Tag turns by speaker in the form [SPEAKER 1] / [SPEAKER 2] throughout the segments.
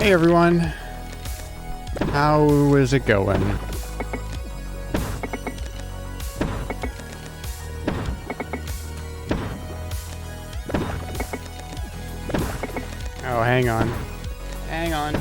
[SPEAKER 1] Hey everyone, how is it going? Oh, hang on. Hang on.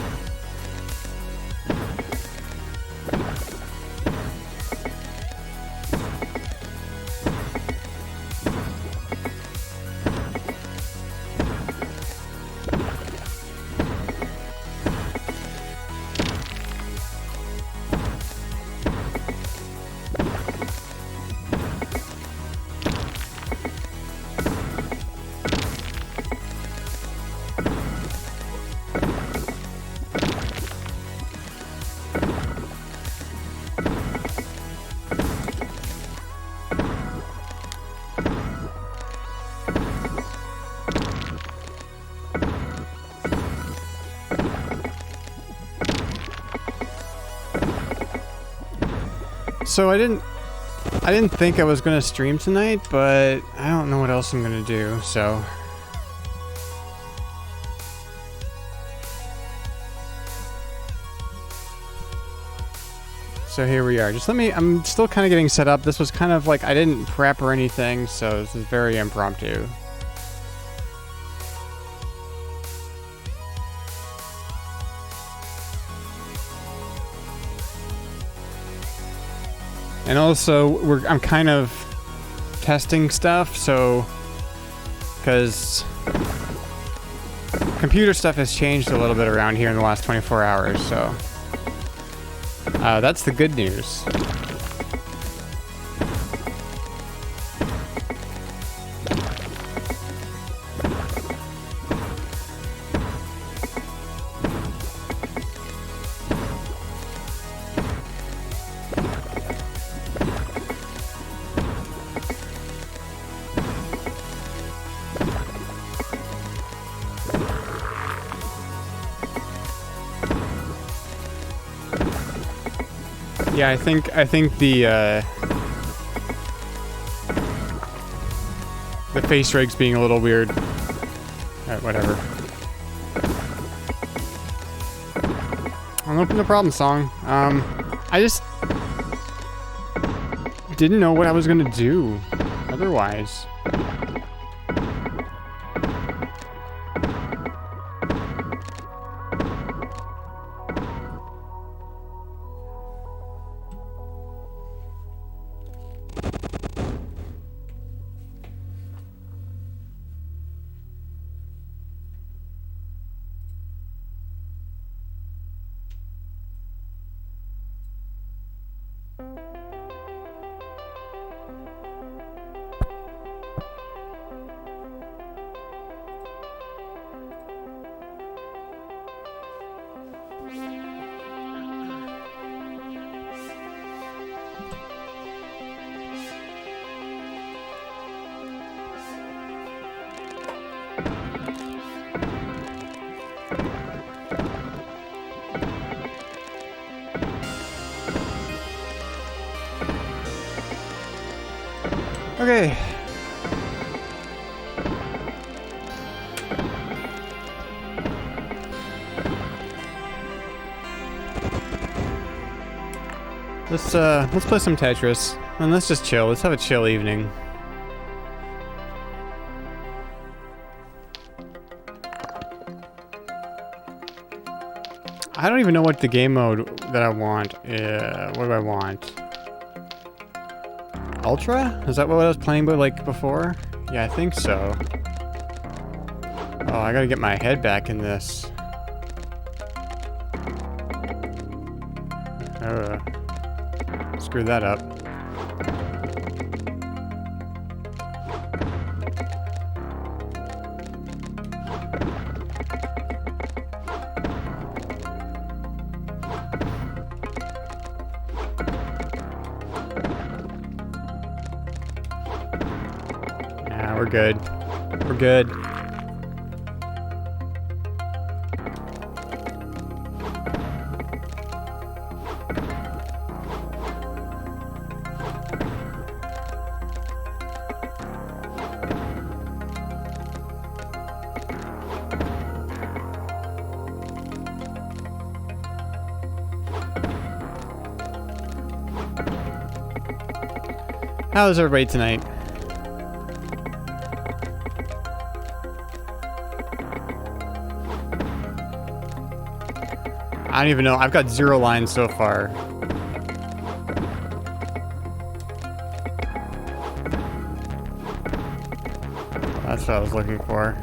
[SPEAKER 1] So I didn't think I was gonna stream tonight, but I don't know what else I'm gonna do, so. So here we are. I'm still kind of getting set up. This was kind of like, I didn't prep or anything, so this is very impromptu. And also, I'm kind of testing stuff, so, because computer stuff has changed a little bit around here in the last 24 hours, so that's the good news. Yeah, I think the face rig's being a little weird. Alright, whatever. Open the problem song. I just didn't know what I was gonna do otherwise. Okay. Let's play some Tetris, and let's just chill. Let's have a chill evening. I don't even know what the game mode that I want. What do I want? Ultra? Is that what I was playing with like before? Yeah, I think so. Oh, I gotta get my head back in this. Screw that up. Yeah, we're good. We're good. How's everybody tonight? I don't even know. I've got 0 lines so far. That's what I was looking for.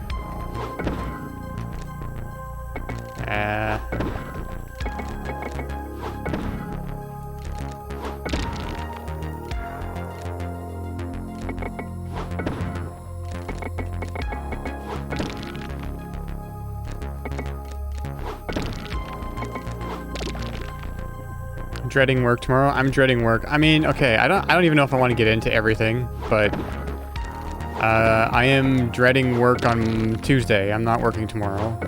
[SPEAKER 1] Dreading work tomorrow. I'm dreading work. I mean, okay, I don't even know if I want to get into everything, but I am dreading work on Tuesday. I'm not working tomorrow.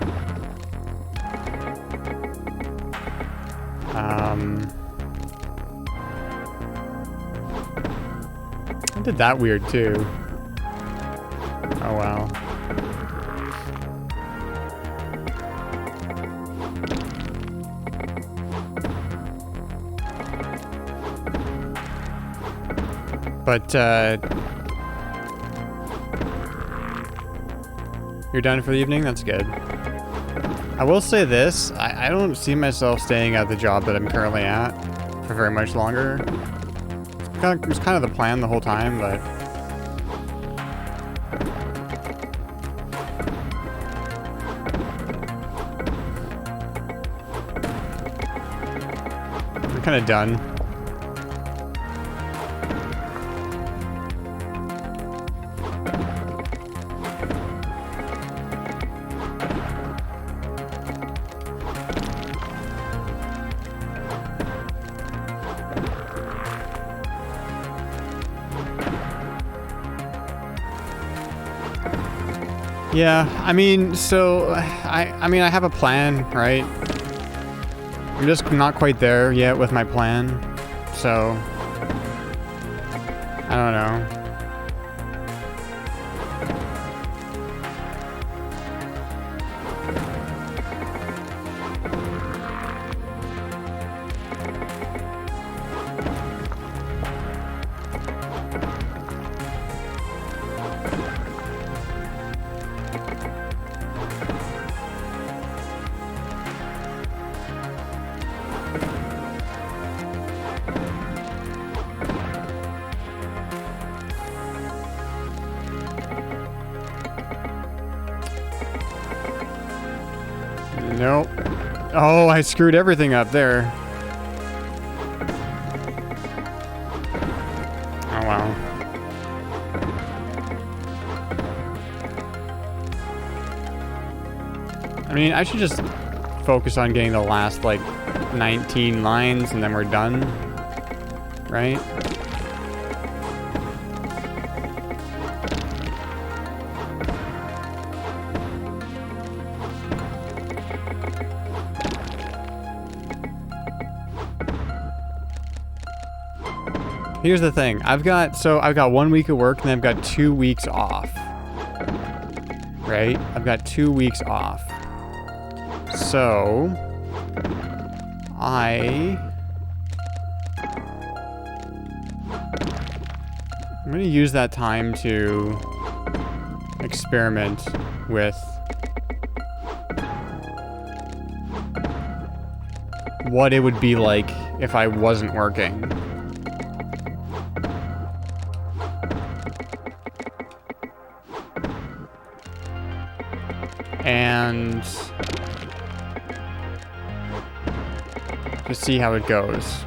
[SPEAKER 1] I did that weird too. Oh wow. But, you're done for the evening? That's good. I will say this, I don't see myself staying at the job that I'm currently at for very much longer. It was kind of the plan the whole time, but... I'm kind of done. Yeah, I mean, so, I mean, I have a plan, right? I'm just not quite there yet with my plan, so, I don't know. Nope. Oh, I screwed everything up there. Oh, wow. I mean, I should just focus on getting the last, like, 19 lines and then we're done. Right? Here's the thing. I've got 1 week of work and then I've got 2 weeks off. Right? I've got 2 weeks off. So I'm gonna use that time to experiment with what it would be like if I wasn't working. And to see how it goes.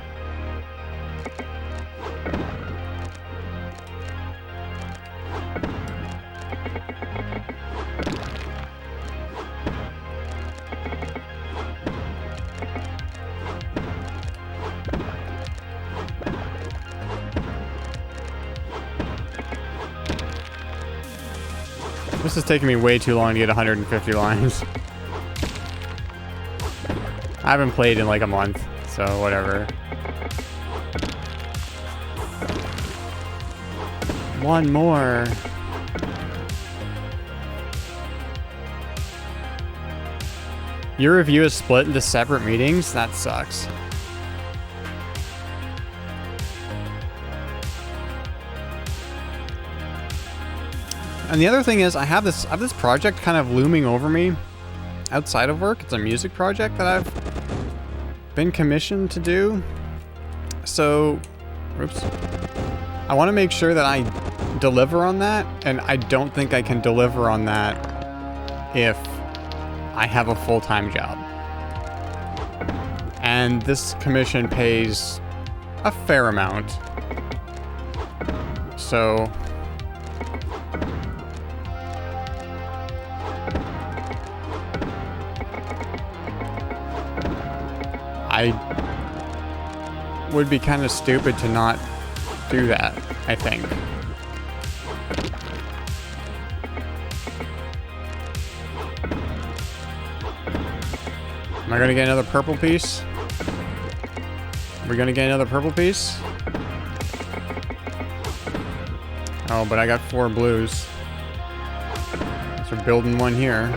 [SPEAKER 1] This is taking me way too long to get 150 lines. I haven't played in like a month, so whatever. One more. Your review is split into separate meetings? That sucks. And the other thing is I have this project kind of looming over me outside of work. It's a music project that I've been commissioned to do. So, oops. I want to make sure that I deliver on that, and I don't think I can deliver on that if I have a full-time job. And this commission pays a fair amount. So I would be kind of stupid to not do that, I think. Am I gonna get another purple piece? We're gonna get another purple piece? Oh, but I got 4 blues. So we're building one here.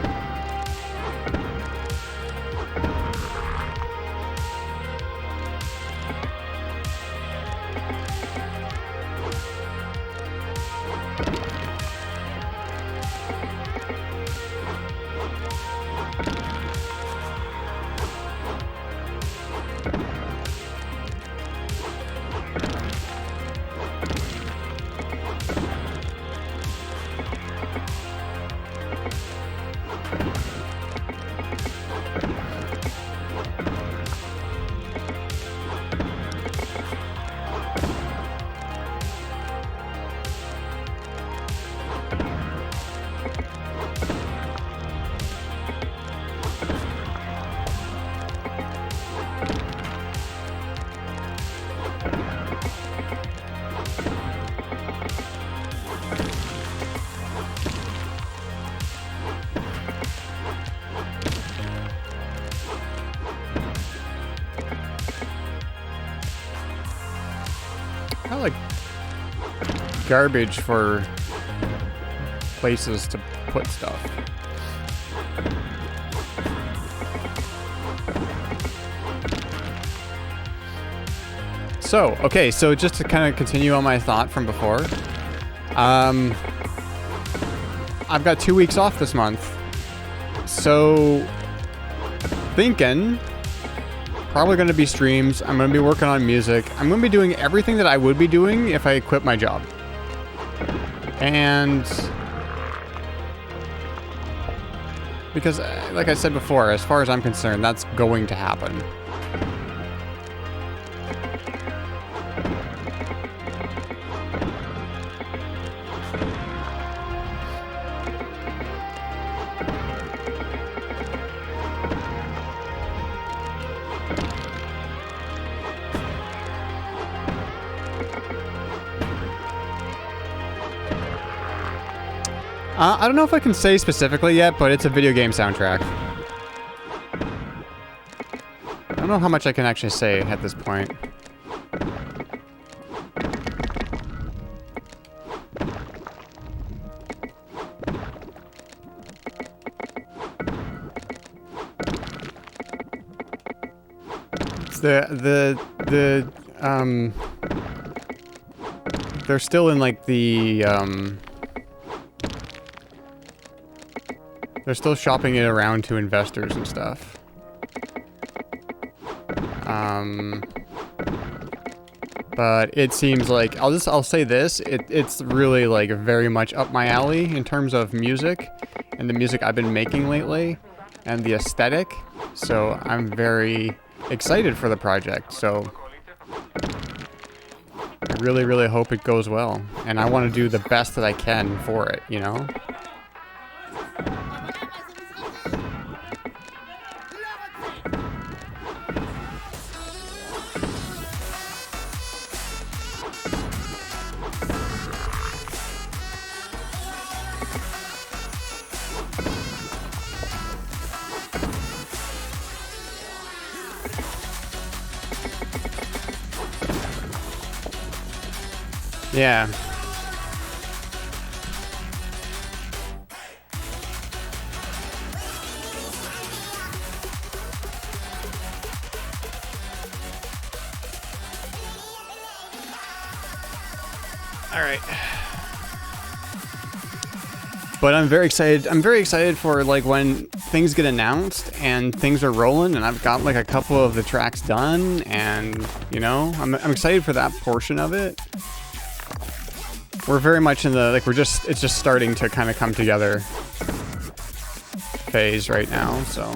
[SPEAKER 1] I like garbage for places to put stuff. So, okay, so just to kind of continue on my thought from before, I've got 2 weeks off this month, so thinking probably going to be streams. I'm going to be working on music. I'm going to be doing everything that I would be doing if I quit my job. And because, like I said before, as far as I'm concerned, that's going to happen. I don't know if I can say specifically yet, but it's a video game soundtrack. I don't know how much I can actually say at this point. It's they're still in like the they're still shopping it around to investors and stuff. But it seems like I'll say this, it's really like very much up my alley in terms of music and the music I've been making lately and the aesthetic. So I'm very excited for the project. So I really, really hope it goes well, and I want to do the best that I can for it, you know? Yeah. All right. But I'm very excited. I'm very excited for like when things get announced and things are rolling, and I've got like a couple of the tracks done, and you know, I'm excited for that portion of it. We're very much in the like it's just starting to kind of come together phase right now, so.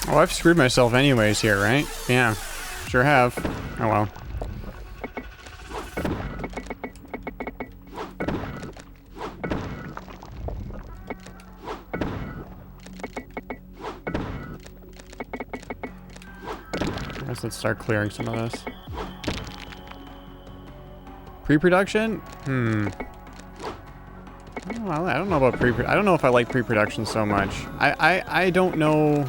[SPEAKER 1] Oh, I've screwed myself anyways here, right? Yeah, sure have. Oh well. I guess let's start clearing some of this. Pre-production? Well, I don't know about I don't know if I like pre-production so much. I don't know.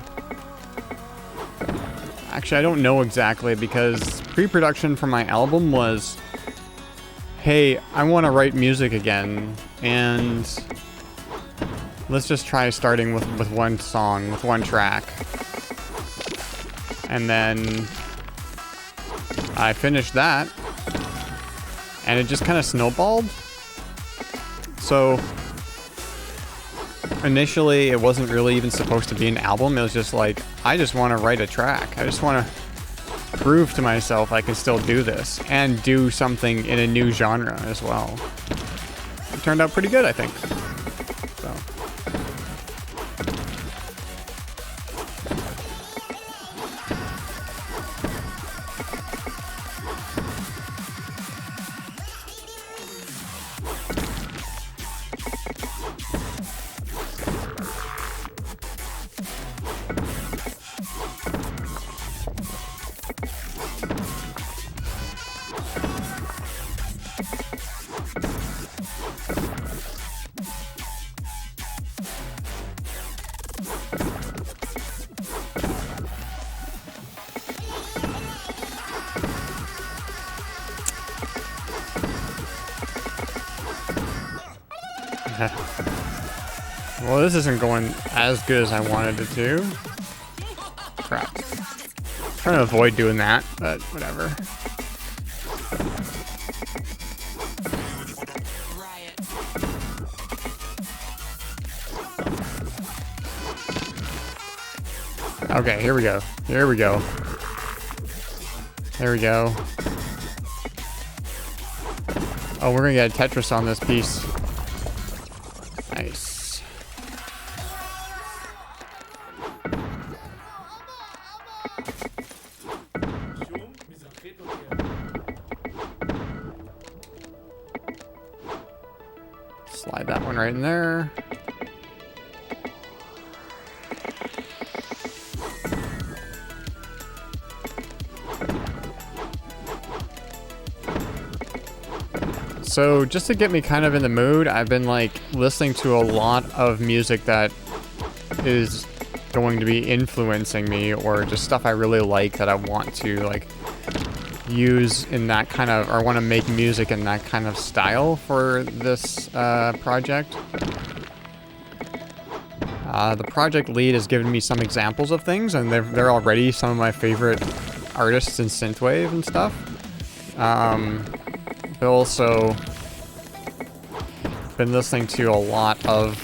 [SPEAKER 1] Actually, I don't know exactly, because pre-production for my album was, hey, I want to write music again, and let's just try starting with one song, with one track. And then I finished that, and it just kind of snowballed. So initially, it wasn't really even supposed to be an album. It was just like, I just want to write a track. I just want to prove to myself I can still do this and do something in a new genre as well. It turned out pretty good, I think. So. Well, this isn't going as good as I wanted it to. Crap. I'm trying to avoid doing that, but whatever. Okay, here we go. Here we go. There we go. Oh, we're gonna get a Tetris on this piece. Nice. Slide that one right in there. So just to get me kind of in the mood, I've been like listening to a lot of music that is going to be influencing me, or just stuff I really like that I want to like use in that kind of, or want to make music in that kind of style for this project. The project lead has given me some examples of things, and they're already some of my favorite artists in synthwave and stuff. But also been listening to a lot of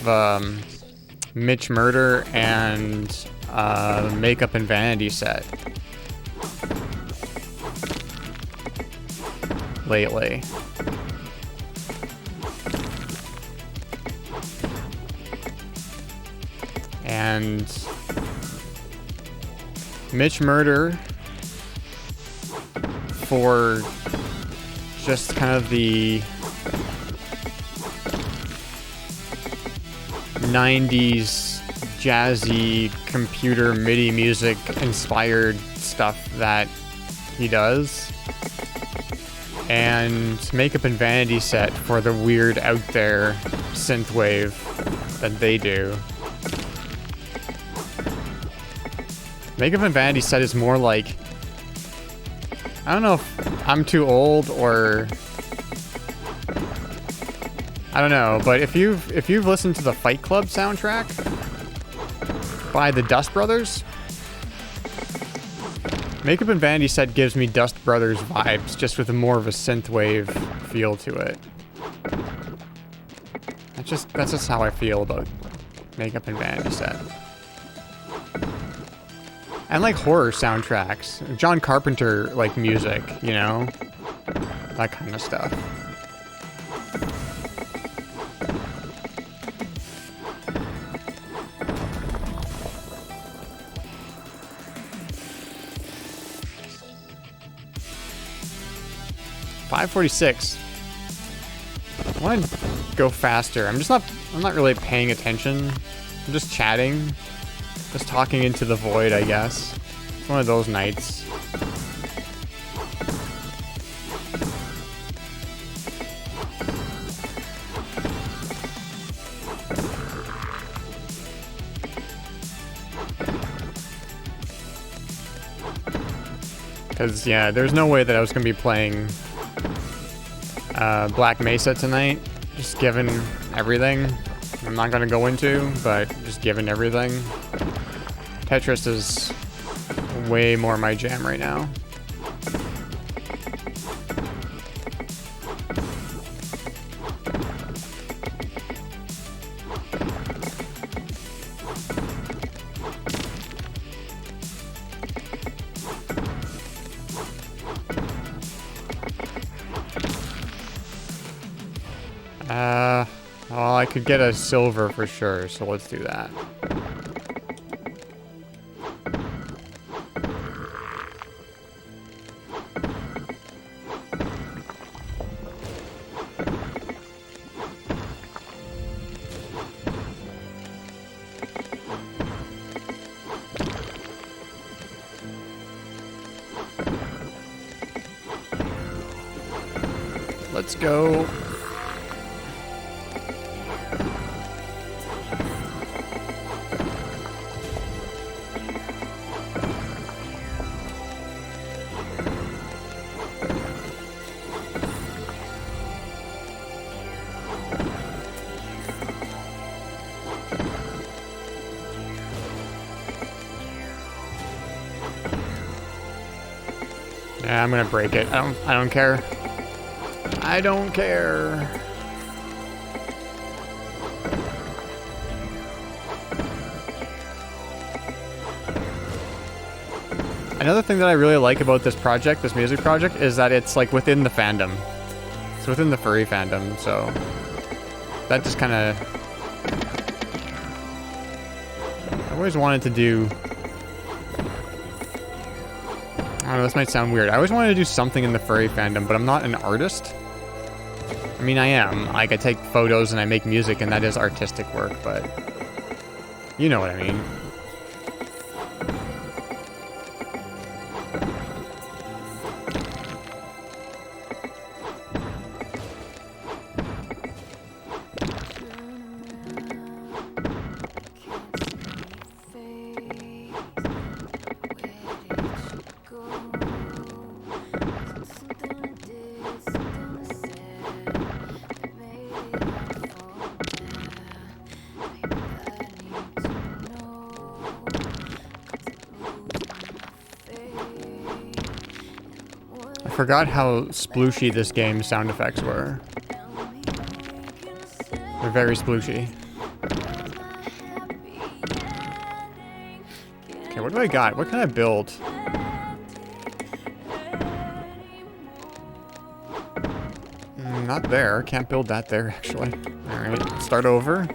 [SPEAKER 1] Mitch Murder and Makeup and Vanity Set lately. And Mitch Murder for just kind of the 90s jazzy computer MIDI music inspired stuff that he does, and Makeup and Vanity Set for the weird out there synthwave that they do. Makeup and Vanity Set is more like, I don't know if I'm too old or I don't know, but if you've listened to the Fight Club soundtrack by the Dust Brothers, Makeup and Vanity Set gives me Dust Brothers vibes, just with more of a synthwave feel to it. That's just how I feel about Makeup and Vanity Set. And like horror soundtracks, John Carpenter like music, you know, that kind of stuff. .546. I want to go faster. I'm not really paying attention. I'm just chatting. Just talking into the void, I guess. It's one of those nights. Because, yeah, there's no way that I was going to be playing Black Mesa tonight. Just given everything. I'm not going to go into, but just given everything. Tetris is way more my jam right now. Well, I could get a silver for sure, so let's do that. Let's go. Yeah, I'm gonna break it. I don't care. I don't care. Another thing that I really like about this project, this music project, is that it's like within the fandom. It's within the furry fandom, so that just kind of... I always wanted to do... I don't know, this might sound weird. I always wanted to do something in the furry fandom, but I'm not an artist. I mean, I am. Like, I take photos and I make music, and that is artistic work, but... You know what I mean. I forgot how splooshy this game's sound effects were. They're very splooshy. Okay, what do I got? What can I build? Not there. Can't build that there, actually. Alright, start over.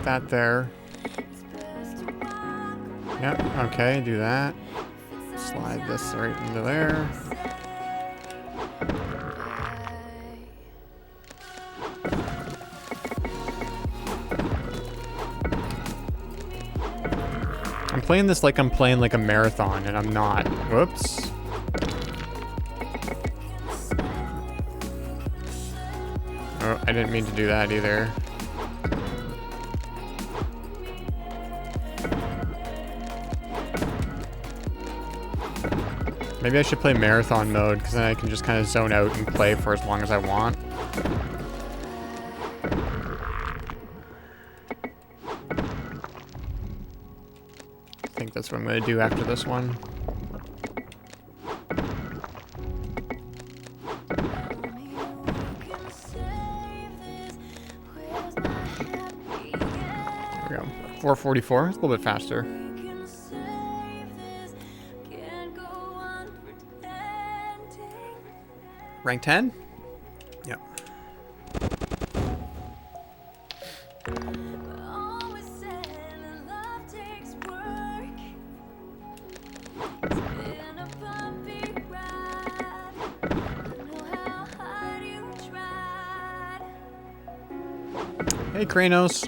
[SPEAKER 1] Put that there. Yep, okay, do that. Slide this right into there. I'm playing this like I'm playing like a marathon, and I'm not. Whoops. Oh, I didn't mean to do that either. Maybe I should play marathon mode, because then I can just kind of zone out and play for as long as I want. I think that's what I'm going to do after this one. There we go. 444, it's a little bit faster. Rank 10? Yep. Hey, Kranos.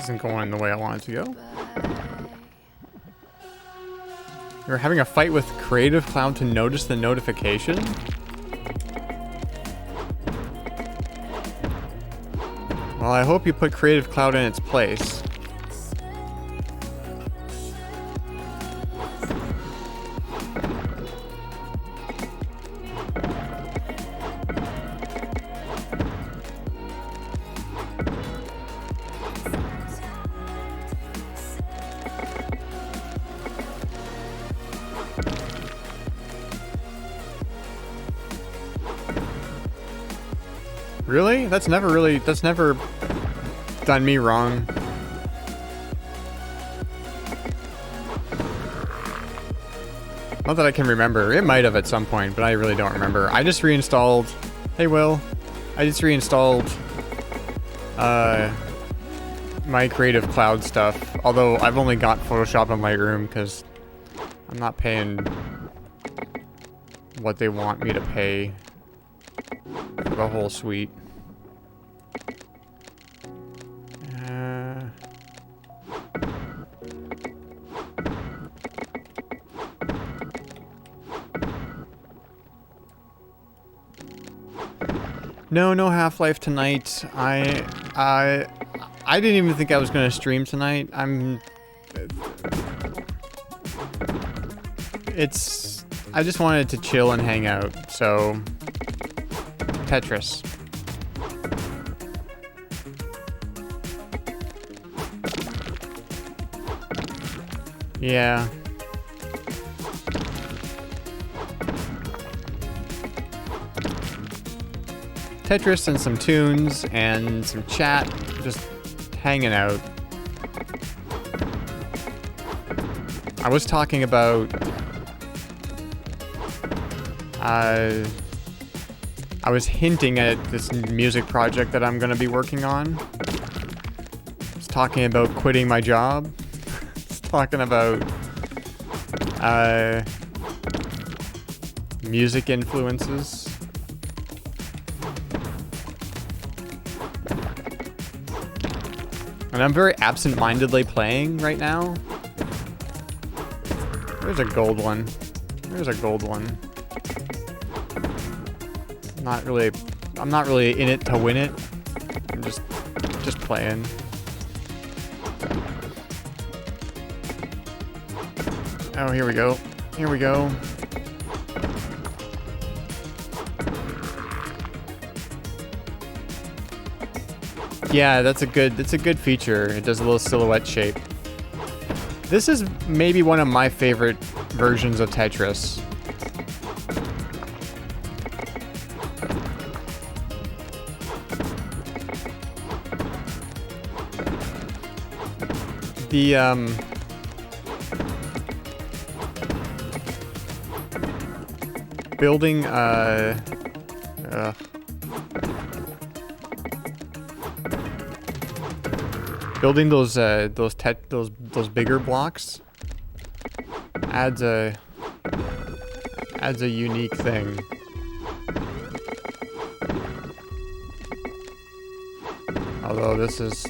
[SPEAKER 1] Isn't going the way I want it to go. You're having a fight with Creative Cloud to notice the notification? Well, I hope you put Creative Cloud in its place. Really? That's never done me wrong. Not that I can remember. It might have at some point, but I really don't remember. I just reinstalled... Hey, Will. I just reinstalled... my Creative Cloud stuff. Although, I've only got Photoshop and Lightroom, because I'm not paying what they want me to pay for the whole suite. No Half-Life tonight. I didn't even think I was gonna stream tonight. I just wanted to chill and hang out, so Tetris. Yeah. Tetris and some tunes and some chat, just hanging out. I was talking about I was hinting at this music project that I'm going to be working on. I was talking about quitting my job. I was talking about music influences. And I'm very absent-mindedly playing right now. There's a gold one. There's a gold one. I'm not really in it to win it. I'm just playing. Oh, here we go. Here we go. Yeah, that's a good feature. It does a little silhouette shape. This is maybe one of my favorite versions of Tetris. building building those bigger blocks adds a unique thing. Although this is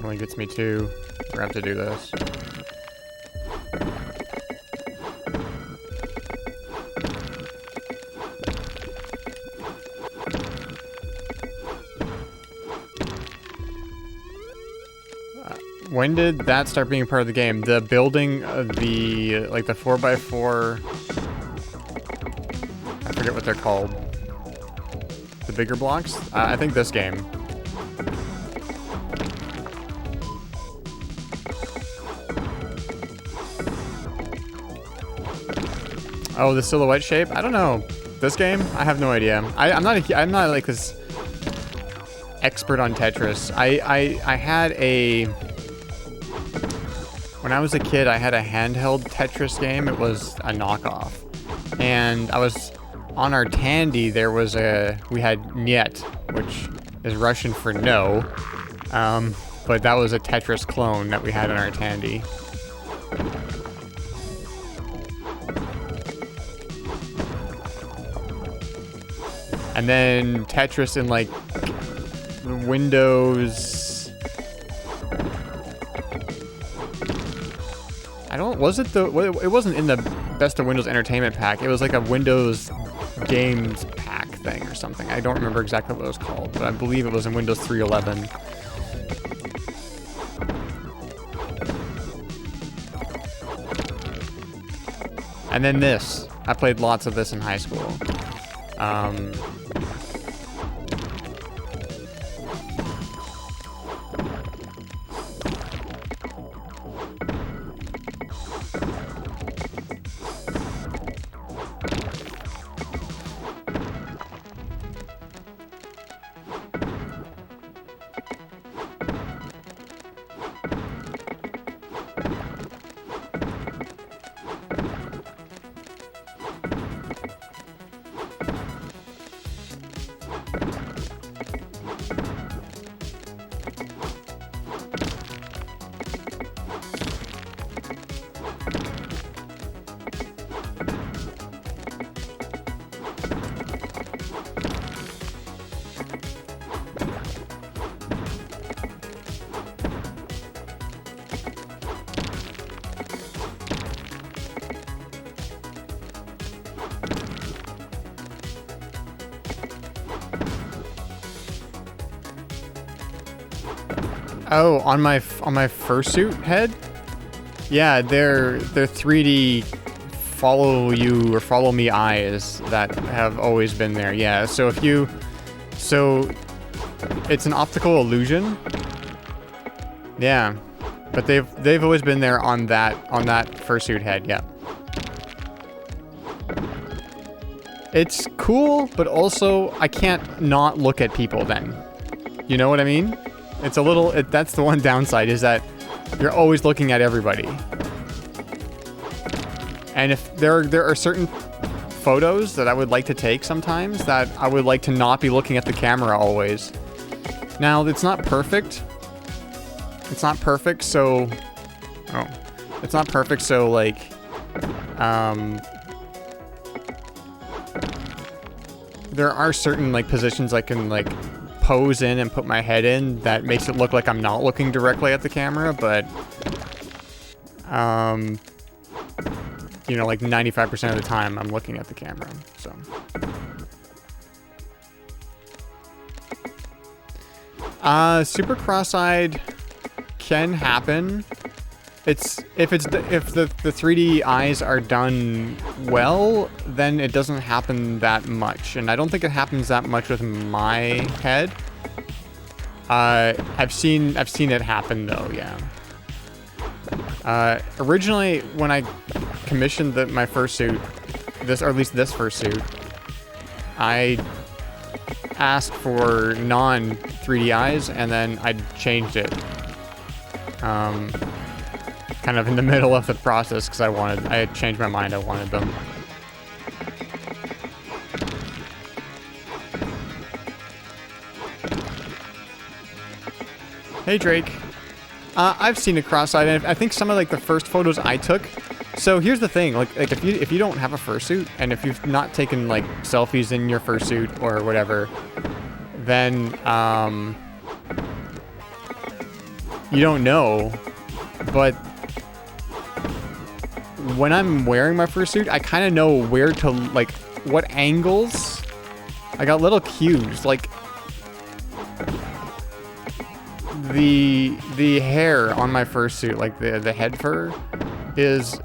[SPEAKER 1] only gets me 2. We're gonna have to do this. When did that start being part of the game? The building of the, like the 4x4, I forget what they're called. The bigger blocks? I think this game. Oh, the silhouette shape? I don't know. This game? I have no idea. I'm not like this expert on Tetris. I had a... When I was a kid, I had a handheld Tetris game. It was a knockoff. And I was on our Tandy, there was we had Niet, which is Russian for no. But that was a Tetris clone that we had on our Tandy. And then Tetris in like Windows... it wasn't in the Best of Windows Entertainment Pack. It was like a Windows Games Pack thing or something. I don't remember exactly what it was called, but I believe it was in Windows 3.11. And then this. I played lots of this in high school. Oh, on my fursuit head? Yeah, they're 3D follow you or follow me eyes that have always been there. Yeah, so it's an optical illusion. Yeah. But they've always been there on that fursuit head, yeah. It's cool, but also I can't not look at people then. You know what I mean? It's a little, that's the one downside, is that you're always looking at everybody. And if there are certain photos that I would like to take sometimes that I would like to not be looking at the camera always. Now, it's not perfect. It's not perfect, so... Oh. It's not perfect, so, like... There are certain, like, positions I can, like... pose in and put my head in that makes it look like I'm not looking directly at the camera, but you know, like 95% of the time I'm looking at the camera. So super cross-eyed can happen. If the 3D eyes are done well, then it doesn't happen that much, and I don't think it happens that much with my head. I've seen it happen though, yeah. Originally, when I commissioned my fursuit, or at least this fursuit, I asked for non-3D eyes, and then I changed it. Kind of in the middle of the process because I had changed my mind. I wanted them. Hey Drake. I've seen it cross-eyed, and I think some of like the first photos I took. So here's the thing, like if you don't have a fursuit, and if you've not taken like selfies in your fursuit or whatever, then you don't know. But when I'm wearing my fursuit, I kind of know where to, like, what angles. I got little cues, like the hair on my fursuit, like the head fur, is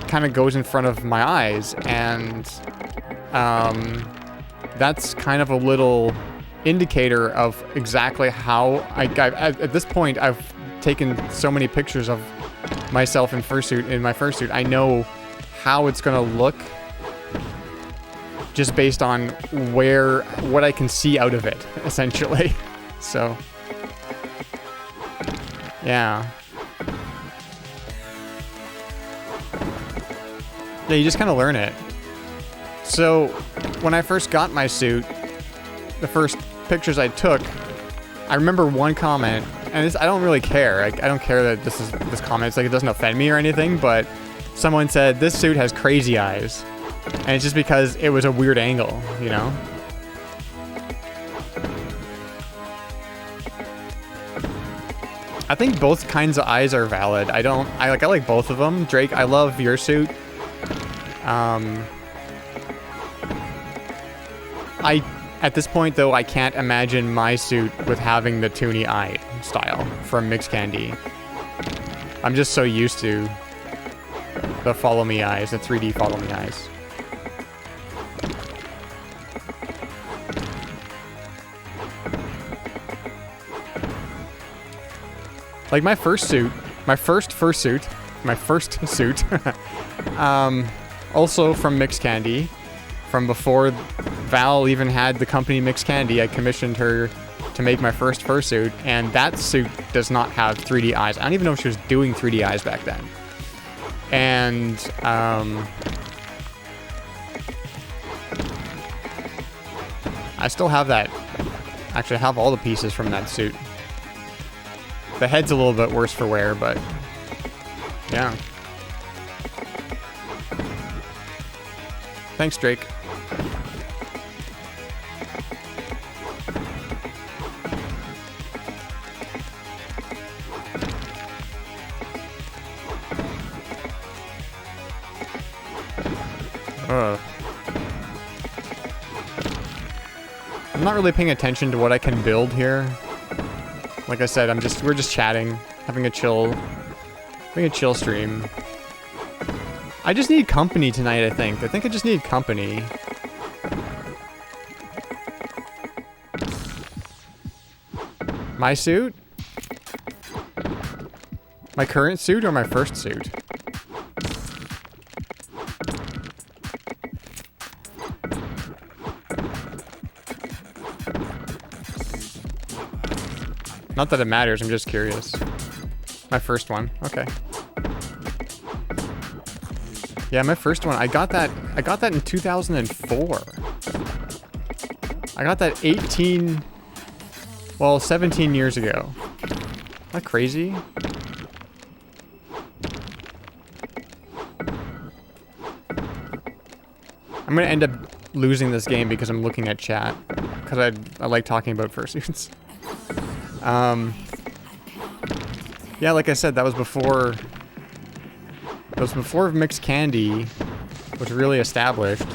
[SPEAKER 1] kind of goes in front of my eyes, and that's kind of a little indicator of exactly how at this point I've taken so many pictures of myself in my fursuit. I know how it's gonna look just based on what I can see out of it, essentially. So yeah. Yeah, you just kind of learn it. So when I first got my suit, the first pictures I took, I remember one comment, and I don't really care. I don't care that this comment, it's like it doesn't offend me or anything, but someone said, this suit has crazy eyes. And it's just because it was a weird angle, you know? I think both kinds of eyes are valid. I like both of them. Drake, I love your suit. At this point, though, I can't imagine my suit with having the toony eye style from Mix Candy. I'm just so used to the follow me eyes, the 3D follow me eyes. Like my first suit, also from Mix Candy, from before Val even had the company Mix Candy, I commissioned her to make my first fursuit, and that suit does not have 3D eyes. I don't even know if she was doing 3D eyes back then. And I still have that. Actually, I have all the pieces from that suit. The head's a little bit worse for wear, but yeah. Thanks, Drake. I'm not really paying attention to what I can build here. Like I said, we're just chatting, having a chill stream. I just need company tonight, I think. I just need company. My suit? My current suit or my first suit? Not that it matters, I'm just curious. My first one, okay. Yeah, my first one, I got that in 2004. I got that 17 years ago. Isn't that crazy? I'm gonna end up losing this game because I'm looking at chat. Because I like talking about fursuits. Yeah, like I said, that was before Mix Candy was really established.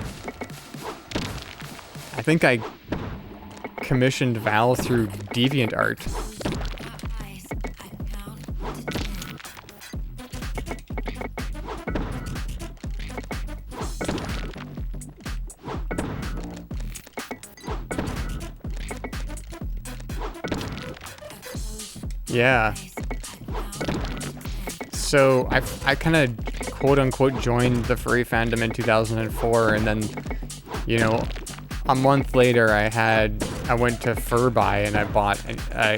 [SPEAKER 1] I think I commissioned Val through DeviantArt. Yeah. So I kind of quote unquote joined the furry fandom in 2004, and then, you know, a month later, I went to Fur Buy and I bought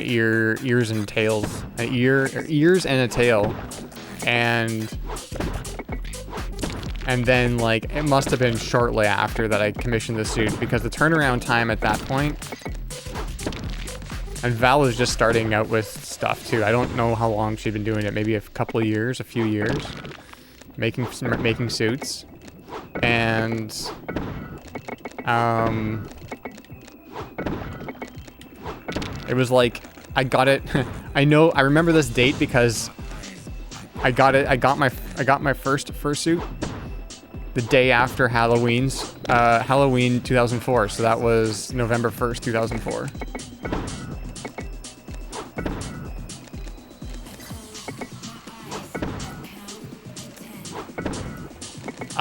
[SPEAKER 1] ears and tails, ears and a tail, and then like it must have been shortly after that I commissioned the suit, because the turnaround time at that point, and Val was just starting out with stuff too. I don't know how long she'd been doing it, maybe a couple of years, a few years, making suits, and it was like, I got it. I remember this date because I got it. I got my first fursuit the day after Halloween 2004. So that was November 1st, 2004.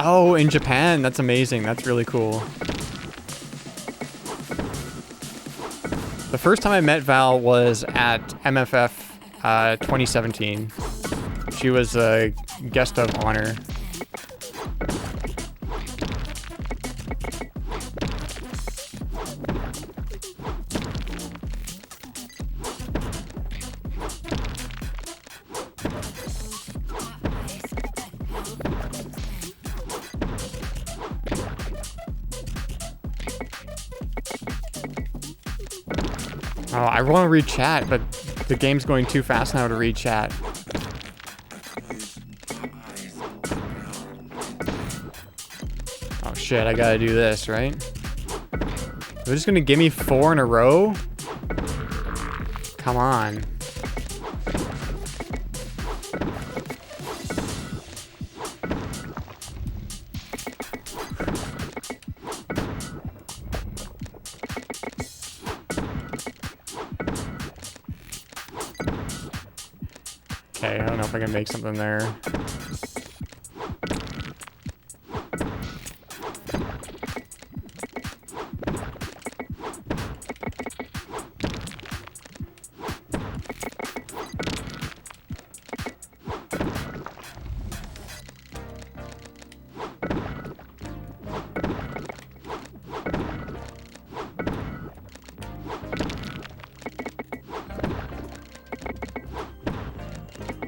[SPEAKER 1] Oh, in Japan. That's amazing. That's really cool. The first time I met Val was at MFF 2017. She was a guest of honor. Oh, I want to read chat, but the game's going too fast now to read chat. Oh shit, I gotta do this, right? They're just gonna give me 4 in a row? Come on. Okay, I don't know if I can make something there.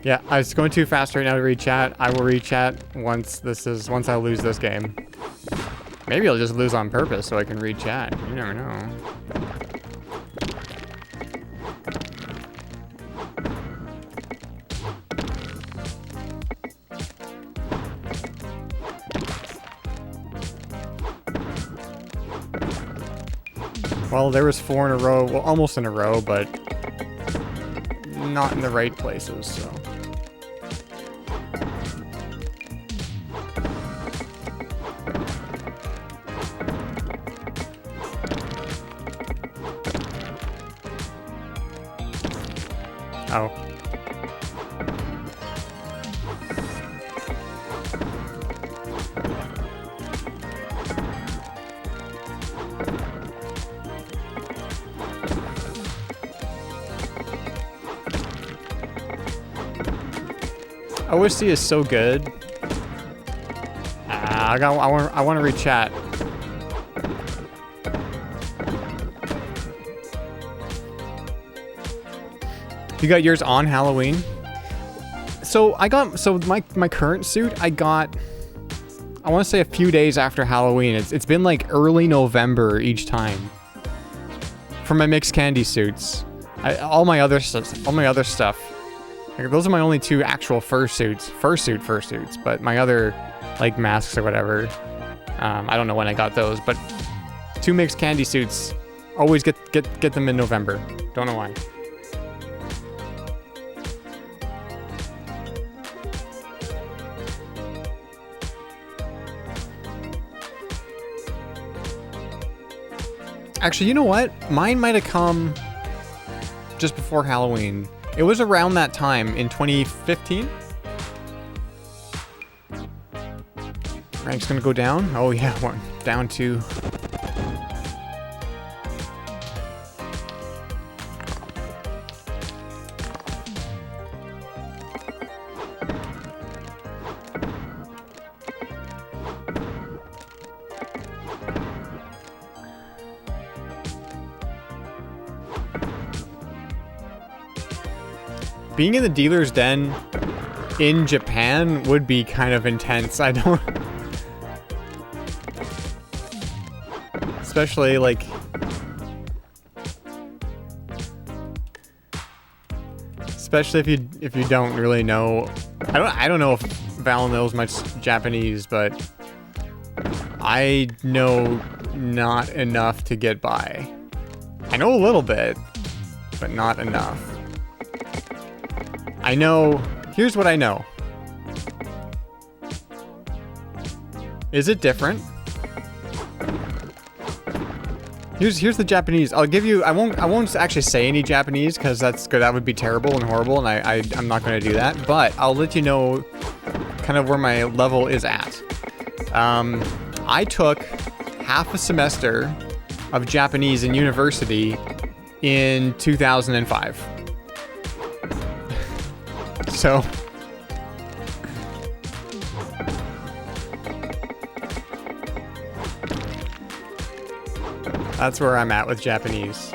[SPEAKER 1] Yeah, I was going too fast right now to read chat. I will read chat once I lose this game. Maybe I'll just lose on purpose so I can read chat. You never know. Well, there was 4 in a row. Well, almost in a row, but not in the right places, so. Oh. OSC is so good. I want to read chat. You got yours on Halloween? So my current suit I got, I want to say a few days after Halloween. It's been like early November each time. For my mixed candy suits. All my other stuff. Like, those are my only 2 actual fursuits, but my other like masks or whatever, I don't know when I got those, but 2 mixed candy suits, always get them in November. Don't know why. Actually, you know what? Mine might have come just before Halloween. It was around that time in 2015. Rank's gonna go down. Oh yeah, we're down to. being in the dealer's den in Japan would be kind of intense. I don't... Especially, like... Especially if you don't really know... I don't know if Val knows much Japanese, but... I know not enough to get by. I know a little bit, but not enough. I know... Here's what I know. Is it different? Here's the Japanese. I'll give you... I won't actually say any Japanese, because that would be terrible and horrible, and I'm not going to do that. But I'll let you know kind of where my level is at. I took half a semester of Japanese in university in 2005. So... That's where I'm at with Japanese.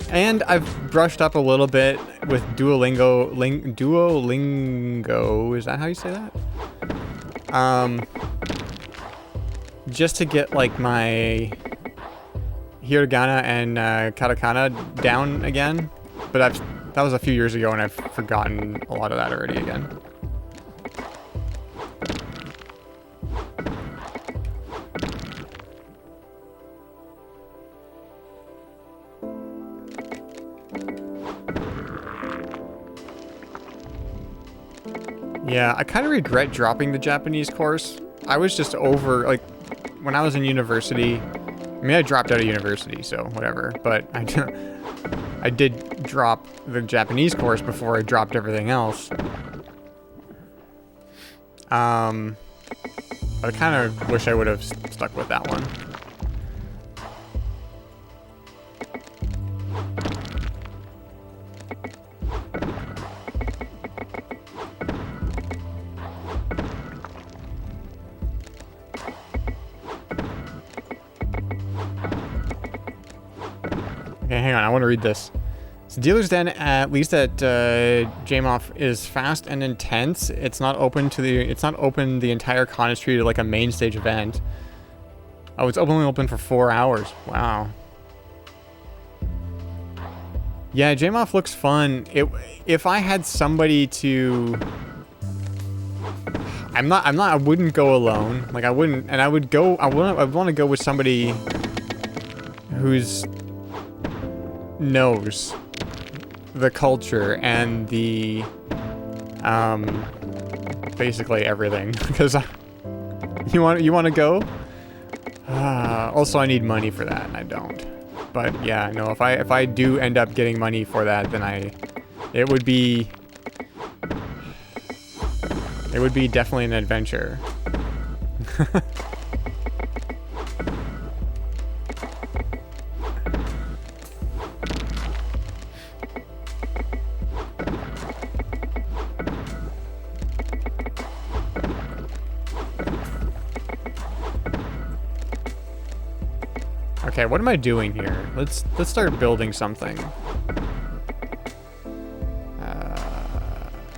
[SPEAKER 1] And I've brushed up a little bit with Duolingo. Duolingo, is that how you say that? Just to get like my hiragana and katakana down again. But that was a few years ago and I've forgotten a lot of that already again. Yeah, I kind of regret dropping the Japanese course. I was just over, like, when I was in university, I mean, I dropped out of university, so whatever, but I did drop the Japanese course before I dropped everything else. But I kind of wish I would have stuck with that one. Okay, hang on, I want to read this. So dealer's den, at least at JMOF, is fast and intense. It's not open the entire con. It's treated like a main stage event. Oh, it's only open for 4 hours. Wow. Yeah, JMOF looks fun. If I had somebody to... I wouldn't go alone. Like, I wouldn't, and I would want to go with somebody who's knows the culture and the basically everything, because you want to go. Also, I need money for that, and I don't. But yeah, no. If I do end up getting money for that, then it would be definitely an adventure. Okay, what am I doing here? Let's start building something.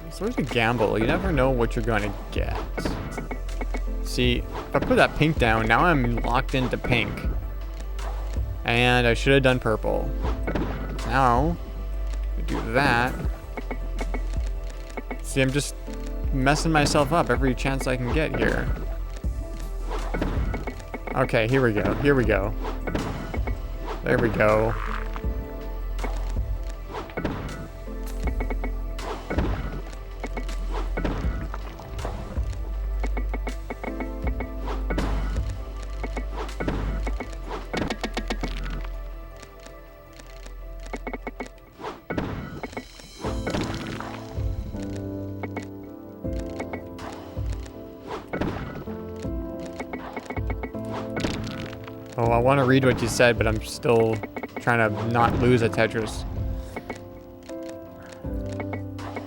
[SPEAKER 1] It's always a gamble. You never know what you're gonna get. See, if I put that pink down, now I'm locked into pink. And I should have done purple. Now, I do that. See, I'm just messing myself up every chance I can get here. Okay, here we go. Here we go. There we go. Oh, I want to read what you said, but I'm still trying to not lose at Tetris.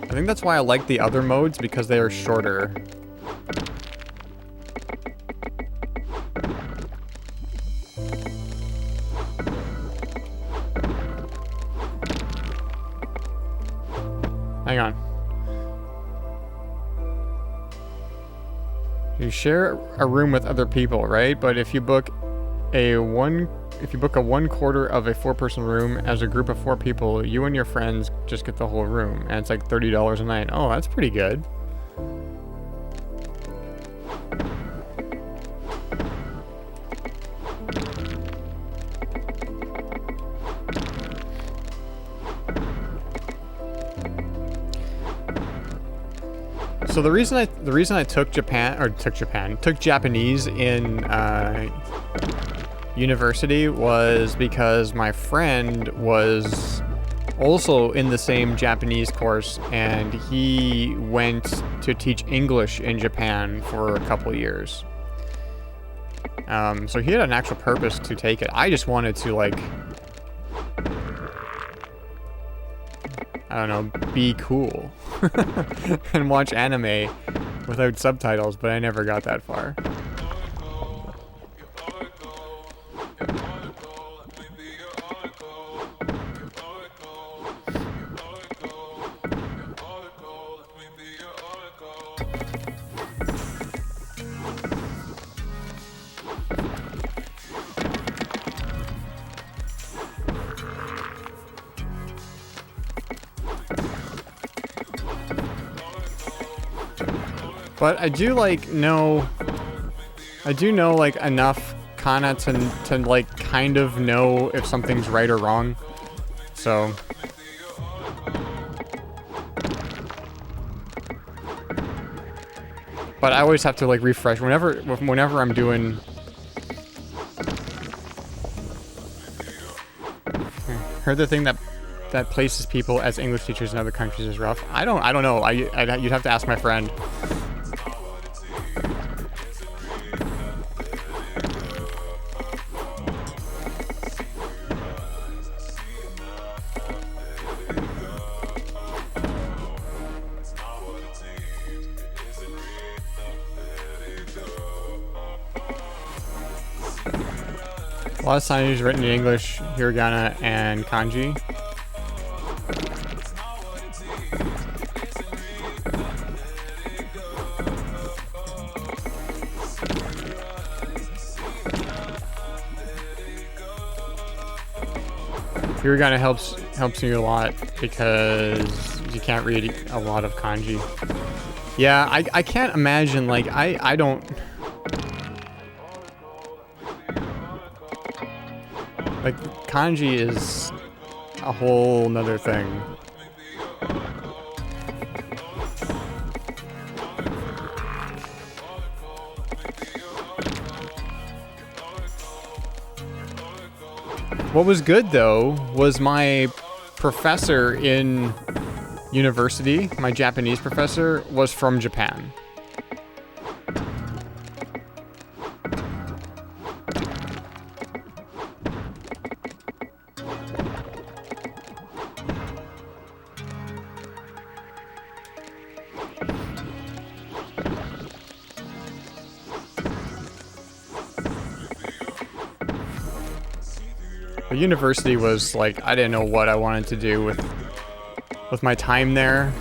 [SPEAKER 1] I think that's why I like the other modes, because they are shorter. Hang on. You share a room with other people, right? But if you book a 1/4 of a 4-person room as a group of 4 people, you and your friends just get the whole room, and it's like $30 a night. Oh, that's pretty good. So the reason I took Japanese in university was because my friend was also in the same Japanese course, and he went to teach English in Japan for a couple years. So he had an actual purpose to take it. I just wanted to, like, I don't know, be cool and watch anime without subtitles, but I never got that far. But I do know like enough kana to like kind of know if something's right or wrong. So but I always have to like refresh whenever I'm doing. Heard the thing that places people as English teachers in other countries is rough. I don't know. You'd have to ask my friend. A lot of signage is written in English, hiragana, and kanji. Hiragana helps you a lot because you can't read a lot of kanji. Yeah, I can't imagine, like, I don't... Like, kanji is a whole nother thing. What was good, though, was my professor in university, my Japanese professor, was from Japan. The university was like, I didn't know what I wanted to do with my time there,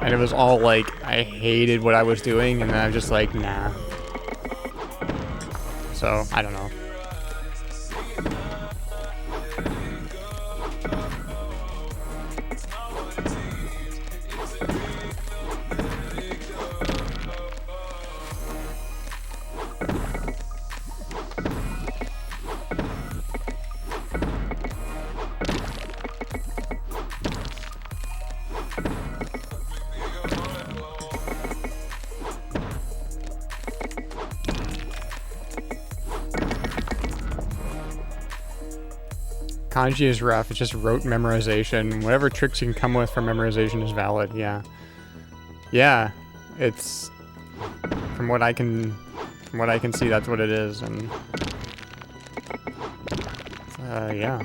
[SPEAKER 1] and it was all like I hated what I was doing, and then I was just like, nah. So I don't know. Kanji is rough. It's just rote memorization. Whatever tricks you can come with for memorization is valid. Yeah. Yeah. It's from what I can see, that's what it is. And yeah.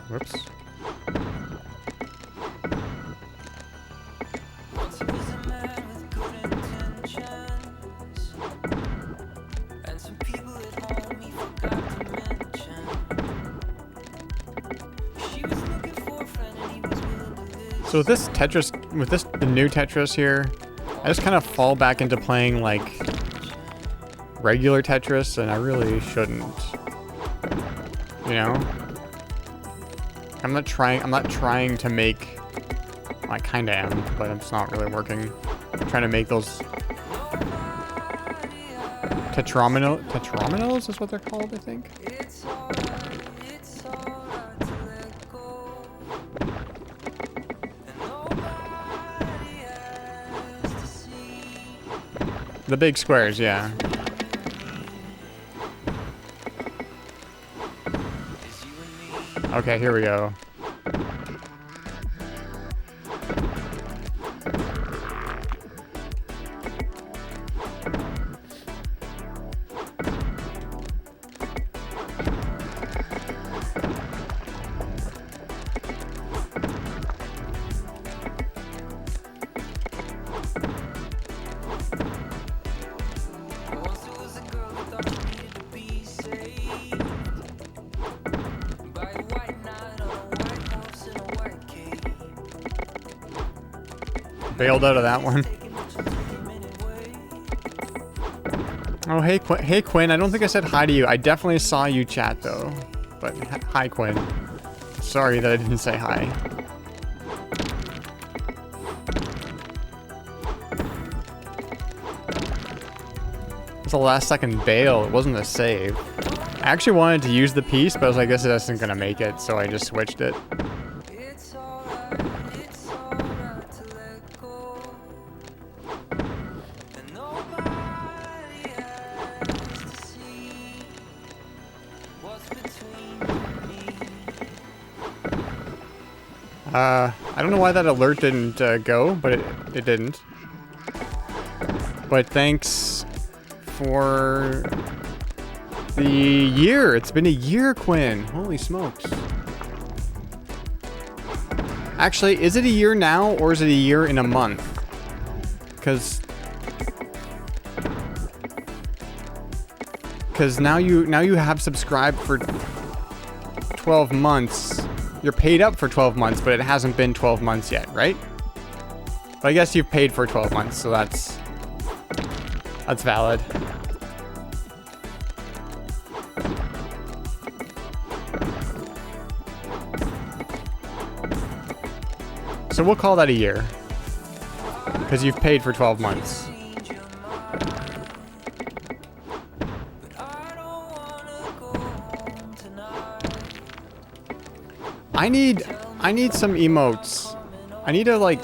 [SPEAKER 1] Whoops. So with this Tetris, the new Tetris here, I just kind of fall back into playing like regular Tetris, and I really shouldn't. You know? I'm not trying to make, well, I kinda am, but it's not really working. I'm trying to make those tetrominos is what they're called, I think. The big squares, yeah. Okay, here we go. Bailed out of that one. Oh, hey, hey, Quinn. I don't think I said hi to you. I definitely saw you chat, though. But hi, Quinn. Sorry that I didn't say hi. It's a last-second bail. It wasn't a save. I actually wanted to use the piece, but I was like, this isn't gonna make it, so I just switched it. I don't know why that alert didn't go, but it didn't. But thanks for the year. It's been a year, Quinn. Holy smokes. Actually, is it a year now, or is it a year in a month? Because now you have subscribed for 12 months. You're paid up for 12 months, but it hasn't been 12 months yet, right? But I guess you've paid for 12 months, so that's valid. So we'll call that a year, because you've paid for 12 months. I need some emotes. I need to like,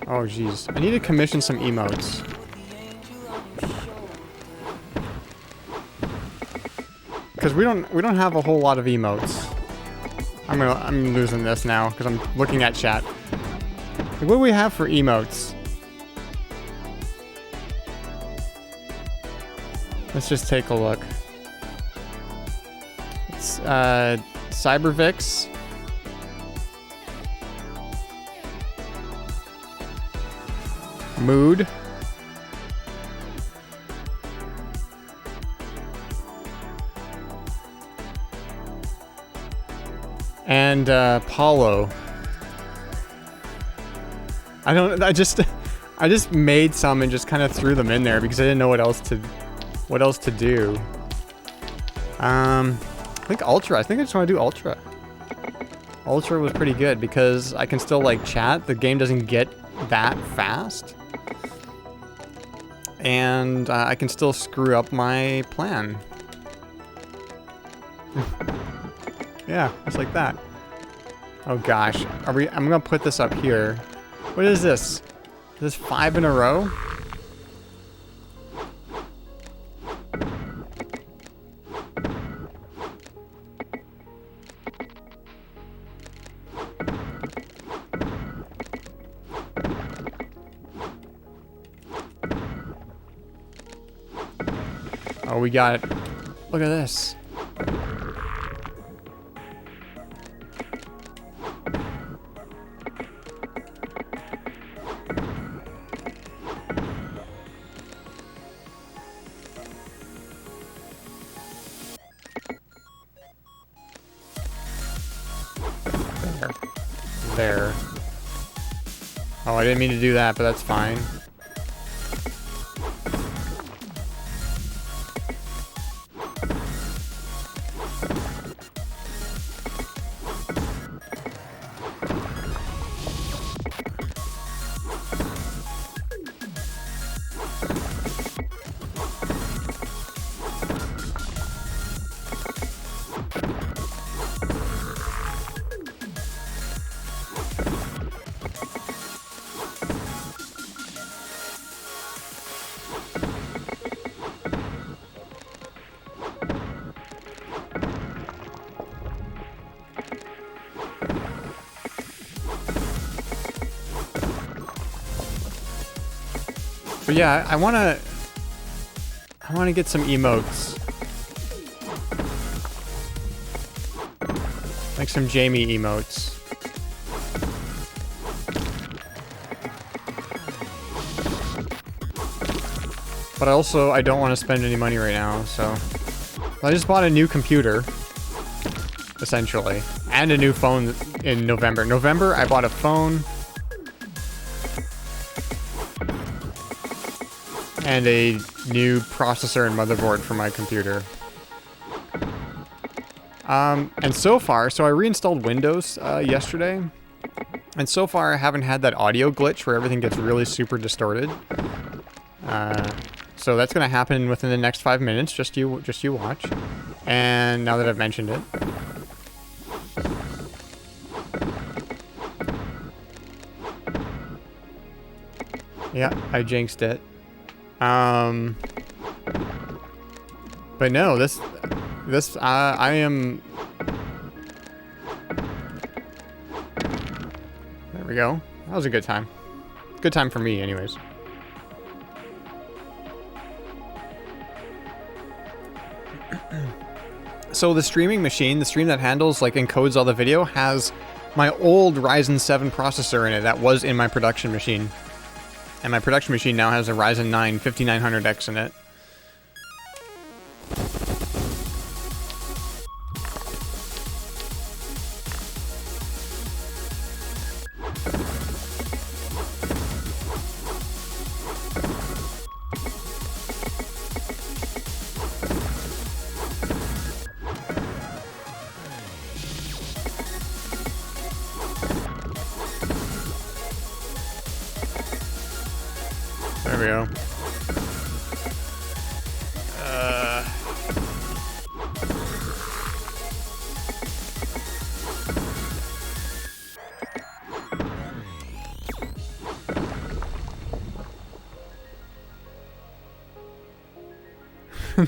[SPEAKER 1] oh geez, I need to commission some emotes. Because we don't have a whole lot of emotes. I'm losing this now because I'm looking at chat. What do we have for emotes? Let's just take a look. It's Cybervix. Mood. And Paulo. I just made some and just kind of threw them in there because I didn't know what else to do. I think Ultra. I think I just want to do Ultra. Ultra was pretty good because I can still like chat. The game doesn't get that fast. And I can still screw up my plan. Yeah, just like that. Oh gosh. I'm gonna put this up here. What is this? Is this 5 in a row? Oh, we got it. Look at this. There. Oh, I didn't mean to do that, but that's fine. But yeah, I wanna get some emotes. Like some Jamie emotes. But also, I don't want to spend any money right now, so... I just bought a new computer, essentially. And a new phone in November. November, I bought a phone. And a new processor and motherboard for my computer. And so far, so I reinstalled Windows yesterday. And so far, I haven't had that audio glitch where everything gets really super distorted. So that's gonna happen within the next 5 minutes. Just you watch. And now that I've mentioned it. Yeah, I jinxed it. But no, I am... There we go. That was a good time. Good time for me, anyways. So the streaming machine, the stream that handles, like, encodes all the video, has my old Ryzen 7 processor in it that was in my production machine. And my production machine now has a Ryzen 9 5900X in it. There we go.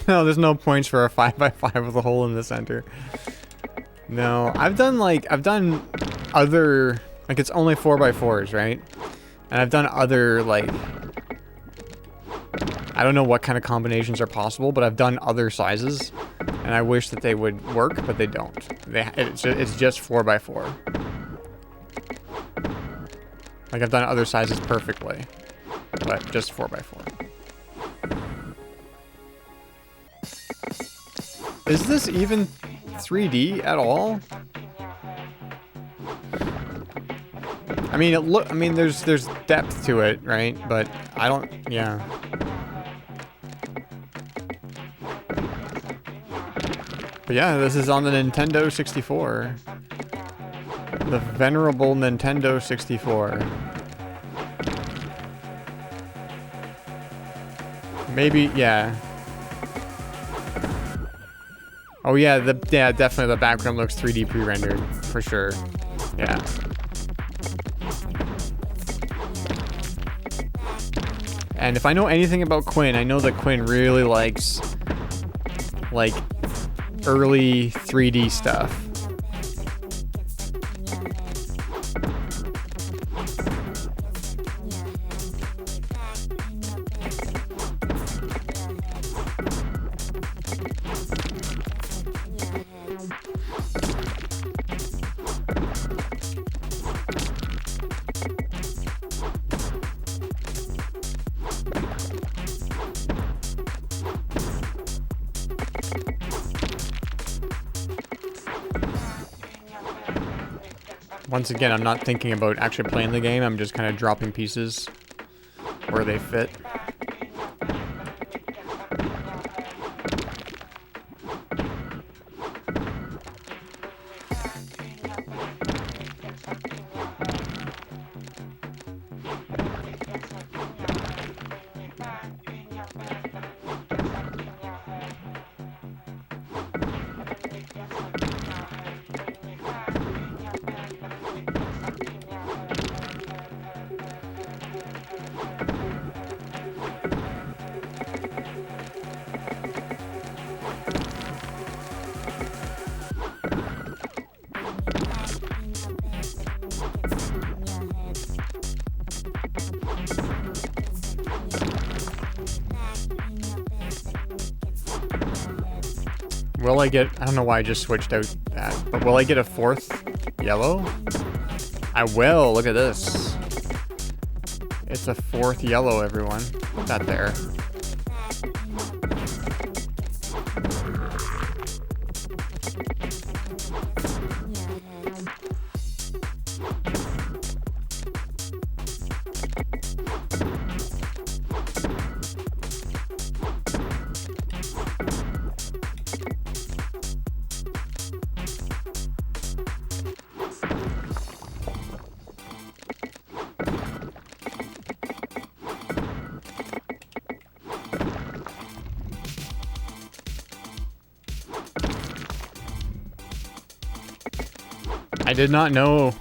[SPEAKER 1] No, there's no points for a 5x5 with a hole in the center. No, I've done other, like, it's only 4x4s, right? And I've done other, like, I don't know what kind of combinations are possible, but I've done other sizes, and I wish that they would work, but they don't. It's just 4x4. Like, I've done other sizes perfectly, but just 4x4. Is this even 3D at all? I mean, there's depth to it, right? But I don't, yeah. But yeah, this is on the Nintendo 64. The venerable Nintendo 64. Maybe, yeah. Oh yeah, definitely the background looks 3D pre-rendered, for sure. Yeah. And if I know anything about Quinn, I know that Quinn really likes, like, early 3D stuff. Once again, I'm not thinking about actually playing the game. I'm just kind of dropping pieces where they fit. Will I get... I don't know why I just switched out that, but will I get a 4th yellow? I will. Look at this. It's a 4th yellow, everyone. Put that there. I did not know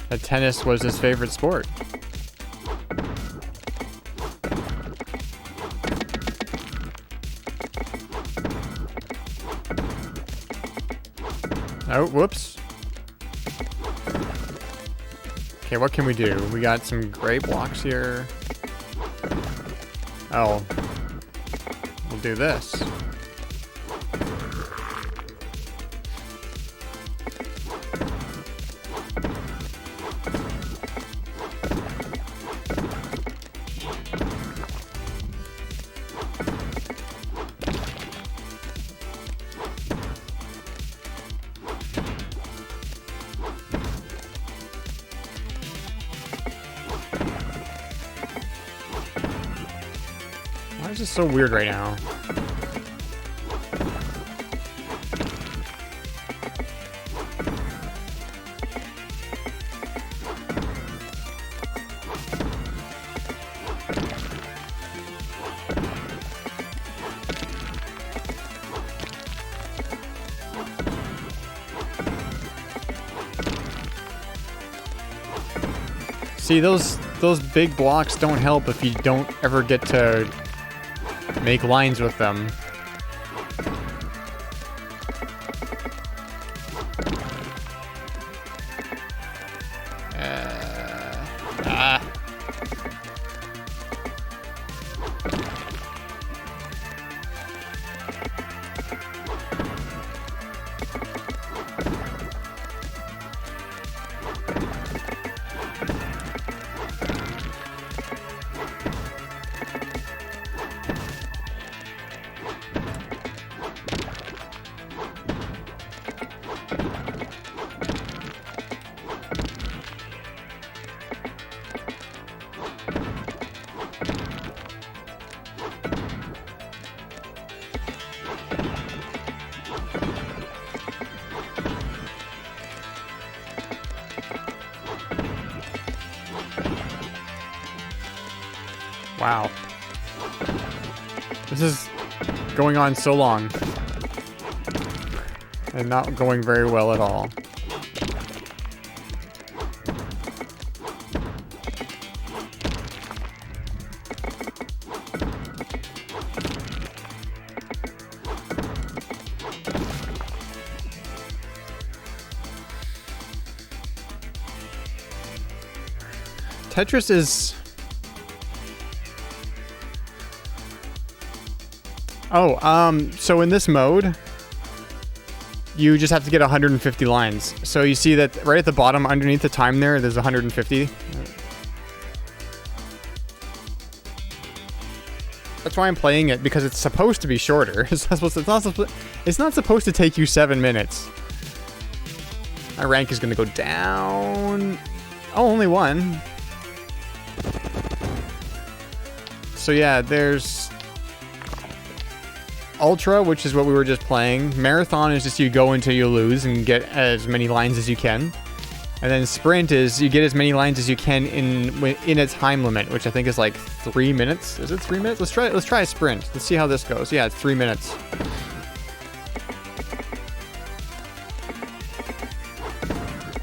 [SPEAKER 1] that tennis was his favorite sport. Oh, whoops. Okay, what can we do? We got some gray blocks here. Oh. We'll do this. Why is this so weird right now? See, those big blocks don't help if you don't ever get to make lines with them. Wow. This is going on so long. And not going very well at all. Tetris is... so in this mode, you just have to get 150 lines. So you see that right at the bottom, underneath the time there's 150. That's why I'm playing it, because it's supposed to be shorter. It's not supposed to take you 7 minutes. My rank is gonna go down. Oh, only 1. So yeah, there's Ultra, which is what we were just playing. Marathon is just you go until you lose and get as many lines as you can. And then Sprint is you get as many lines as you can in a time limit, which I think is like 3 minutes. Is it 3 minutes? Let's try a Sprint. Let's see how this goes. Yeah, it's 3 minutes.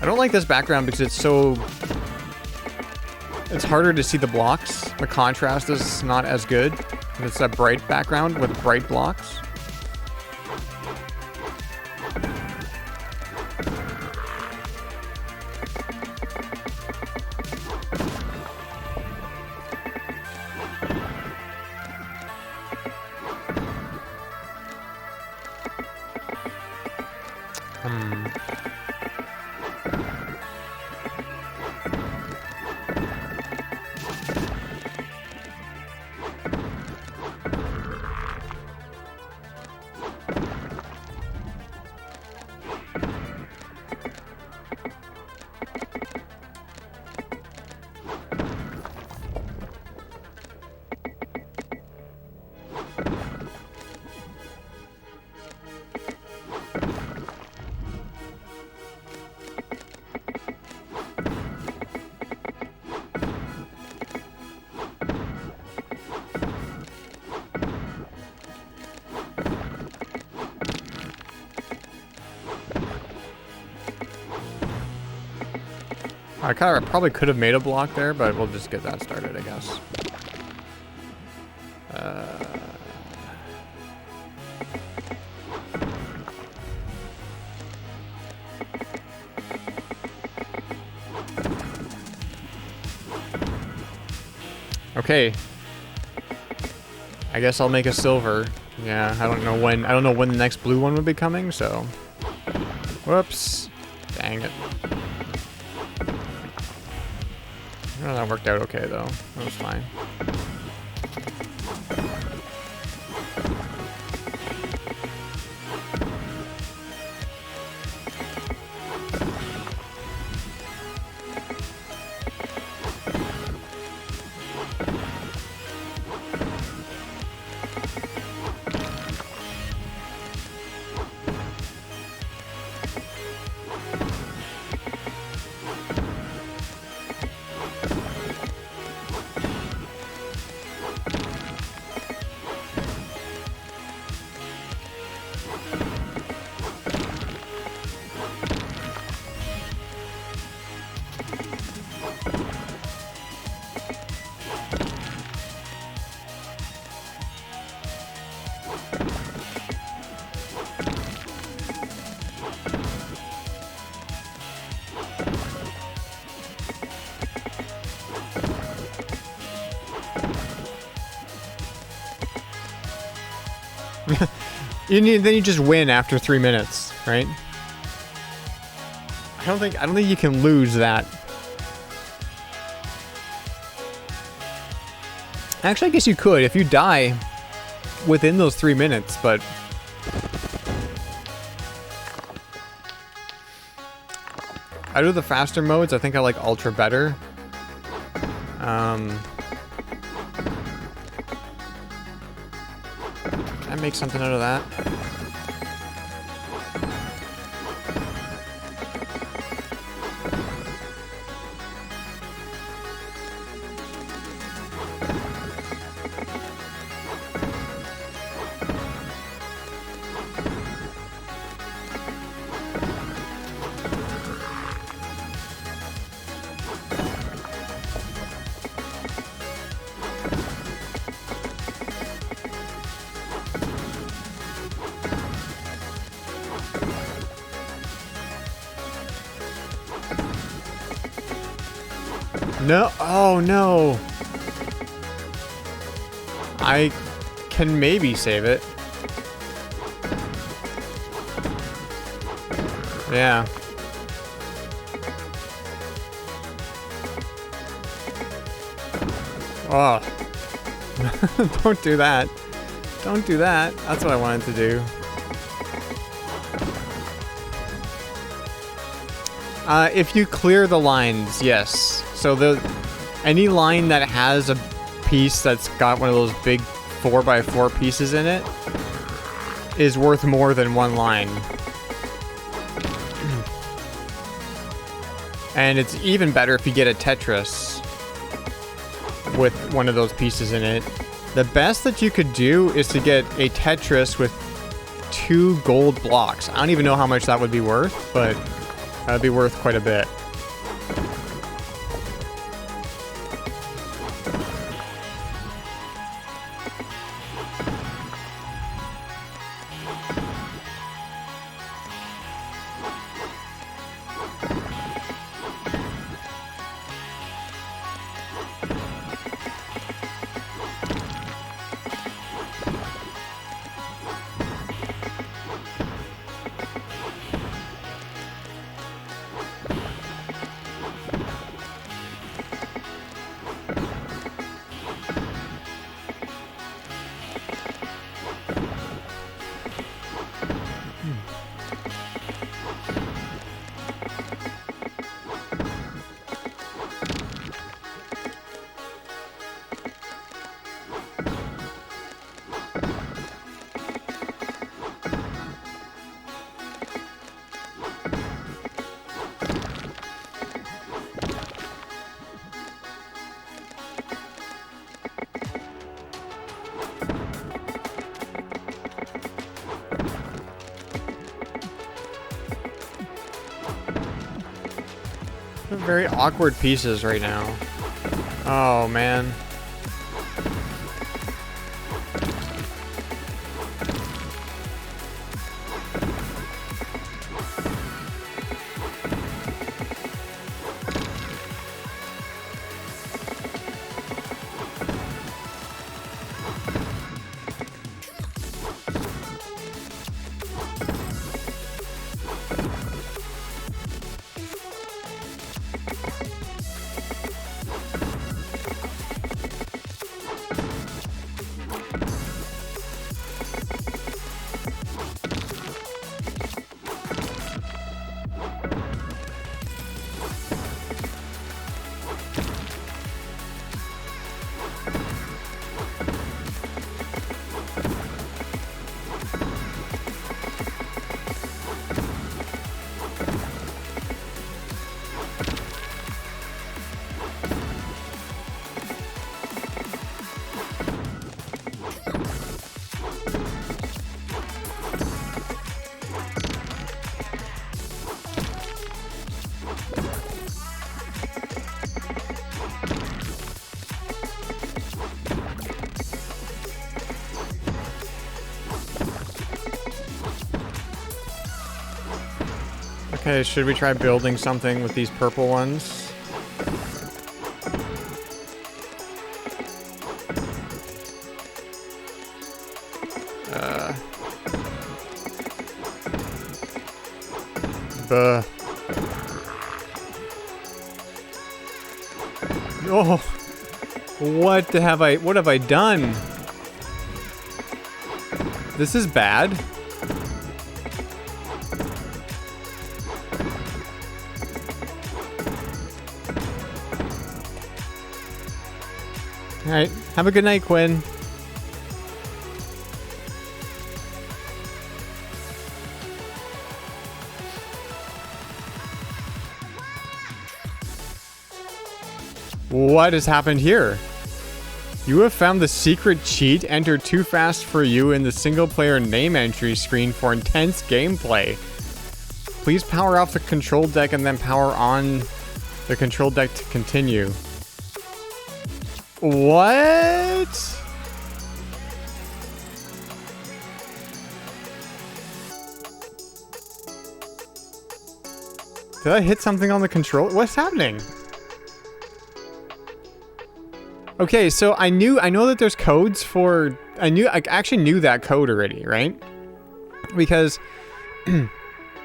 [SPEAKER 1] I don't like this background because it's harder to see the blocks. The contrast is not as good. It's a bright background with bright blocks. I probably could have made a block there, but we'll just get that started, I guess. Okay. I guess I'll make a silver. Yeah, I don't know when the next blue one would be coming, so. Whoops. Dang it. Oh, that worked out okay, though. That was fine. Then you just win after 3 minutes, right? I don't think you can lose that. Actually, I guess you could if you die within those 3 minutes, but out of the faster modes, I think I like Ultra better. Can I make something out of that? No, oh no. I can maybe save it. Yeah. Oh. Don't do that. Don't do that. That's what I wanted to do. If you clear the lines, yes. So any line that has a piece that's got one of those big 4x4 pieces in it is worth more than one line. And it's even better if you get a Tetris with one of those pieces in it. The best that you could do is to get a Tetris with 2 gold blocks. I don't even know how much that would be worth, but that would be worth quite a bit. Very awkward pieces right now. Oh, man. Okay, should we try building something with these purple ones? Oh, what have I done? This is bad. All right, have a good night, Quinn. What has happened here? You have found the secret cheat. Enter Too Fast For You in the single-player name entry screen for intense gameplay. Please power off the control deck and then power on the control deck to continue. What? Did I hit something on the control? What's happening? Okay, so I know that there's codes for... I actually knew that code already, right? Because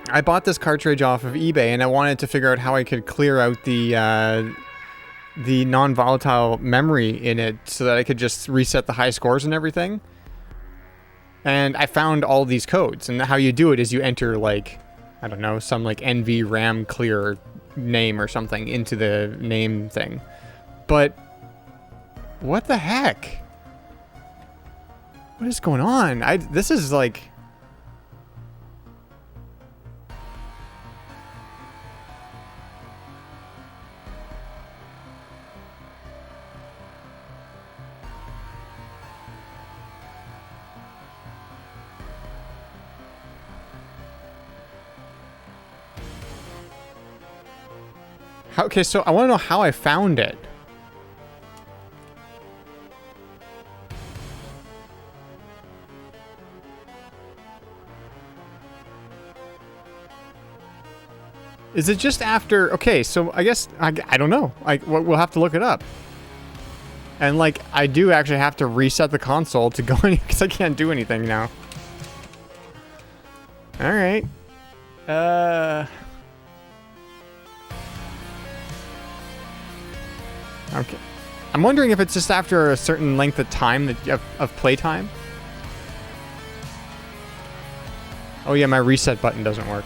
[SPEAKER 1] I bought this cartridge off of eBay and I wanted to figure out how I could clear out the the non-volatile memory in it so that I could just reset the high scores and everything. And I found all these codes, and how you do it is you enter, like, I don't know, some like NV RAM clear name or something into the name thing. But what the heck? What is going on? This is like... Okay, so I want to know how I found it. Is it just after... Okay, so I guess... I don't know. We'll have to look it up. And, like, I do actually have to reset the console to go in because I can't do anything now. Alright. Okay. I'm wondering if it's just after a certain length of time of playtime. Oh yeah, my reset button doesn't work.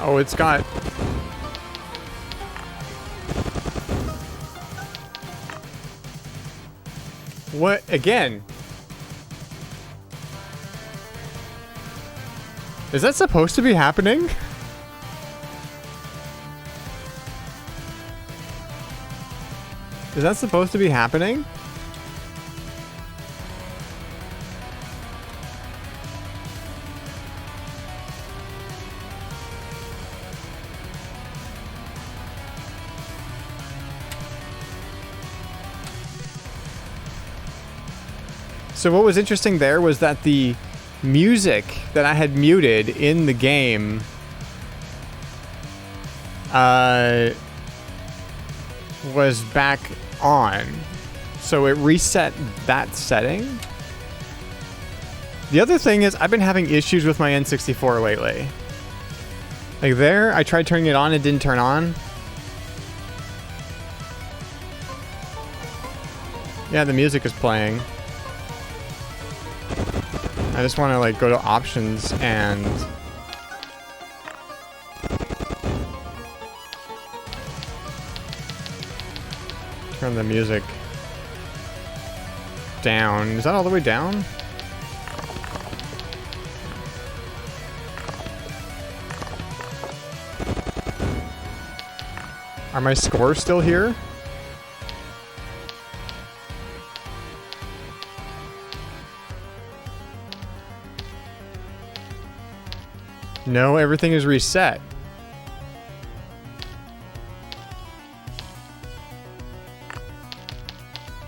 [SPEAKER 1] Oh, it's got... What? Again? Is that supposed to be happening? Is that supposed to be happening? So what was interesting there was that the music that I had muted in the game was back on. So it reset that setting. The other thing is I've been having issues with my N64 lately. Like there, I tried turning it on, it didn't turn on. Yeah, the music is playing. I just want to like go to options and turn the music down. Is that all the way down? Are my scores still here? No, everything is reset.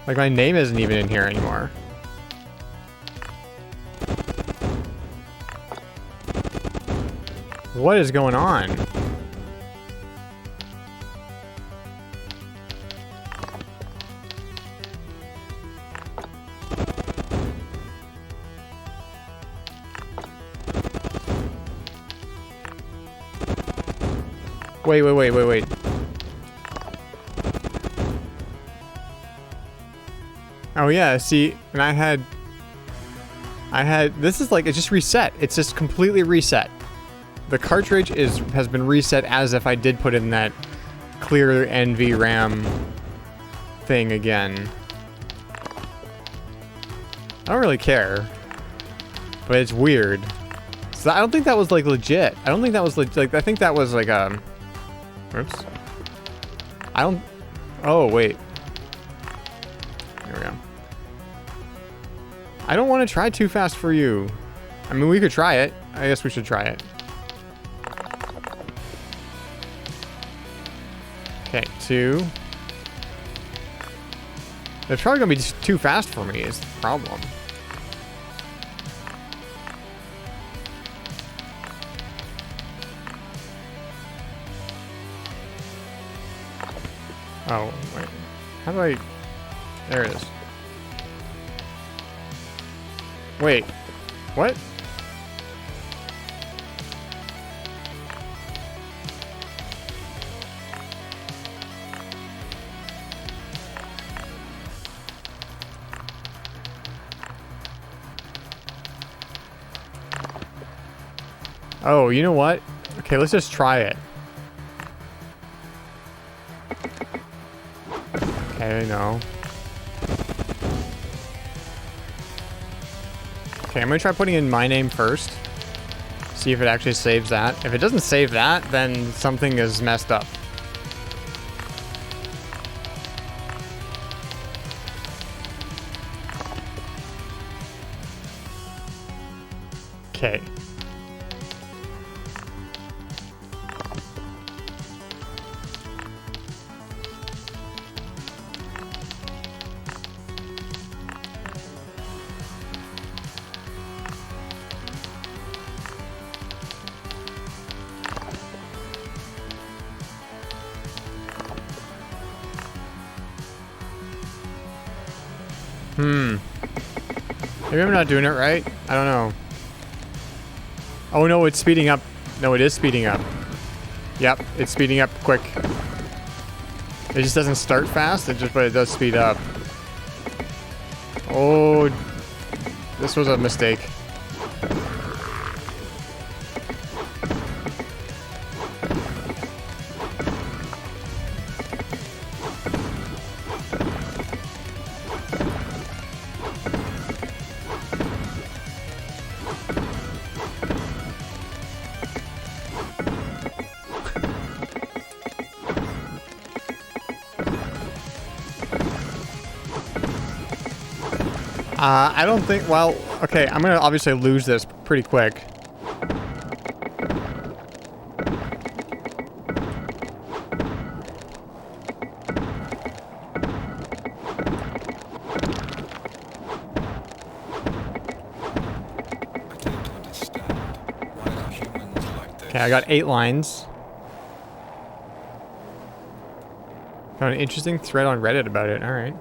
[SPEAKER 1] Like my name isn't even in here anymore. What is going on? Wait. Oh yeah, see, and I had, this is like, it just reset. It's just completely reset. The cartridge has been reset as if I did put in that clear NV RAM thing again. I don't really care, but it's weird. So I don't think that was like legit. I don't think that was like, I think that was like oops. I don't... Oh, wait. There we go. I don't want to try too fast for you. I mean, we could try it. I guess we should try it. Okay, 2. It's probably going to be too fast for me is the problem. Oh, wait. How do I... There it is. Wait. What? Oh, you know what? Okay, let's just try it. Okay, no. Okay, I'm gonna try putting in my name first. See if it actually saves that. If it doesn't save that, then something is messed up. Okay. Maybe I'm not doing it right. I don't know. Oh no, it's speeding up. No, it is speeding up. Yep, it's speeding up quick. It just doesn't start fast, but it does speed up. Oh, this was a mistake. I don't think, well, okay, I'm gonna obviously lose this pretty quick. Okay, I got 8 lines. Found an interesting thread on Reddit about it, alright.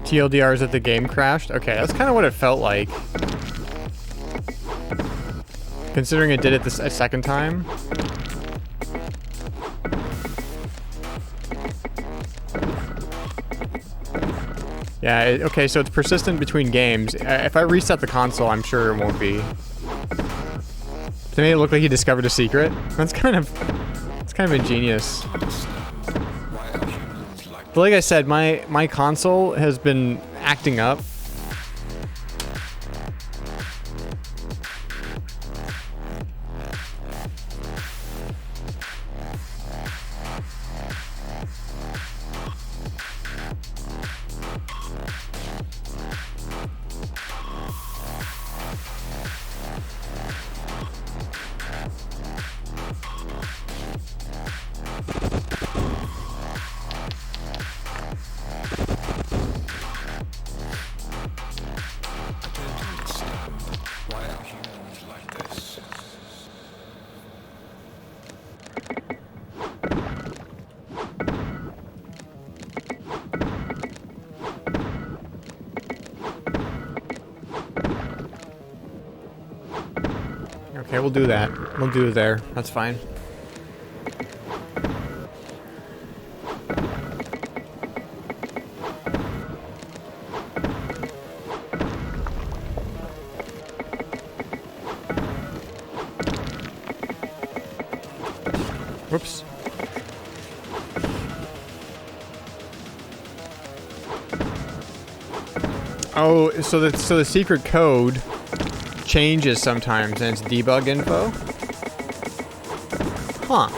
[SPEAKER 1] TLDR is that the game crashed? Okay, that's kind of what it felt like. Considering it did it a second time. Yeah, okay, so it's persistent between games. If I reset the console, I'm sure it won't be. To me, it looked like he discovered a secret. That's kind of ingenious. But like I said, my console has been acting up. Okay, we'll do that. We'll do it there. That's fine. Whoops. Oh, so the secret code changes sometimes and it's debug info? Huh.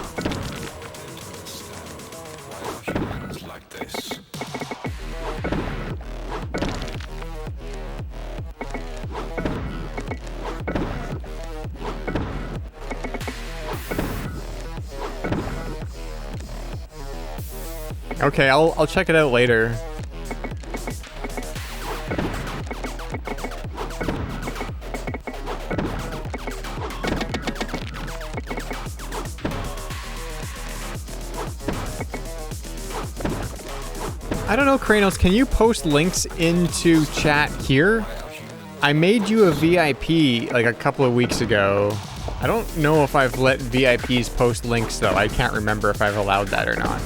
[SPEAKER 1] Okay, I'll check it out later. I don't know, Kranos, can you post links into chat here? I made you a VIP like a couple of weeks ago. I don't know if I've let VIPs post links though. I can't remember if I've allowed that or not.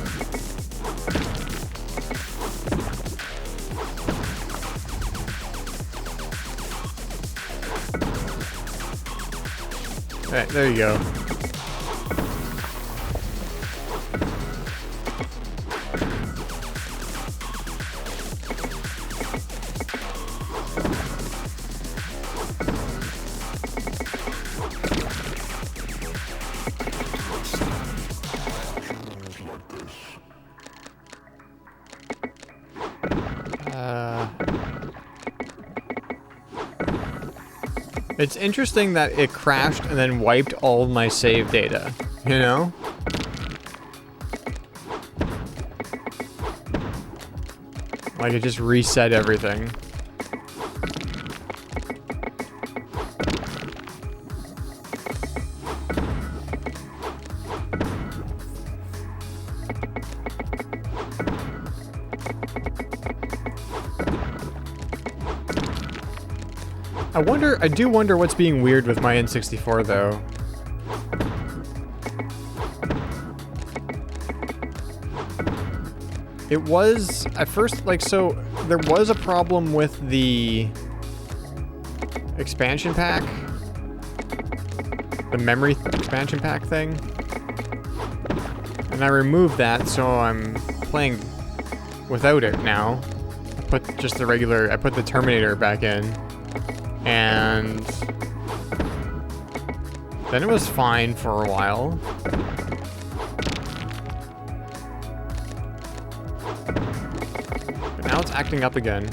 [SPEAKER 1] Alright, there you go. It's interesting that it crashed and then wiped all of my save data, you know? Like it just reset everything. I do wonder what's being weird with my N64 though. It was, at first, like, so, there was a problem with the expansion pack. The memory expansion pack thing. And I removed that, so I'm playing without it now. I put just the regular, I put the Terminator back in. And then it was fine for a while. But now it's acting up again.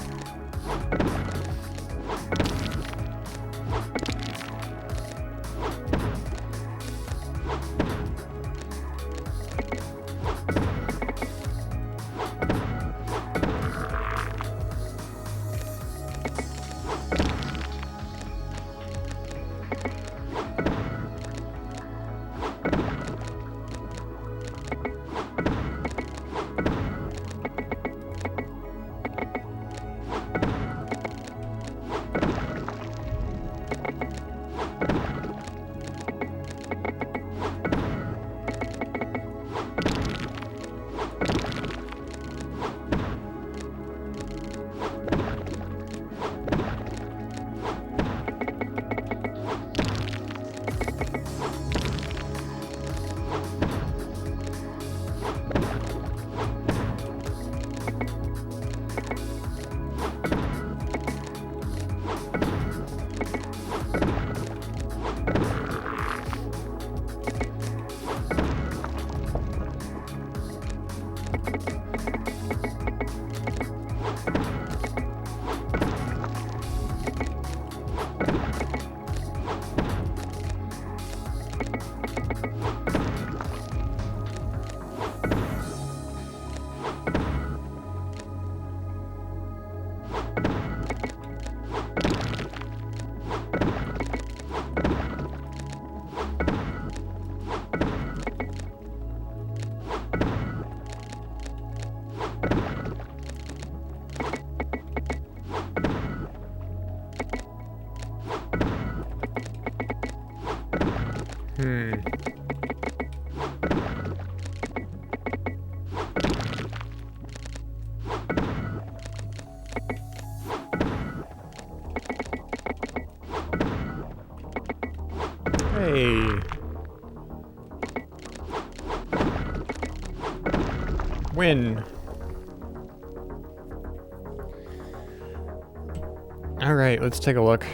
[SPEAKER 1] Hey. Win. All right, let's take a look.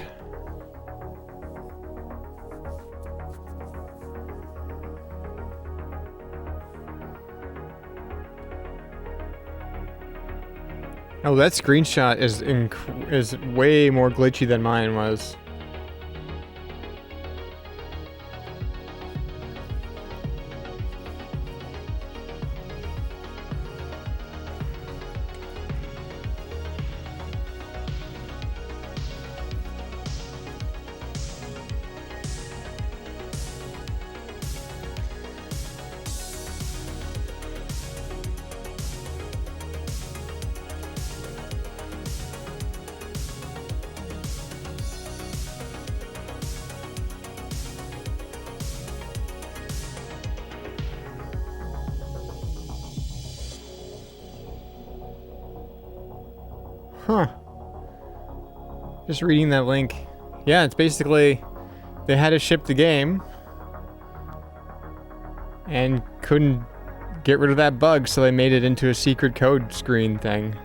[SPEAKER 1] Oh, that screenshot is way more glitchy than mine was.
[SPEAKER 2] Huh. Just reading that link. Yeah, it's basically they had to ship the game and couldn't get rid of that bug, so they made it into a secret code screen thing.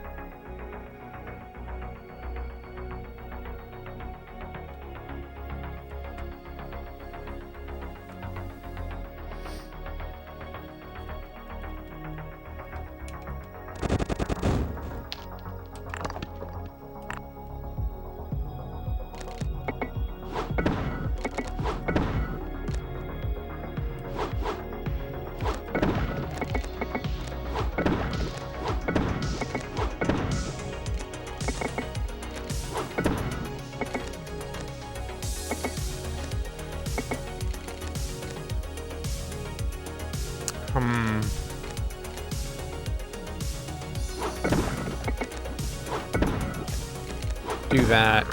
[SPEAKER 2] Do that.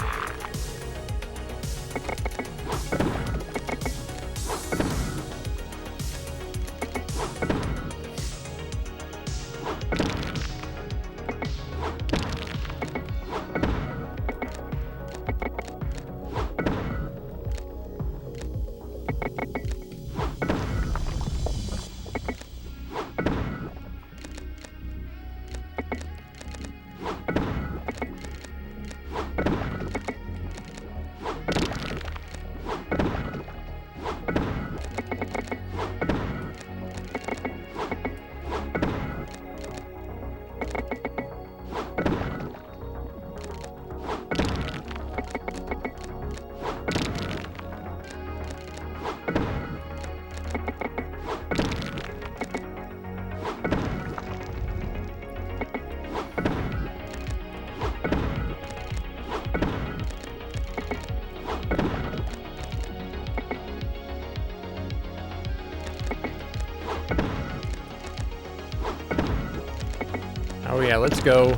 [SPEAKER 2] Oh yeah, let's go.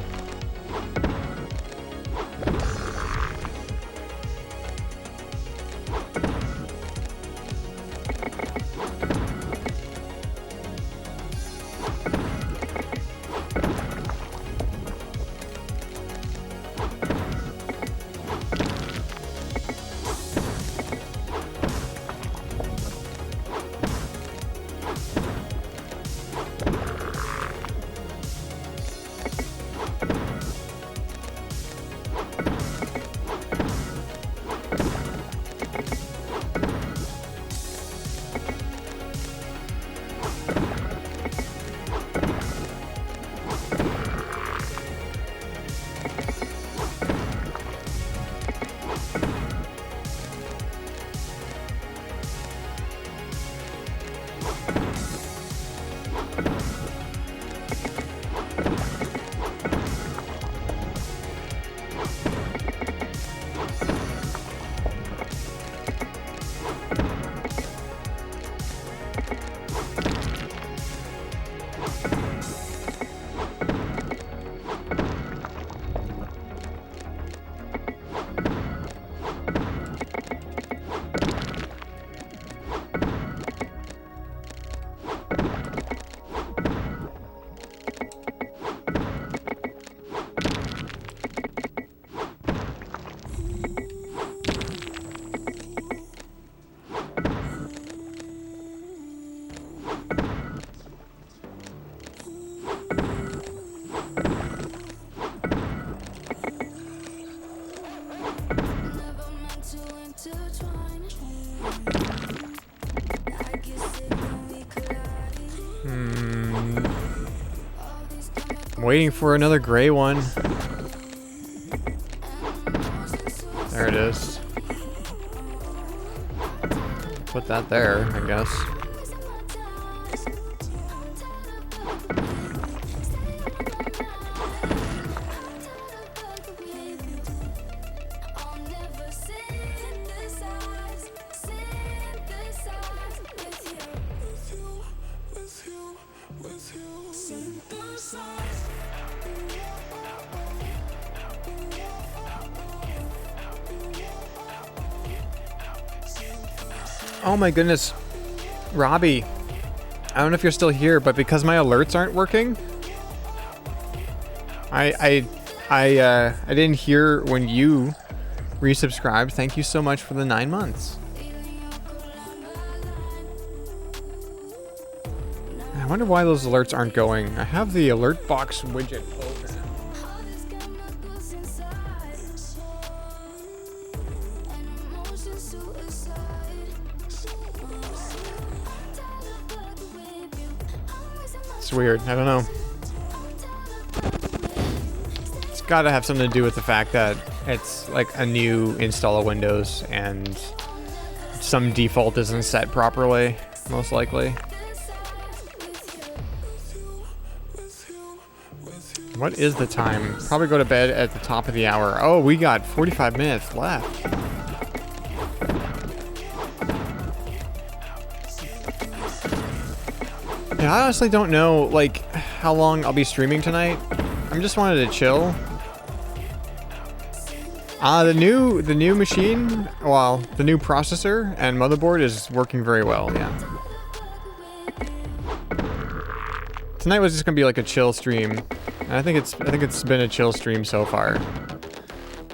[SPEAKER 2] Waiting for another gray one. There it is. Put that there, I guess. Oh my goodness, Robbie, I don't know if you're still here, but because my alerts aren't working, I I didn't hear when you resubscribed. Thank you so much for the 9 months. I wonder why those alerts aren't going. I have the alert box widget open. It's weird. I don't know. It's got to have something to do with the fact that it's like a new install of Windows and some default isn't set properly, most likely. What is the time? Probably go to bed at the top of the hour. Oh, we got 45 minutes left. Yeah, I honestly don't know, like, how long I'll be streaming tonight. I just wanted to chill. The new machine, well, the new processor and motherboard is working very well, yeah. Tonight was just gonna be like a chill stream. And I think it's been a chill stream so far.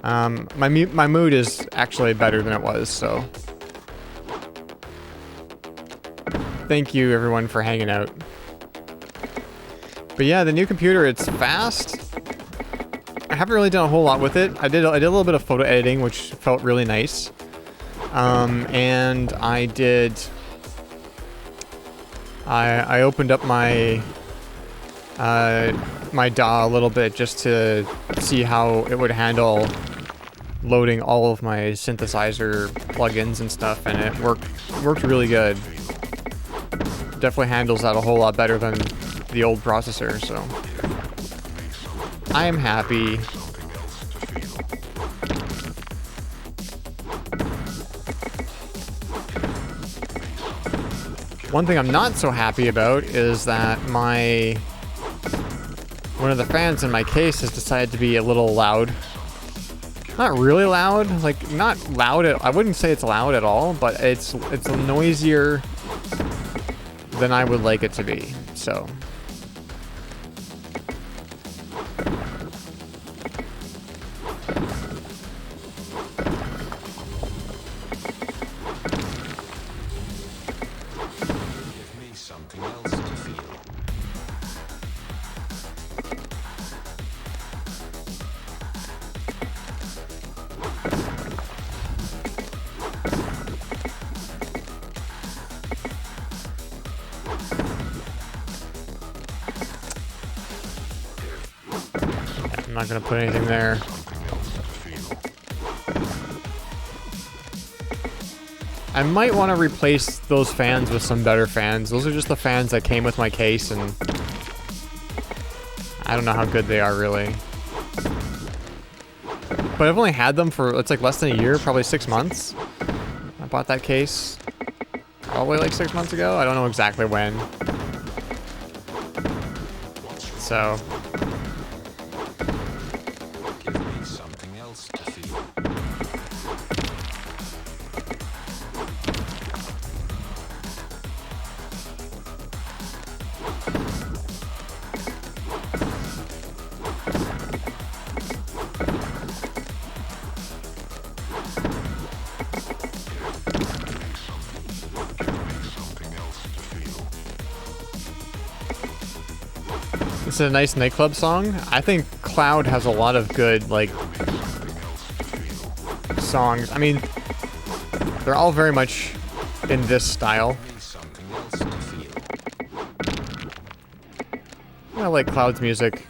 [SPEAKER 2] My mood is actually better than it was, so thank you everyone for hanging out. But yeah, the new computer, it's fast. I haven't really done a whole lot with it. I did a little bit of photo editing, which felt really nice. And I opened up my my DAW a little bit just to see how it would handle loading all of my synthesizer plugins and stuff, and it worked really good. Definitely handles that a whole lot better than the old processor, so I am happy. One thing I'm not so happy about is that one of the fans in my case has decided to be a little loud. Not really loud, like not loud I wouldn't say it's loud at all, but it's noisier than I would like it to be. So I'm not gonna put anything there. I might want to replace those fans with some better fans. Those are just the fans that came with my case, and I don't know how good they are really. But I've only had them for, it's like less than a year, probably 6 months. I bought that case probably like 6 months ago. I don't know exactly when. So it's a nice nightclub song. I think Cloud has a lot of good, like, songs. I mean, they're all very much in this style. I like Cloud's music.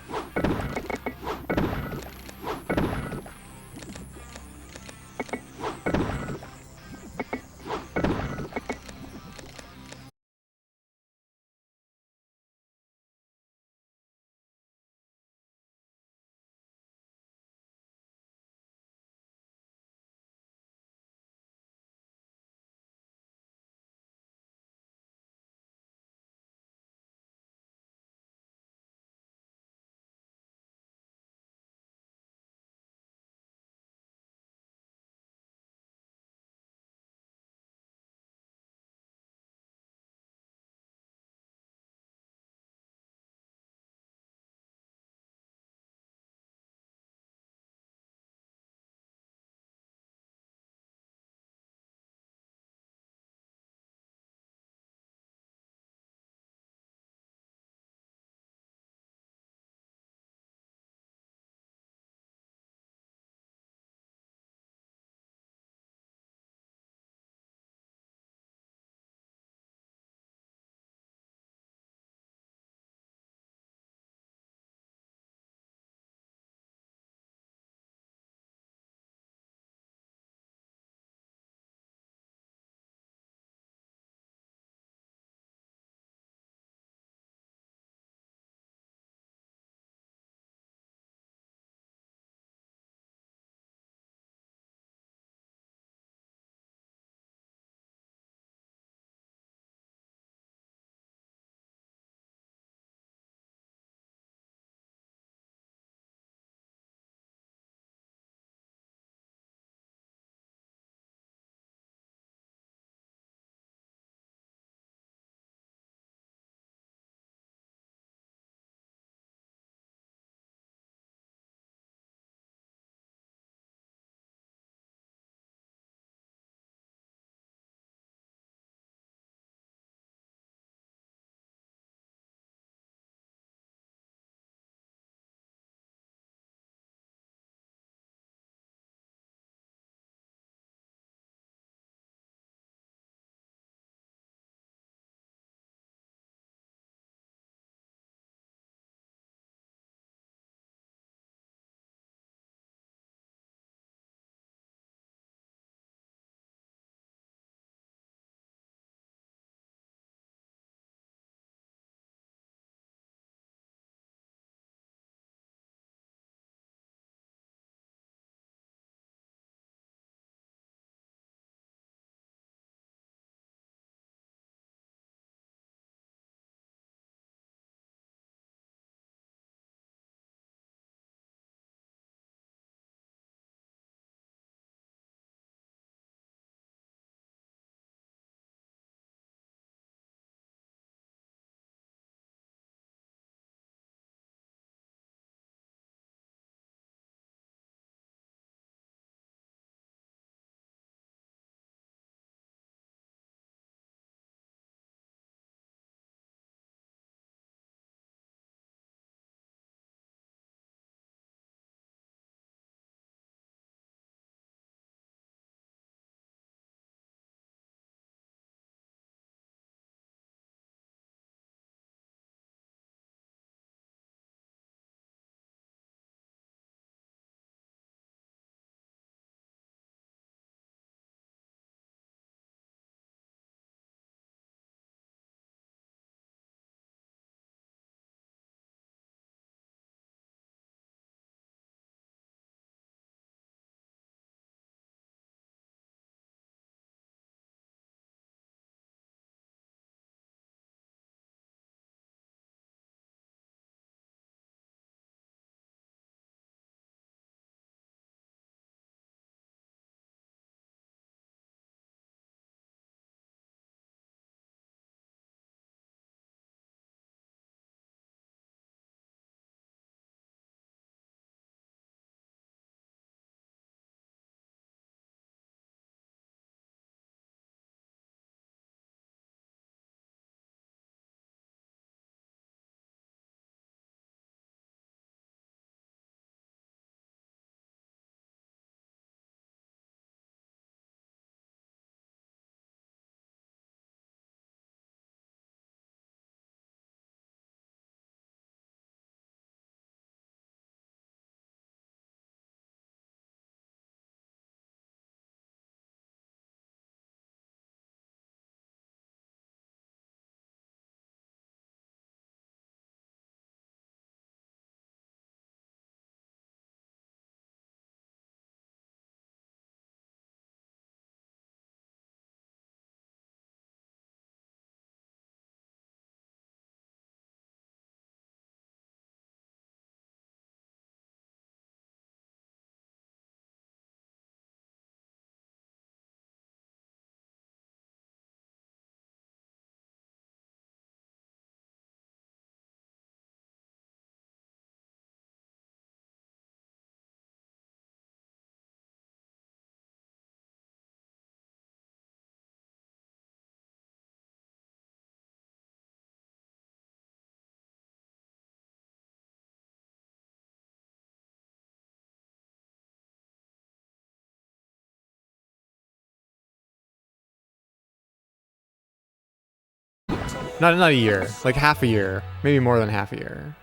[SPEAKER 2] Not a year, like half a year, maybe more than half a year.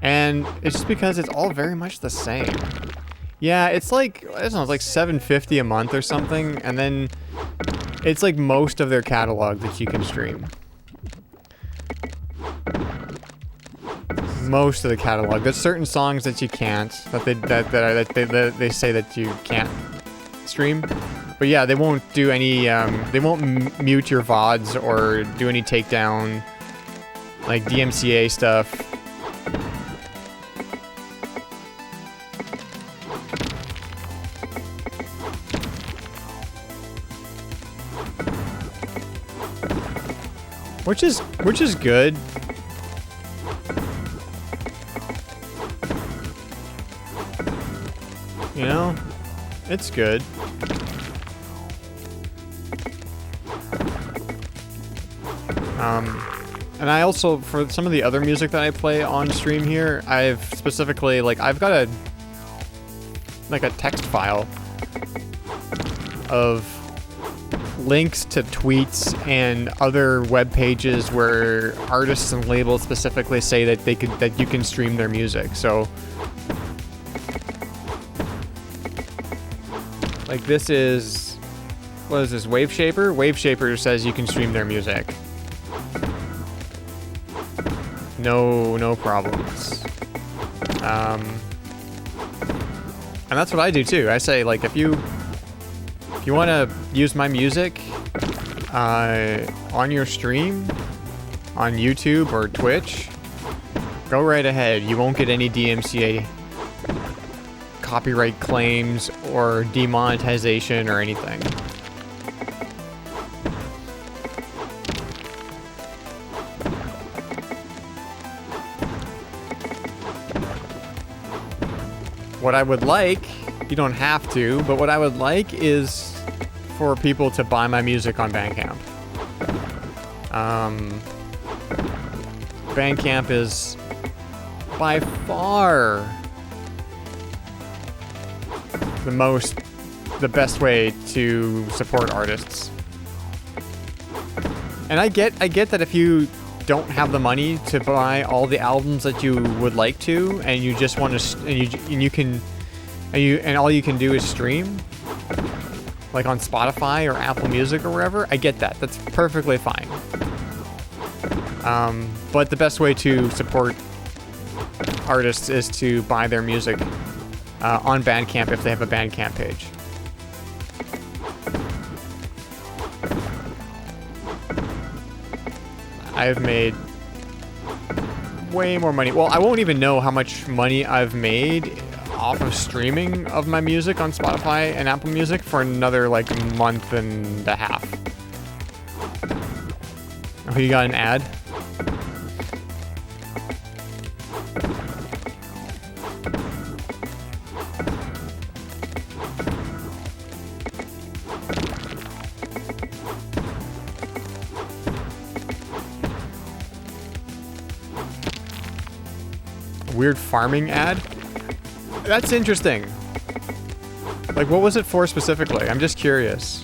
[SPEAKER 2] And it's just because it's all very much the same. Yeah, it's like, I don't know, it's like $7.50 a month or something, and then it's like most of their catalog that you can stream. Most of the catalog. There's certain songs that you can't, that they say that you can't stream. But yeah, they won't do any, they won't mute your VODs or do any takedown, like DMCA stuff. Which is good. You know, it's good. And I also, for some of the other music that I play on stream here, I've specifically, like, I've got a text file of links to tweets and other web pages where artists and labels specifically say that you can stream their music. So, like, this is, what is this, Waveshaper? Waveshaper says you can stream their music. No problems. And that's what I do too. I say, like, if you want to use my music on your stream, on YouTube or Twitch, go right ahead. You won't get any DMCA copyright claims or demonetization or anything. What I would like, you don't have to, but what I would like is for people to buy my music on Bandcamp. Bandcamp is by far the best way to support artists. And I get that if you don't have the money to buy all the albums that you would like to, and you just want to, and all you can do is stream, like on Spotify or Apple Music or wherever. I get that. That's perfectly fine. But the best way to support artists is to buy their music on Bandcamp if they have a Bandcamp page. I've made way more money. Well, I won't even know how much money I've made off of streaming of my music on Spotify and Apple Music for another, like, month and a half. Oh, you got an ad? Weird farming ad? That's interesting. Like, what was it for specifically? I'm just curious.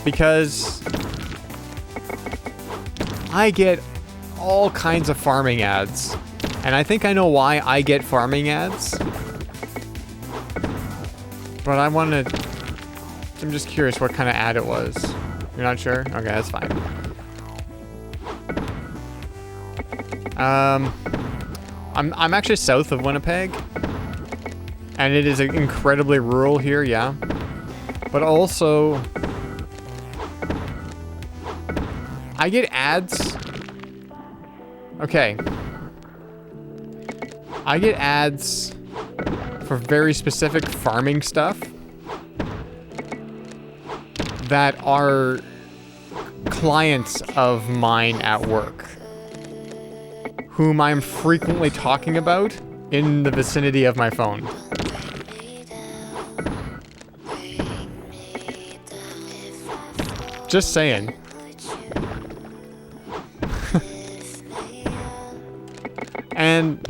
[SPEAKER 2] Because I get all kinds of farming ads. And I think I know why I get farming ads. But I'm just curious what kind of ad it was. You're not sure? Okay, that's fine. I'm actually south of Winnipeg, and it is incredibly rural here, yeah. But also, I get ads. Okay. I get ads for very specific farming stuff that are clients of mine at work, whom I'm frequently talking about in the vicinity of my phone. Just saying. And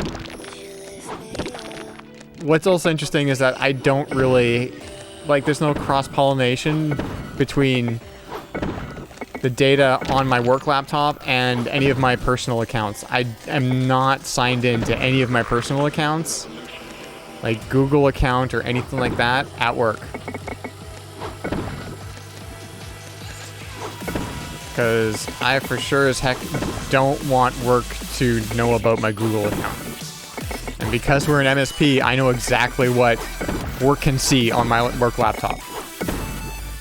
[SPEAKER 2] what's also interesting is that I don't really, like, there's no cross-pollination between the data on my work laptop and any of my personal accounts. I am not signed into any of my personal accounts, like Google account or anything like that, at work. Because I for sure as heck don't want work to know about my Google account. And because we're an MSP, I know exactly what work can see on my work laptop.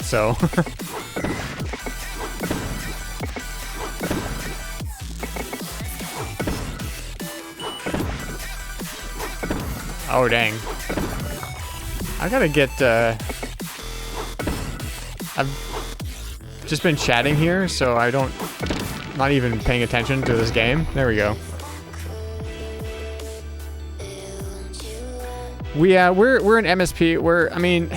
[SPEAKER 2] So... Oh, dang. I gotta get, I've just been chatting here, so I don't... Not even paying attention to this game. There we go. We're an MSP. I mean...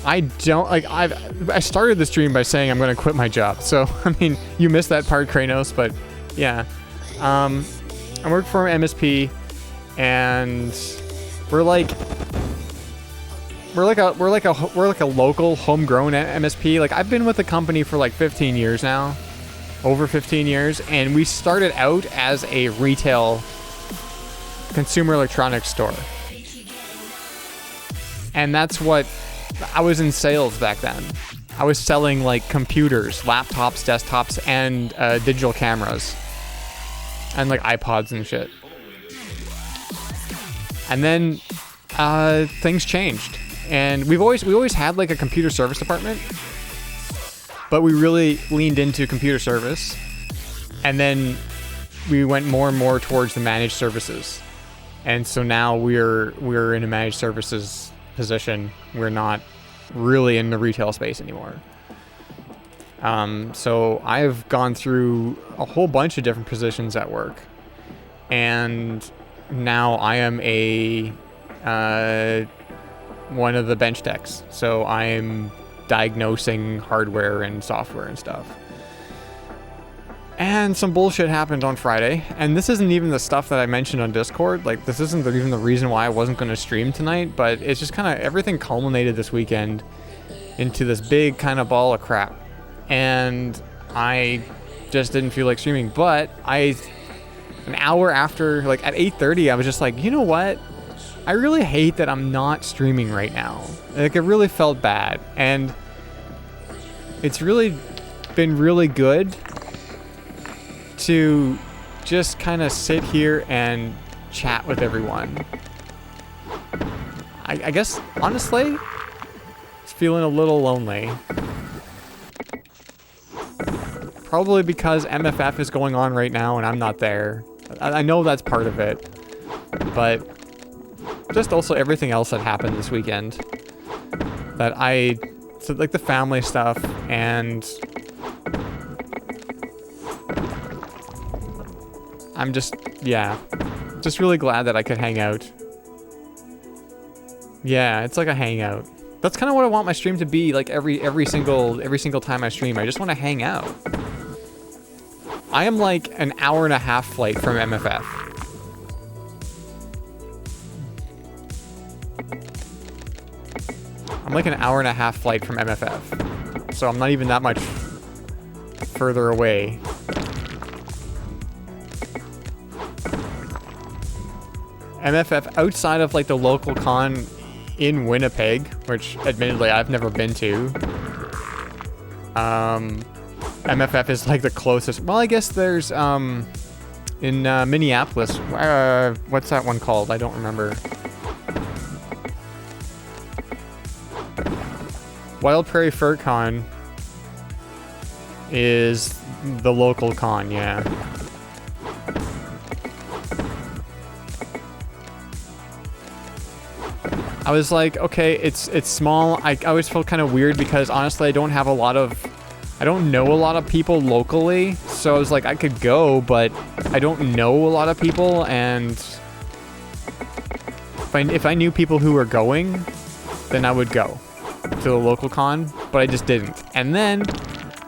[SPEAKER 2] I don't... Like, I started the stream by saying I'm gonna quit my job. So, I mean, you missed that part, Kranos, but... Yeah. I work for an MSP... And we're like a local homegrown MSP. Like, I've been with the company for like 15 years now, over 15 years, and we started out as a retail consumer electronics store. And that's what I was in sales back then. I was selling like computers, laptops, desktops, and digital cameras, and like iPods and shit. And then things changed, and we always had like a computer service department, but we really leaned into computer service, and then we went more and more towards the managed services, and so now we're in a managed services position. We're not really in the retail space anymore. So I've gone through a whole bunch of different positions at work, and now I am one of the bench techs, so I'm diagnosing hardware and software and stuff. And some bullshit happened on Friday, and this isn't even the stuff that I mentioned on Discord. Like, this isn't even the reason why I wasn't going to stream tonight, but it's just kind of everything culminated this weekend into this big kind of ball of crap, and I just didn't feel like streaming. But an hour after, like at 8:30, I was just like, you know what? I really hate that I'm not streaming right now. Like, it really felt bad. And it's really been really good to just kind of sit here and chat with everyone. I guess, honestly, it's feeling a little lonely. Probably because MFF is going on right now and I'm not there. I know that's part of it, but just also everything else that happened this weekend that so like the family stuff, and I'm just really glad that I could hang out. Yeah, it's like a hangout. That's kind of what I want my stream to be, like every single time I stream. I just want to hang out. I am like an hour and a half flight from MFF. I'm like an hour and a half flight from MFF. So I'm not even that much further away. MFF outside of like the local con in Winnipeg, which admittedly I've never been to. MFF is like the closest. Well, I guess there's in Minneapolis. What's that one called? I don't remember. Wild Prairie Fur Con is the local con, yeah. I was like, okay, it's small. I always felt kind of weird because honestly, I don't know a lot of people locally, so I was like, I could go, but I don't know a lot of people, and if I knew people who were going, then I would go to the local con, but I just didn't. And then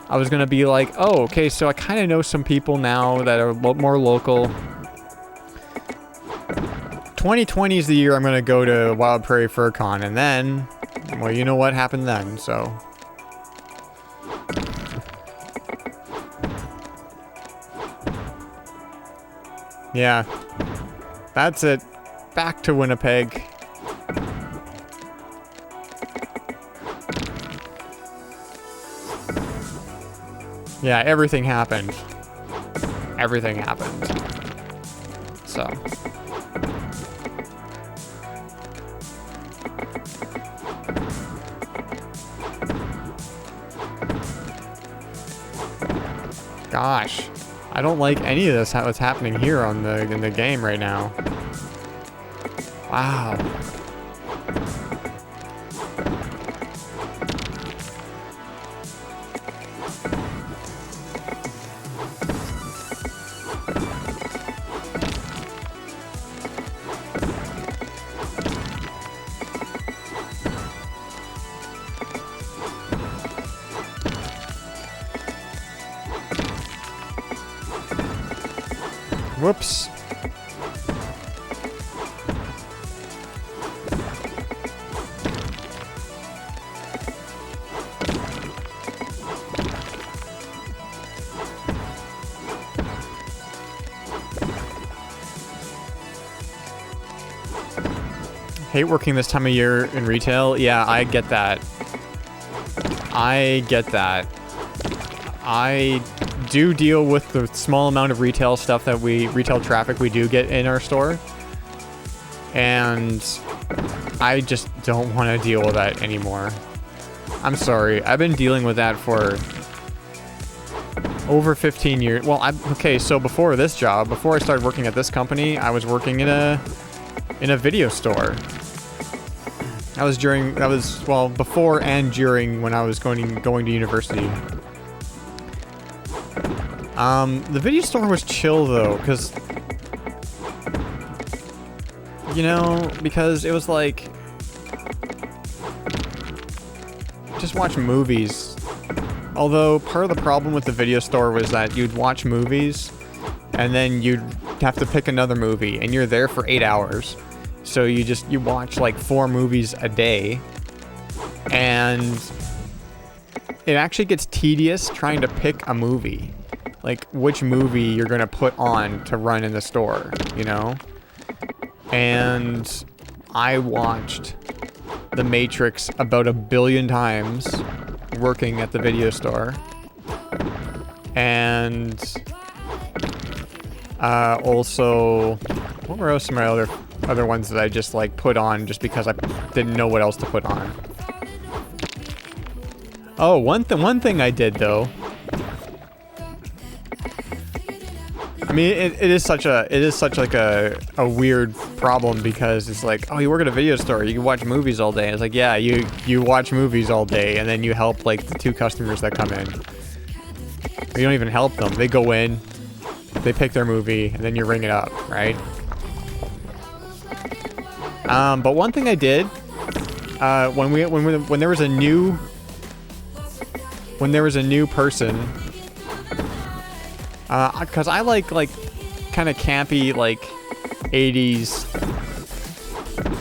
[SPEAKER 2] I was gonna be like, oh, okay, so I kind of know some people now that are more local. 2020 is the year I'm gonna go to Wild Prairie Fur Con, and then, well, you know what happened then, so. Yeah. That's it. Back to Winnipeg. Yeah, everything happened. Everything happened. So. Gosh. I don't like any of this, what's happening here on in the game right now. Wow. Whoops. Hate working this time of year in retail. Yeah, I get that. I get that. I do deal with the small amount of retail stuff that retail traffic we do get in our store. And I just don't want to deal with that anymore. I'm sorry. I've been dealing with that for over 15 years. Well, okay, so before this job, before I started working at this company, I was working in a video store. That was well, before and during when I was going to university. The video store was chill though, because because it was like just watch movies. Although part of the problem with the video store was that you'd watch movies and then you'd have to pick another movie and you're there for 8 hours. So you watch like 4 movies a day, and it actually gets tedious trying to pick a movie. Like which movie you're gonna put on to run in the store, And I watched The Matrix about 1 billion times working at the video store. And also, what were some of my other ones that I just like put on just because I didn't know what else to put on. Oh, one thing I did though. I mean, it is such like a weird problem because it's like, oh, you work at a video store, you can watch movies all day. And it's like, yeah, you watch movies all day, and then you help like the 2 customers that come in. Or you don't even help them. They go in, they pick their movie, and then you ring it up, right? But one thing I did when there was a new person. Because I like kind of campy, like, 80s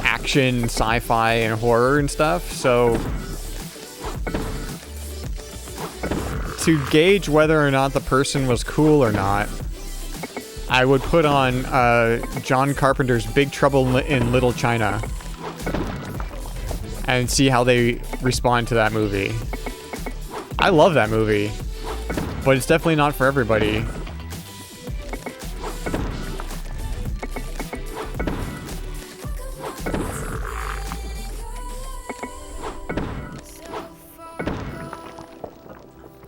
[SPEAKER 2] action, sci-fi, and horror and stuff, so to gauge whether or not the person was cool or not, I would put on John Carpenter's Big Trouble in Little China and see how they respond to that movie. I love that movie, but it's definitely not for everybody.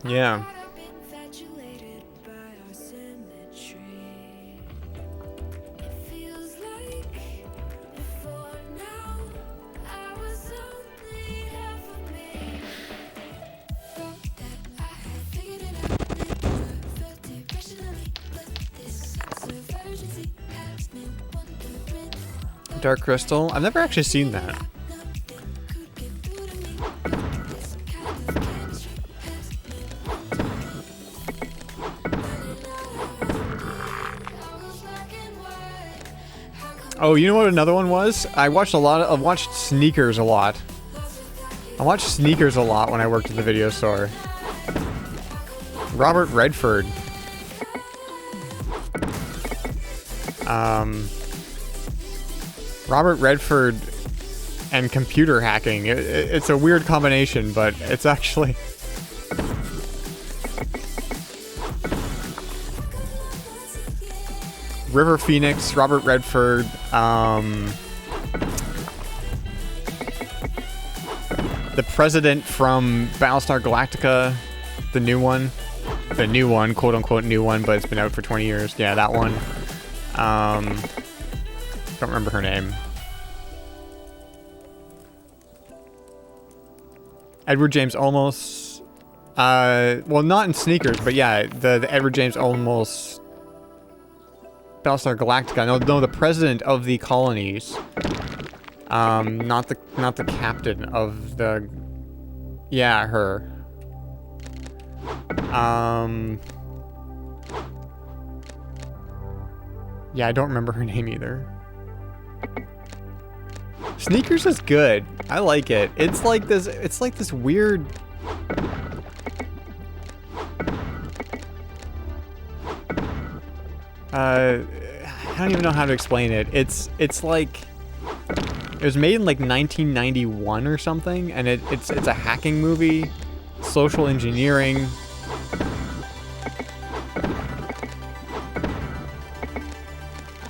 [SPEAKER 2] Yeah. Dark Crystal? I've never actually seen that. Oh, you know what another one was? I watched Sneakers a lot. I watched Sneakers a lot when I worked at the video store. Robert Redford. Robert Redford and computer hacking. It's a weird combination, but it's actually... River Phoenix, Robert Redford, the president from Battlestar Galactica, the new one, quote unquote new one, but it's been out for 20 years. Yeah, that one. Don't remember her name. Edward James Olmos. Well, not in Sneakers, but yeah, the Edward James Olmos. Battlestar Galactica. No, the president of the colonies. Not the captain of the. Yeah, her. Yeah, I don't remember her name either. Sneakers is good. I like it. It's like this weird. I don't even know how to explain it. It's like it was made in like 1991 or something, and it's a hacking movie, social engineering.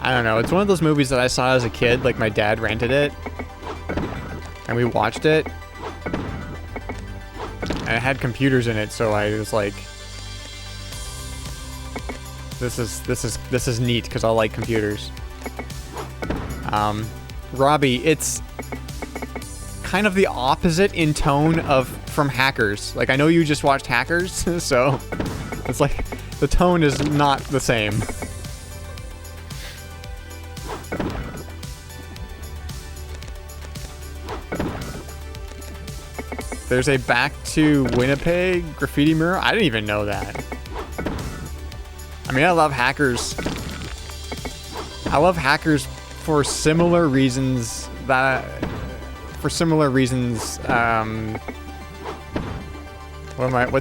[SPEAKER 2] I don't know. It's one of those movies that I saw as a kid. Like my dad rented it, and we watched it, and it had computers in it, so I was like, This is neat because I like computers. Robbie, it's kind of the opposite in tone of from Hackers. Like I know you just watched Hackers, so it's like the tone is not the same. There's a Back to Winnipeg graffiti mural. I didn't even know that. I mean, I love Hackers. I love Hackers for similar reasons what's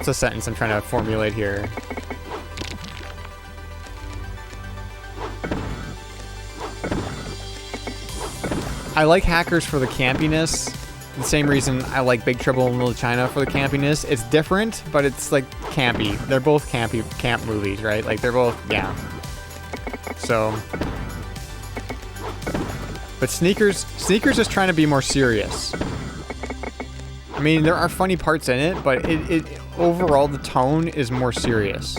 [SPEAKER 2] the sentence I'm trying to formulate here? I like Hackers for the campiness. The same reason I like Big Trouble in Little China for the campiness. It's different, but it's like campy. They're both camp movies, right? Like they're both, yeah. So, but Sneakers is trying to be more serious. I mean, there are funny parts in it, but it overall the tone is more serious.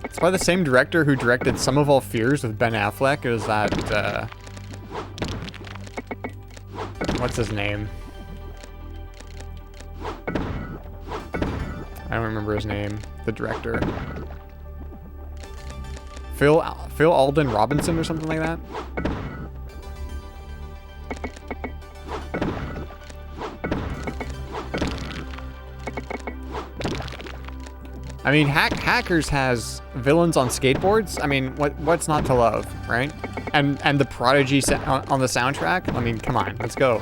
[SPEAKER 2] It's by the same director who directed Sum of All Fears with Ben Affleck. It was that. What's his name? I don't remember his name. The director. Phil Alden Robinson or something like that. I mean, Hackers has villains on skateboards. I mean, what's not to love, right? And the Prodigy on the soundtrack. I mean, come on, let's go.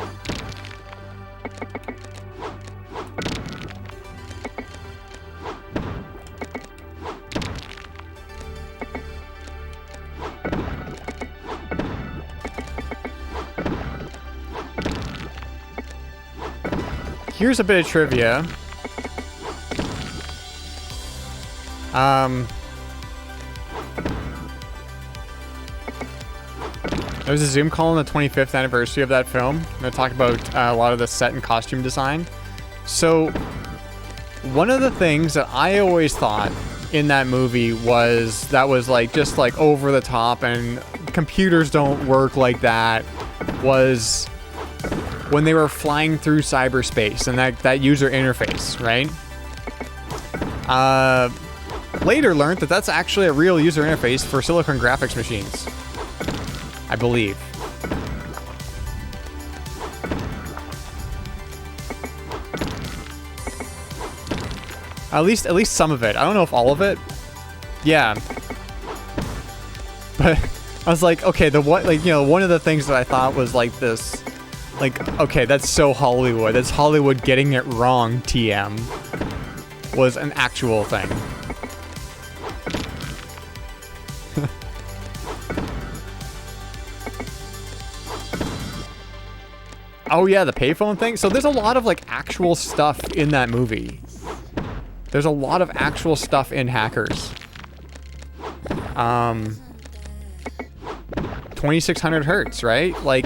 [SPEAKER 2] Here's a bit of trivia. There was a Zoom call on the 25th anniversary of that film. I'm going to talk about a lot of the set and costume design. So, one of the things that I always thought in that movie was that was like just like over the top and computers don't work like that was when they were flying through cyberspace and that user interface, right? Later learned that that's actually a real user interface for Silicon graphics machines, I believe. At least some of it. I don't know if all of it. Yeah. But I was like, okay, one of the things that I thought was like this, like, okay, that's so Hollywood. That's Hollywood getting it wrong, TM. Was an actual thing. Oh yeah, the payphone thing. So there's a lot of like actual stuff in that movie. There's a lot of actual stuff in Hackers. 2600 hertz, right? Like,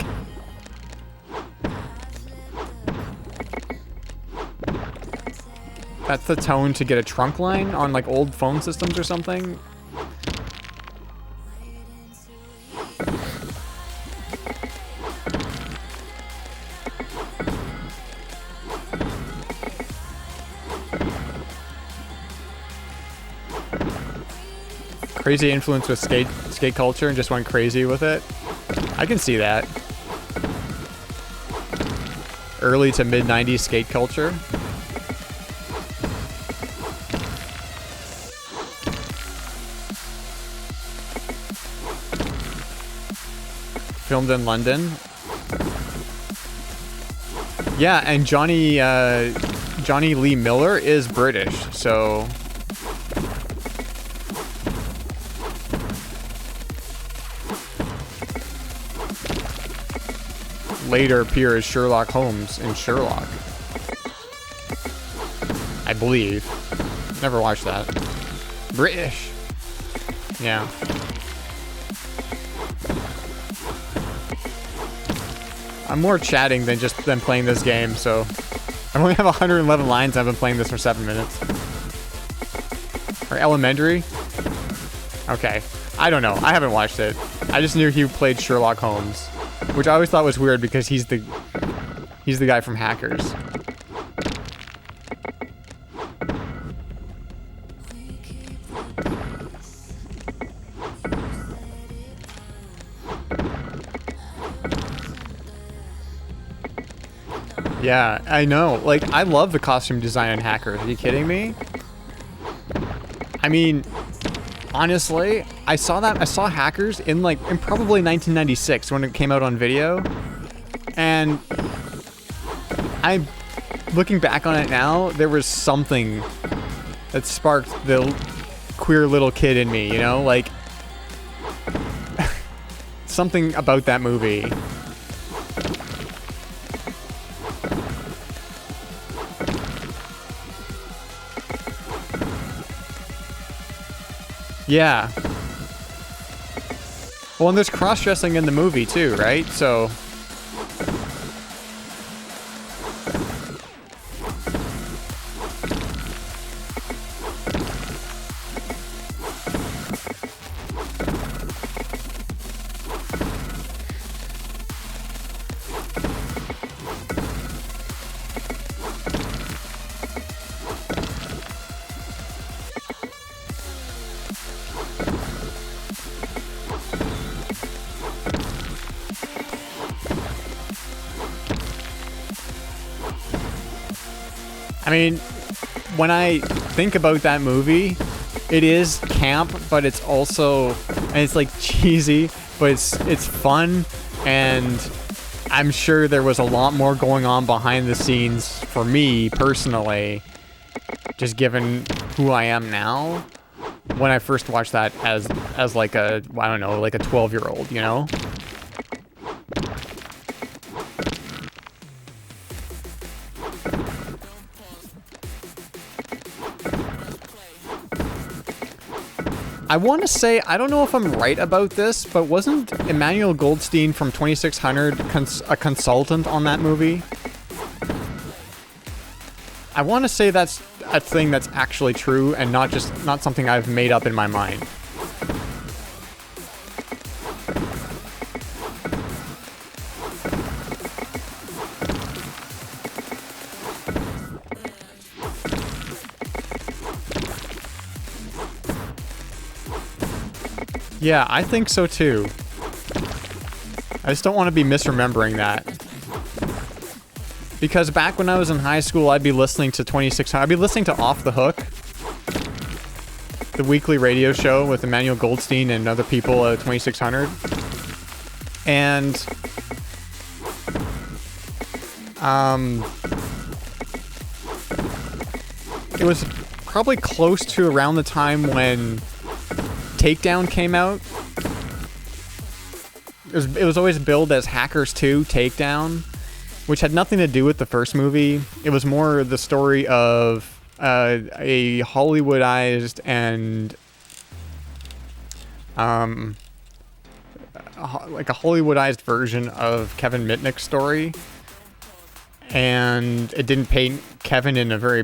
[SPEAKER 2] that's the tone to get a trunk line on like old phone systems or something. Crazy influence with skate culture and just went crazy with it. I can see that. Early to mid 90s skate culture. Filmed in London. Yeah, and Johnny Lee Miller is British, so later appear as Sherlock Holmes in Sherlock. I believe. Never watched that. British. Yeah. I'm more chatting than playing this game, so I only have 111 lines. I've been playing this for 7 minutes. Or Elementary? Okay. I don't know. I haven't watched it. I just knew he played Sherlock Holmes, which I always thought was weird because he's the guy from Hackers. Yeah, I know. Like, I love the costume design in Hackers. Are you kidding me? I mean, honestly, I saw Hackers in probably 1996 when it came out on video. And I'm looking back on it now, there was something that sparked the queer little kid in me, you know? Like, something about that movie. Yeah. Well, and there's cross-dressing in the movie too, right? So I mean, when I think about that movie, it is camp, but it's also, and it's like cheesy, but it's fun, and I'm sure there was a lot more going on behind the scenes for me personally, just given who I am now, when I first watched that as like a, I don't know, like a 12-year-old, you know? I want to say, I don't know if I'm right about this, but wasn't Emmanuel Goldstein from 2600 a consultant on that movie? I want to say that's a thing that's actually true and not something I've made up in my mind. Yeah, I think so too. I just don't want to be misremembering that. Because back when I was in high school, I'd be listening to 2600. I'd be listening to Off the Hook, the weekly radio show with Emmanuel Goldstein and other people at 2600. And it was probably close to around the time when Takedown came out. It was always billed as Hackers 2 Takedown, which had nothing to do with the first movie. It was more the story of a Hollywoodized and like a Hollywoodized version of Kevin Mitnick's story, and it didn't paint Kevin in a very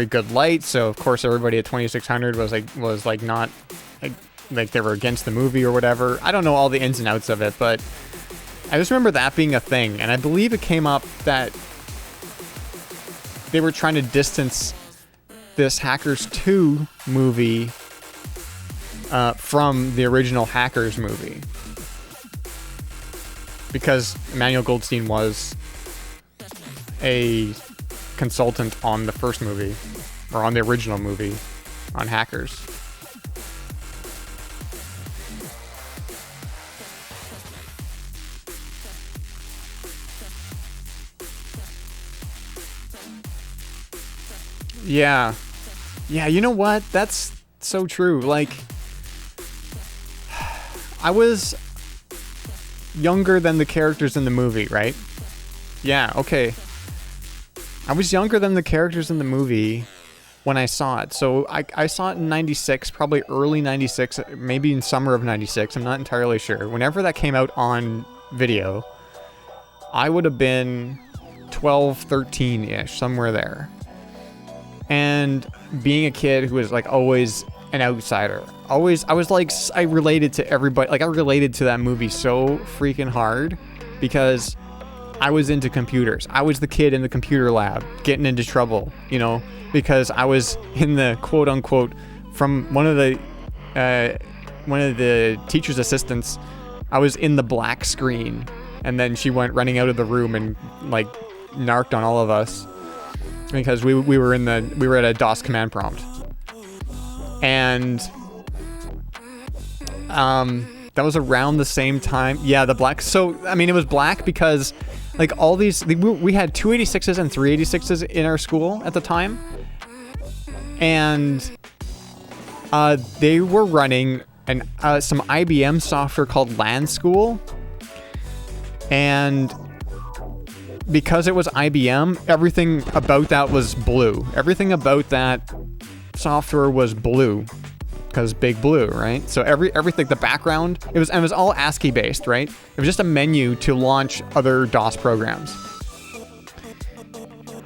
[SPEAKER 2] good light. So of course everybody at 2600 was like not like they were against the movie or whatever. I don't know all the ins and outs of it, but I just remember that being a thing, and I believe it came up that they were trying to distance this Hackers 2 movie from the original Hackers movie, because Emmanuel Goldstein was a consultant on the first movie, or on the original movie, on Hackers. Yeah. Yeah, you know what? That's so true. Like, I was younger than the characters in the movie, right? Yeah, okay. I was younger than the characters in the movie when I saw it. So I saw it in 96, probably early 96, maybe in summer of 96. I'm not entirely sure. Whenever that came out on video, I would have been 12, 13-ish, somewhere there. And being a kid who was like always an outsider, I related to everybody. Like, I related to that movie so freaking hard because I was into computers. I was the kid in the computer lab getting into trouble, you know, because I was in the quote unquote, from one of the teacher's assistants, I was in the black screen, and then she went running out of the room and like narked on all of us because we were at a DOS command prompt. And that was around the same time. Yeah, the black. So, I mean, it was black because like all these, we had 286s and 386s in our school at the time. And they were running some IBM software called LAN School. And because it was IBM, everything about that was blue. Everything about that software was blue, because Big Blue, right? So everything, the background, it was all ASCII based, right? It was just a menu to launch other DOS programs.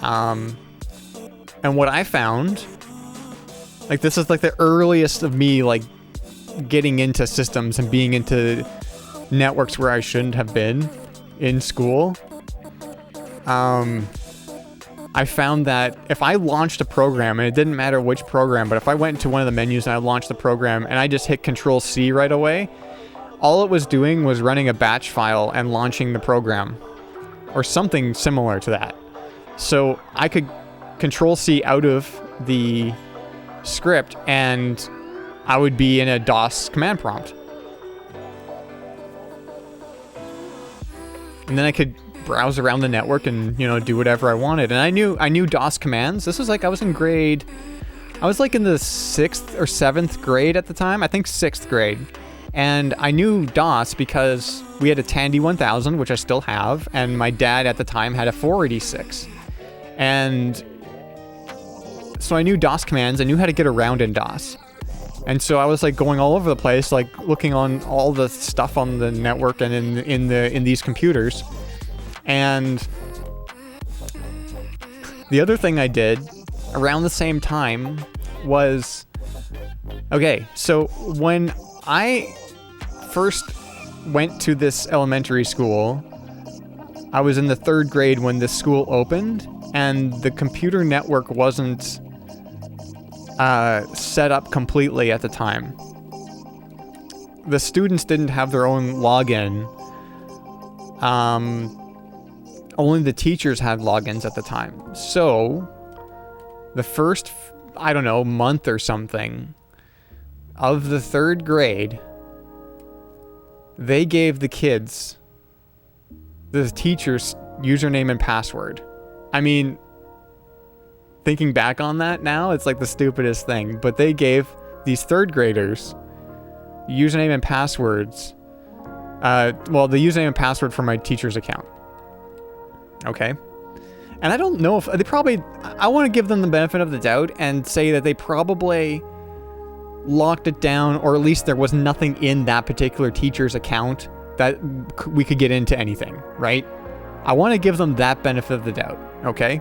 [SPEAKER 2] And what I found, like, this is like the earliest of me like getting into systems and being into networks where I shouldn't have been in school. I found that if I launched a program, and it didn't matter which program, but if I went into one of the menus and I launched the program and I just hit Control-C right away, all it was doing was running a batch file and launching the program, or something similar to that. So I could Control-C out of the script and I would be in a DOS command prompt. And then I could browse around the network and, you know, do whatever I wanted. And I knew DOS commands. This was like, I was in the 6th or 7th grade at the time. I think 6th grade. And I knew DOS because we had a Tandy 1000, which I still have, and my dad at the time had a 486. And so I knew DOS commands. I knew how to get around in DOS. And so I was like going all over the place, like looking on all the stuff on the network and in these computers. And the other thing I did around the same time was, okay, so when I first went to this elementary school, I was in the 3rd grade when this school opened, and the computer network wasn't set up completely at the time. The students didn't have their own login. Only the teachers had logins at the time. So the first, I don't know, month or something of the 3rd grade, they gave the kids the teacher's username and password. I mean, thinking back on that now, it's like the stupidest thing, but they gave these 3rd graders username and passwords. The username and password for my teacher's account. Okay? And I don't know if they probably... I want to give them the benefit of the doubt and say that they probably locked it down, or at least there was nothing in that particular teacher's account that we could get into anything, right? I want to give them that benefit of the doubt, okay?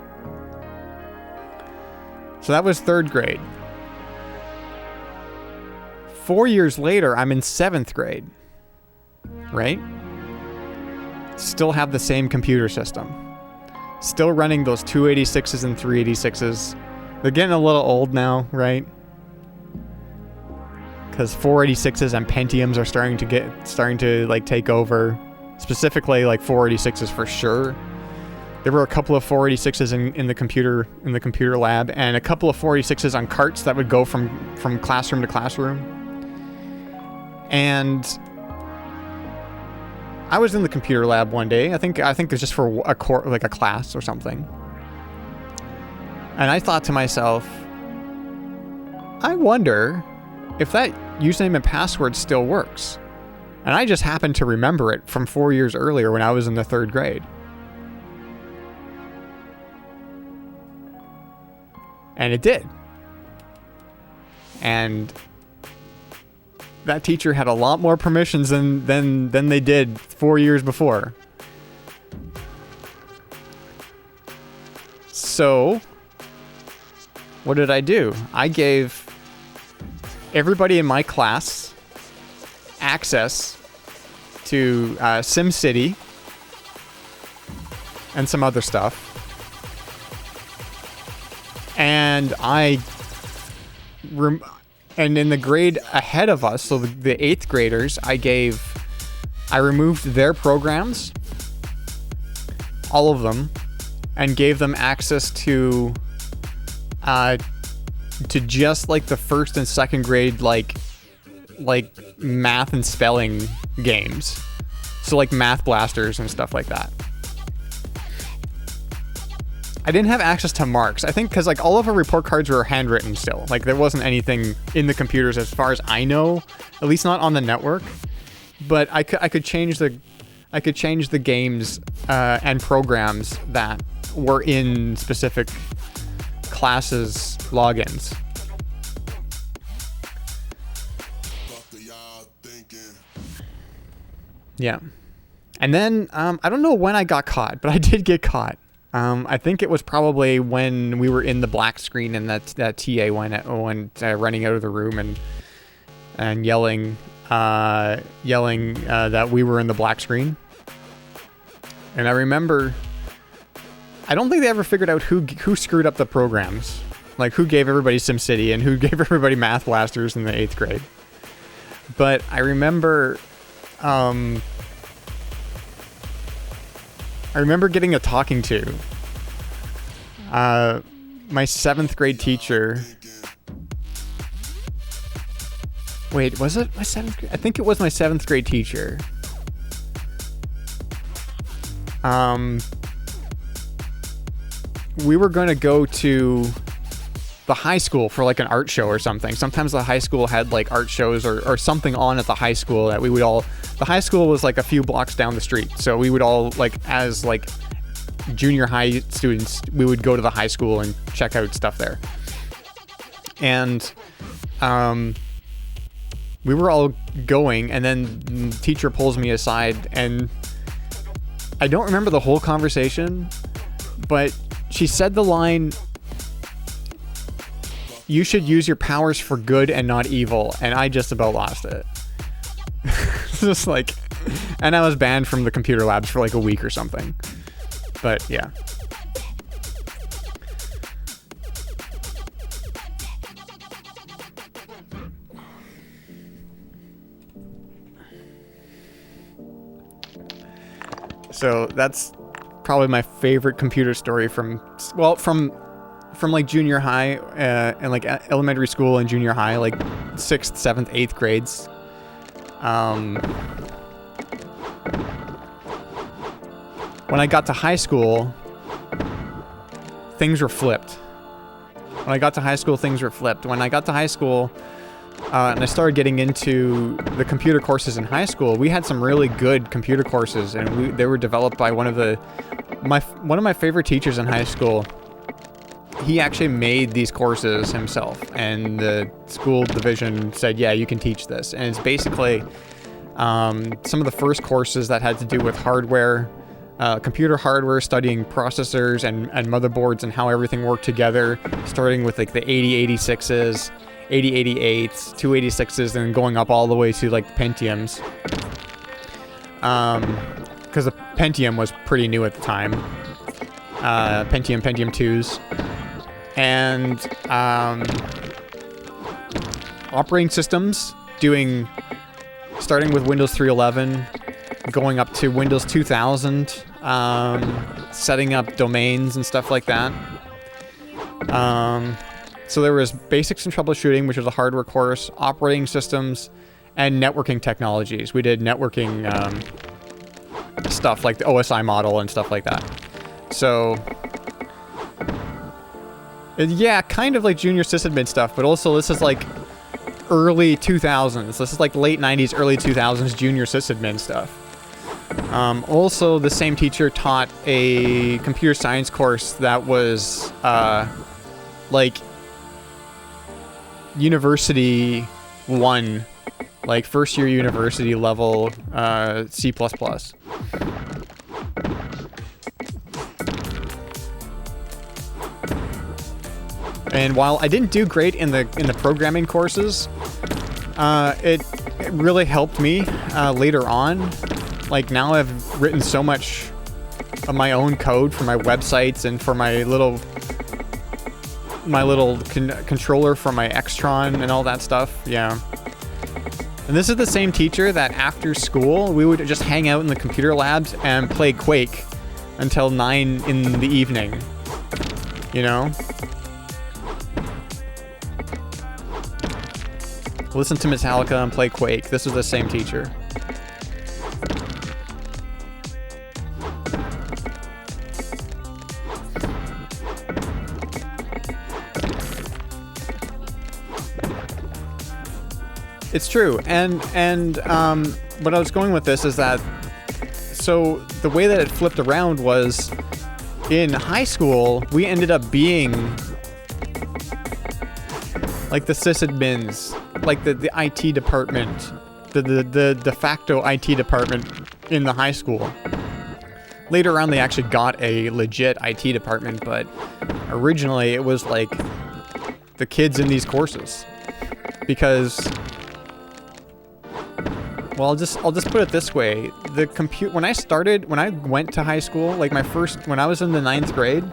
[SPEAKER 2] So that was 3rd grade. 4 years later, I'm in 7th grade, right? Still have the same computer system. Still running those 286s and 386s. They're getting a little old now, right? Because 486s and Pentiums are starting to like take over. Specifically, like 486s for sure. There were a couple of 486s in the computer lab, and a couple of 486s on carts that would go from classroom to classroom. And I was in the computer lab one day. I think it was just for a class or something. And I thought to myself, I wonder if that username and password still works. And I just happened to remember it from 4 years earlier when I was in the 3rd grade. And it did. And that teacher had a lot more permissions than they did 4 years before. So, what did I do? I gave everybody in my class access to SimCity and some other stuff. And and in the grade ahead of us, so the 8th graders, I removed their programs, all of them, and gave them access to just like the 1st and 2nd grade like math and spelling games. So like Math Blasters and stuff like that. I didn't have access to marks. I think because like all of our report cards were handwritten still. Like there wasn't anything in the computers as far as I know, at least not on the network. But I could change the games and programs that were in specific classes logins. Yeah. And then I don't know when I got caught, but I did get caught. I think it was probably when we were in the black screen and that TA went running out of the room and yelling that we were in the black screen. And I remember, I don't think they ever figured out who screwed up the programs, like who gave everybody SimCity and who gave everybody Math Blasters in the 8th grade. But I remember getting a talking to. My 7th grade teacher. Wait, was it my 7th grade? I think it was my 7th grade teacher. We were going to go to the high school for like an art show or something. Sometimes the high school had like art shows or something on at the high school that we would all... The high school was like a few blocks down the street. So we would all like, as like junior high students, we would go to the high school and check out stuff there. And we were all going, and then the teacher pulls me aside, and I don't remember the whole conversation, but she said the line, "You should use your powers for good and not evil," and I just about lost it. Just like, and I was banned from the computer labs for like a week or something. But yeah. So that's probably my favorite computer story from like junior high and like elementary school and junior high, like 6th, 7th, 8th grades. When I got to high school, things were flipped. When I got to high school, and I started getting into the computer courses in high school, we had some really good computer courses, and they were developed by one of the
[SPEAKER 1] one of my favorite teachers in high school, he actually made these courses himself, and the school division said, yeah, you can teach this. And it's basically some of the first courses that had to do with hardware, computer hardware, studying processors and motherboards and how everything worked together, starting with like the 8086s, 8088s, 286s, and going up all the way to like Pentiums. Because the Pentium was pretty new at the time. Pentium 2s. And operating systems, starting with Windows 3.11, going up to Windows 2000, setting up domains and stuff like that. So there was basics and troubleshooting, which was a hardware course, operating systems, and networking technologies. We did networking stuff like the OSI model and stuff like that. So yeah, kind of like junior sysadmin stuff, but also this is like early 2000s. This is like late 90s, early 2000s junior sysadmin stuff. Also, the same teacher taught a computer science course that was like University 1, like first year university level C++. And while I didn't do great in the programming courses, it really helped me later on. Like now I've written so much of my own code for my websites and for my little controller for my Extron and all that stuff. Yeah. And this is the same teacher that after school we would just hang out in the computer labs and play Quake until 9 in the evening. You know? Listen to Metallica and play Quake. This is the same teacher. It's true. And what I was going with this is that, so the way that it flipped around was in high school, we ended up being like the sysadmins, like the IT department, the de facto IT department in the high school. Later on, they actually got a legit IT department, but originally it was like the kids in these courses. Because, well, I'll just put it this way: when I went to high school, like when I was in the ninth grade,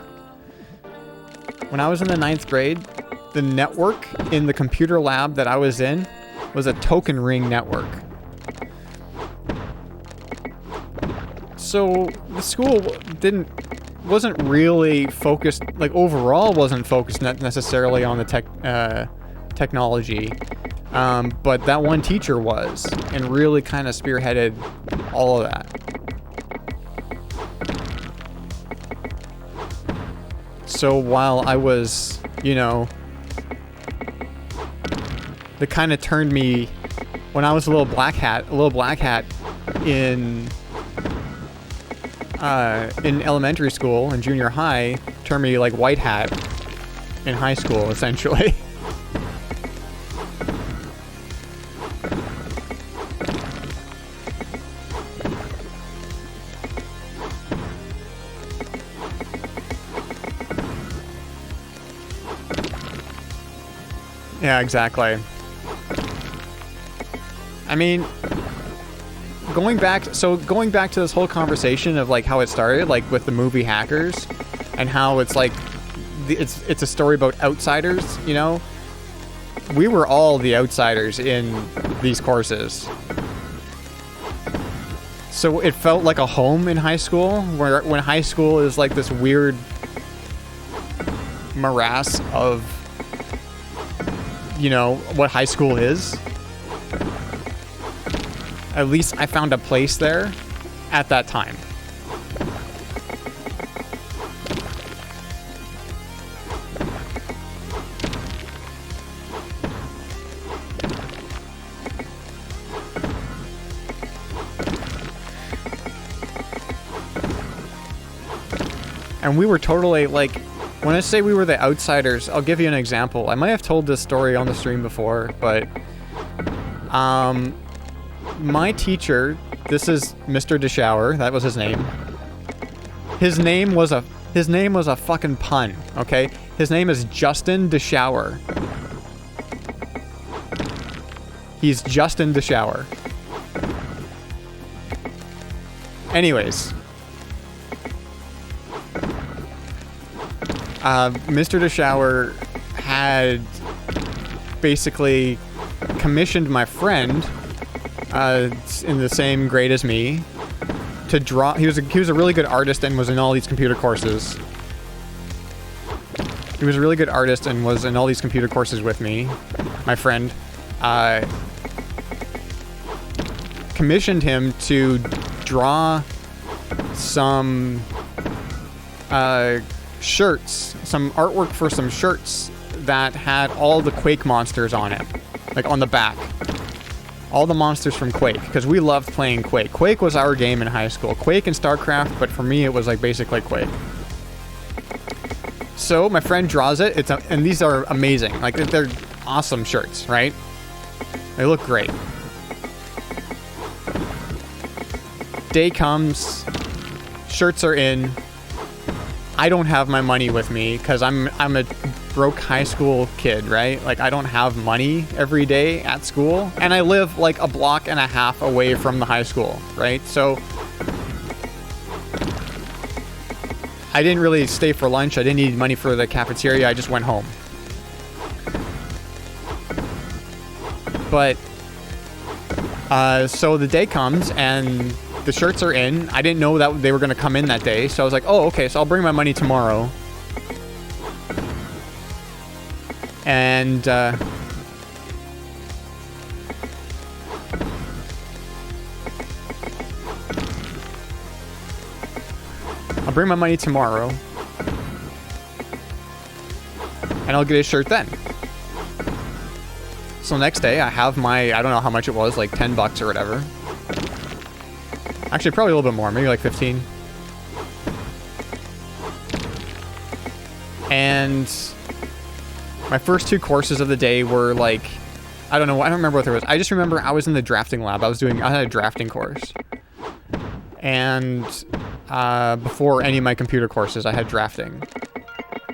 [SPEAKER 1] the network in the computer lab that I was in was a token ring network. So the school wasn't really focused, like overall wasn't focused necessarily on the technology, but that one teacher was, and really kind of spearheaded all of that. So while I was, that kind of turned me, when I was a little black hat in elementary school and junior high, turned me like white hat in high school, essentially. Yeah, exactly. I mean, going back to this whole conversation of like how it started, like with the movie Hackers, and how it's like it's a story about outsiders, we were all the outsiders in these courses. So it felt like a home in high school, when high school is like this weird morass of what high school is. At least I found a place there at that time.
[SPEAKER 2] And we were totally, like, when I say we were the outsiders, I'll give you an example. I might have told this story on the stream before, but my teacher, this is Mr. DeShower, that was his name. His name was a fucking pun, okay? His name is Justin DeShower. He's Justin DeShower. Anyways. Mr. DeShower had basically commissioned my friend in the same grade as me to draw. He was a really good artist and was in all these computer courses. He was a really good artist and was in all these computer courses with me. My friend commissioned him to draw some shirts, some artwork for some shirts that had all the Quake monsters on it, like on the back. All the monsters from Quake, because we loved playing Quake. Quake was our game in high school. Quake and StarCraft, but for me it was like basically Quake. So my friend draws it. And these are amazing. Like they're awesome shirts, right? They look great. Day comes, shirts are in. I don't have my money with me because I'm a broke high school kid, right? Like I don't have money every day at school, and I live like a block and a half away from the high school, right? So I didn't really stay for lunch. I didn't need money for the cafeteria. I just went home. But so the day comes and the shirts are in. I didn't know that they were going to come in that day. So I was like, oh, okay, so I'll bring my money tomorrow. And I'll bring my money tomorrow. And I'll get a shirt then. So next day I have my, I don't know how much it was, like 10 bucks or whatever. Actually, probably a little bit more, maybe like 15. And my first two courses of the day were like, I don't know, I don't remember what there was. I just remember I was in the drafting lab. I had a drafting course. And before any of my computer courses, I had drafting.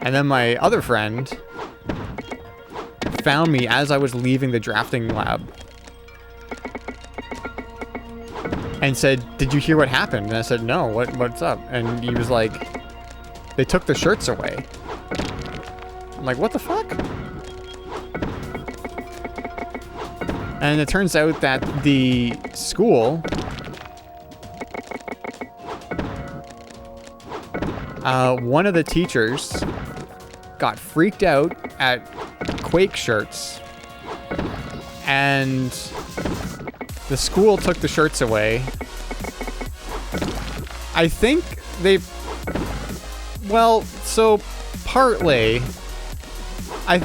[SPEAKER 2] And then my other friend found me as I was leaving the drafting lab and said, "Did you hear what happened?" And I said, "No, what's up?" And he was like, "They took the shirts away." I'm like, what the fuck? And it turns out that the school one of the teachers got freaked out at Quake shirts, and the school took the shirts away. I think they, well, so partly, I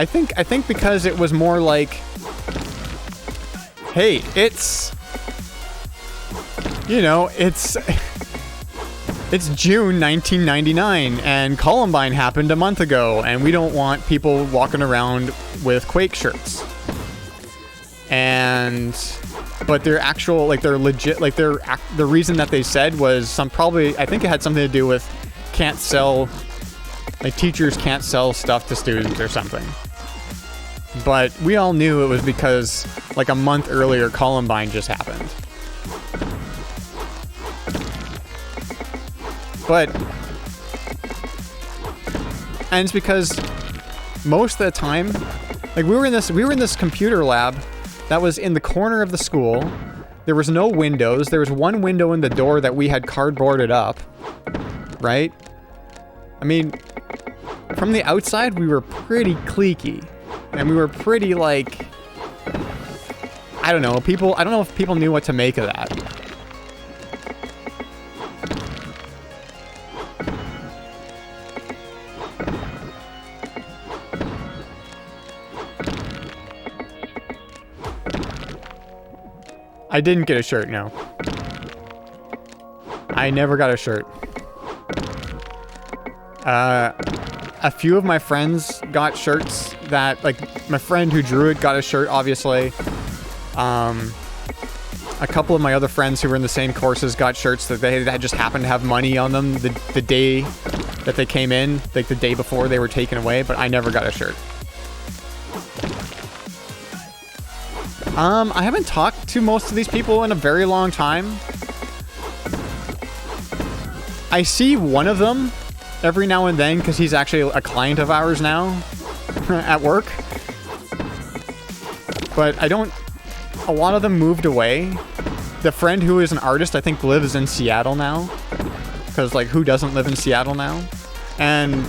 [SPEAKER 2] think because it was more like, hey, it's, you know, it's June 1999 and Columbine happened a month ago, and we don't want people walking around with Quake shirts. And but their actual, like, their legit, like, the reason that they said was probably, I think it had something to do with can't sell, like, teachers can't sell stuff to students or something. But we all knew it was because, like, a month earlier, Columbine just happened. But, and it's because most of the time, like, we were in this computer lab that was in the corner of the school. There was no windows. There was one window in the door that we had cardboarded up, right? I mean, from the outside, we were pretty cliquey. And we were pretty, like, I don't know, I don't know if people knew what to make of that. I didn't get a shirt, no. I never got a shirt. A few of my friends got shirts that, like, my friend who drew it got a shirt, obviously. A couple of my other friends who were in the same courses got shirts that they had just happened to have money on them the day that they came in, like the day before they were taken away, but I never got a shirt. I haven't talked to most of these people in a very long time. I see one of them every now and then because he's actually a client of ours now at work. But I don't... A lot of them moved away. The friend who is an artist, I think, lives in Seattle now. Because, like, who doesn't live in Seattle now? And...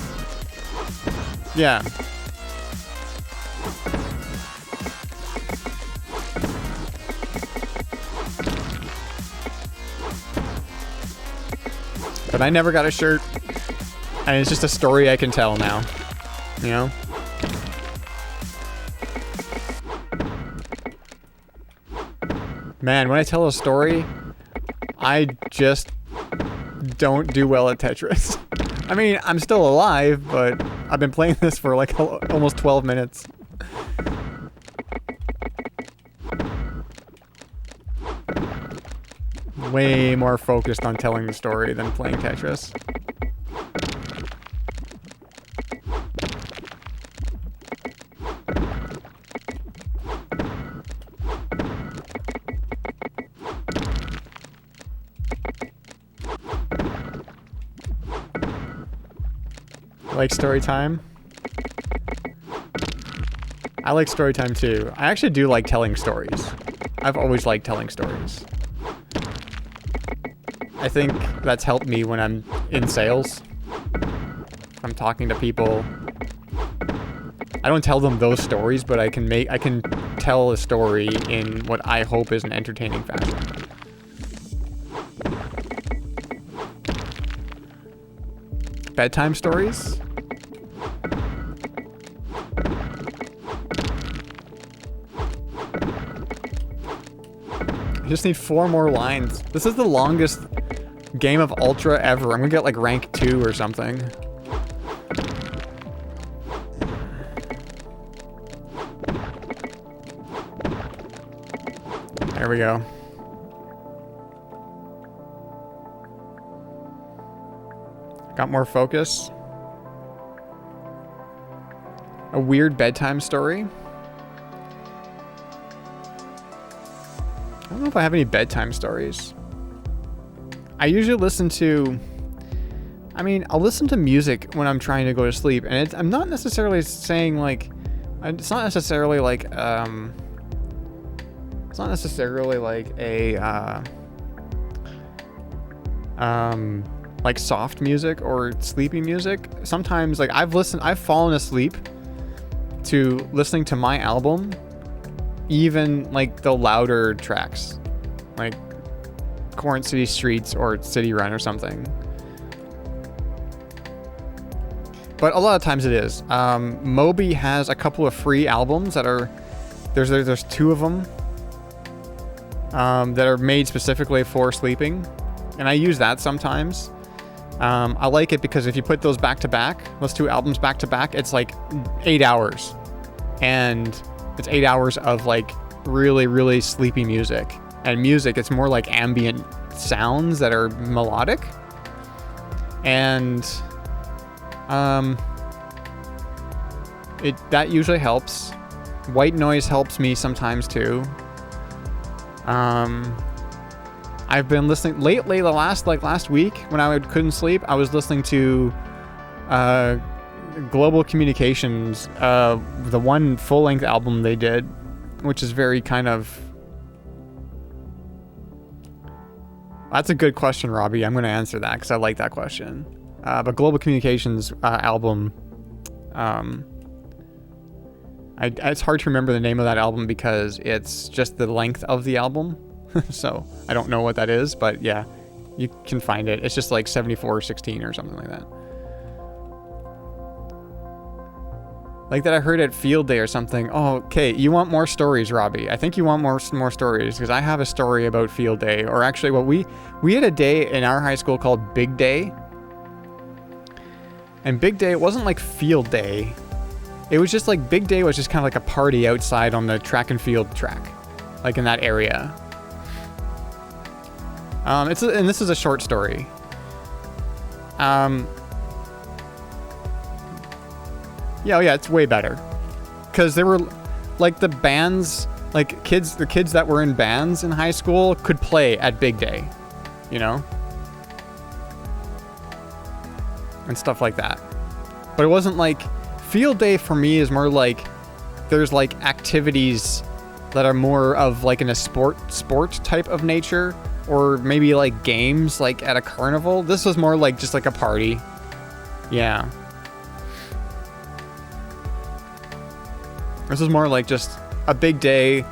[SPEAKER 2] yeah. But I never got a shirt. And it's just a story I can tell now. You know? Man, when I tell a story, I just don't do well at Tetris. I mean, I'm still alive, but I've been playing this for like almost 12 minutes. Way more focused on telling the story than playing Tetris. Like story time? I like story time too. I actually do like telling stories. I've always liked telling stories. I think that's helped me when I'm in sales. I'm talking to people. I don't tell them those stories, but I can tell a story in what I hope is an entertaining fashion. Bedtime stories? I just need 4 more lines. This is the longest game of Ultra ever. I'm gonna get like rank 2 or something. There we go. Got more focus. A weird bedtime story. I don't know if I have any bedtime stories. I usually listen to... I mean, I'll listen to music when I'm trying to go to sleep, and I'm not necessarily saying, like... It's not necessarily like, It's not necessarily like a, like soft music or sleepy music. Sometimes, like, I've fallen asleep to listening to my album, even like the louder tracks, like Corn City Streets or City Run or something. But a lot of times it is. Moby has a couple of free albums that are, there's 2 of them that are made specifically for sleeping, and I use that sometimes. I like it because if you put those back to back, those 2 albums back to back, it's like 8 hours. And it's 8 hours of like really, really sleepy music. And music, it's more like ambient sounds that are melodic. And that usually helps. White noise helps me sometimes too. I've been listening lately, last week when I couldn't sleep, I was listening to Global Communications, the one full-length album they did, which is very kind of... That's a good question, Robbie. I'm going to answer that because I like that question. But Global Communications album, it's hard to remember the name of that album because it's just the length of the album. So I don't know what that is, but yeah, you can find it. It's just like 74/16 or something like that. Like that I heard at Field Day or something. Oh, okay, you want more stories, Robbie. I think you want more stories because I have a story about Field Day. Or actually, we had a day in our high school called Big Day. And big day, it wasn't like field day. It was just like big day was just kind of like a party outside on the track and field track, like in that area. And this is a short story. Yeah, it's way better. Because there were, like, the bands, like, the kids that were in bands in high school could play at big day, you know? And stuff like that. But it wasn't like, field day for me is more like, there's, like, activities that are more of, like, in a sport type of nature, or maybe, like, games, like, at a carnival. This was more like, just like a party. Yeah. This was more like just a big day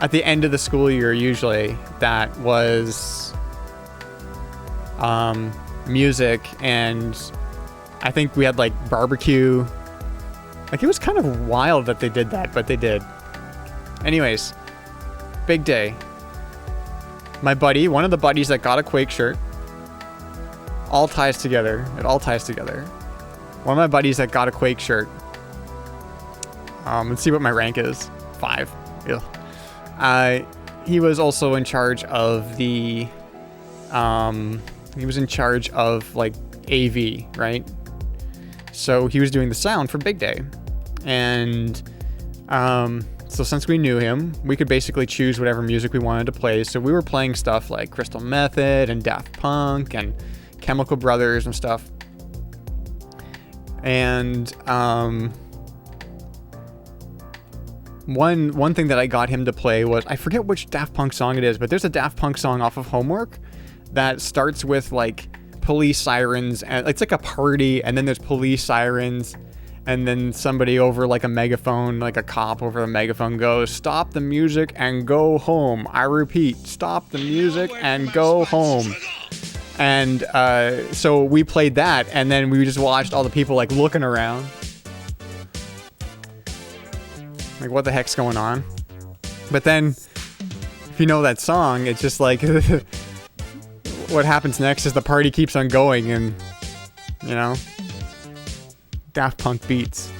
[SPEAKER 2] at the end of the school year, usually, that was music, and I think we had like barbecue. Like, it was kind of wild that they did that, but they did. Anyways, big day. My buddy, one of the buddies that got a Quake shirt, all ties together. It all ties together. One of my buddies that got a Quake shirt. Let's see what my rank is. 5. Ew. He was also in charge of the, he was in charge of, like, AV, right? So he was doing the sound for Big Day. And, so since we knew him, we could basically choose whatever music we wanted to play. So we were playing stuff like Crystal Method and Daft Punk and Chemical Brothers and stuff. And, One thing that I got him to play was, I forget which Daft Punk song it is, but there's a Daft Punk song off of Homework that starts with like police sirens, and it's like a party, and then there's police sirens, and then somebody over like a megaphone, like a cop over a megaphone goes, "Stop the music and go home. I repeat, stop the music and go home." And so we played that, and then we just watched all the people like looking around. Like, what the heck's going on? But then, if you know that song, it's just like, what happens next is the party keeps on going, and, you know, Daft Punk beats.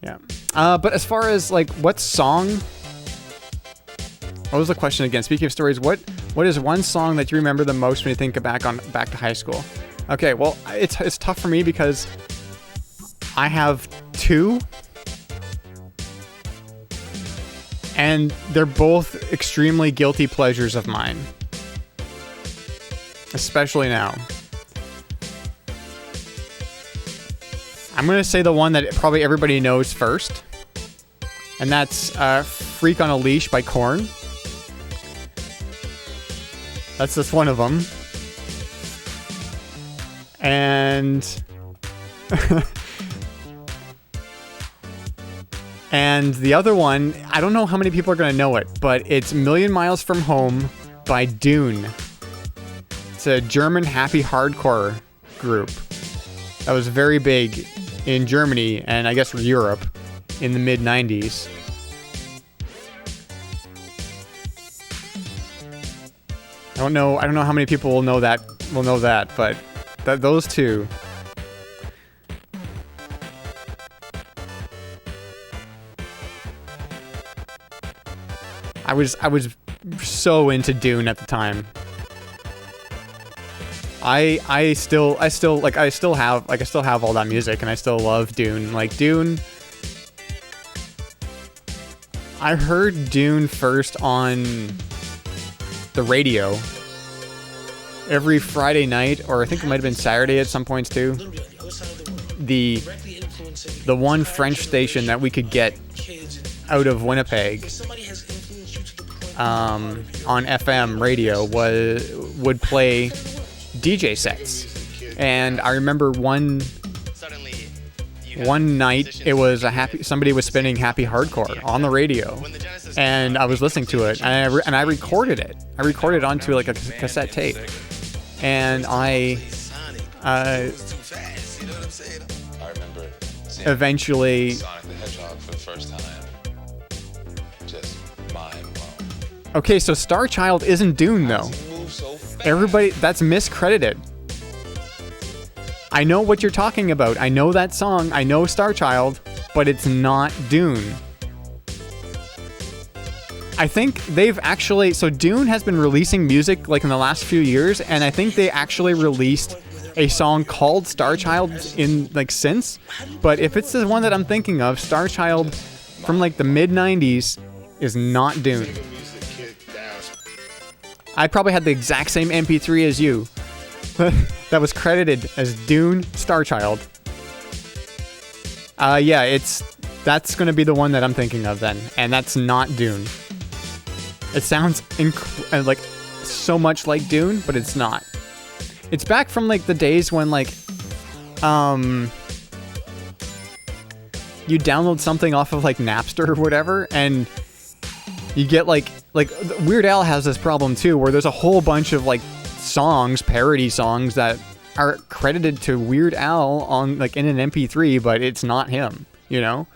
[SPEAKER 2] Yeah. But as far as, like, what song? What was the question again? Speaking of stories, what is one song that you remember the most when you think back to high school? Okay, well, it's tough for me because I have 2, and they're both extremely guilty pleasures of mine, especially now. I'm gonna say the one that probably everybody knows first, and that's "Freak on a Leash" by Korn. That's just one of them. And and the other one, I don't know how many people are going to know it, but it's "Million Miles from Home" by Dune. It's a German happy hardcore group that was very big in Germany and I guess Europe in the mid-90s. I don't know how many people will know that, but those two. I was so into Dune at the time. I still have all that music, and I still love Dune. Like, Dune, I heard Dune first on the radio every Friday night, or I think it might have been Saturday at some points too. The one French station that we could get out of Winnipeg on FM radio would play DJ sets. And I remember one night it was somebody was spinning happy hardcore on the radio, and I was listening to it, and I recorded it. I recorded it onto like a cassette tape, and I eventually Okay, so Star Child isn't Dune though. Everybody, that's miscredited. I know what you're talking about. I know that song. I know Star Child, but it's not Dune. I think they've actually... So Dune has been releasing music like in the last few years, and I think they actually released a song called Star Child in like since. But if it's the one that I'm thinking of, Star Child from like the mid-90s is not Dune. I probably had the exact same MP3 as you. That was credited as Dune Star Child. Yeah, that's gonna be the one that I'm thinking of then, and that's not Dune. It sounds like so much like Dune, but it's not. It's back from like the days when like you download something off of like Napster or whatever, and you get like Weird Al has this problem too, where there's a whole bunch of like songs, parody songs that are credited to Weird Al on like in an MP3, but it's not him, you know?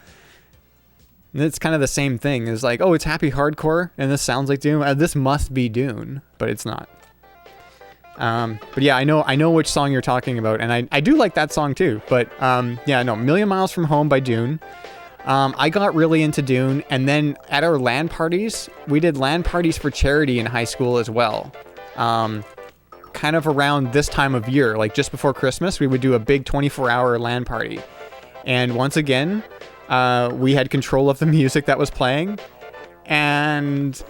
[SPEAKER 2] And it's kind of the same thing. It's like, oh, it's happy hardcore, and this sounds like Dune. This must be Dune, but it's not. But yeah, I know which song you're talking about, and I do like that song too. But yeah, no, Million Miles from Home by Dune. I got really into Dune, and then at our LAN parties, we did LAN parties for charity in high school as well. Kind of around this time of year, like just before Christmas, we would do a big 24-hour LAN party. And once again, we had control of the music that was playing, and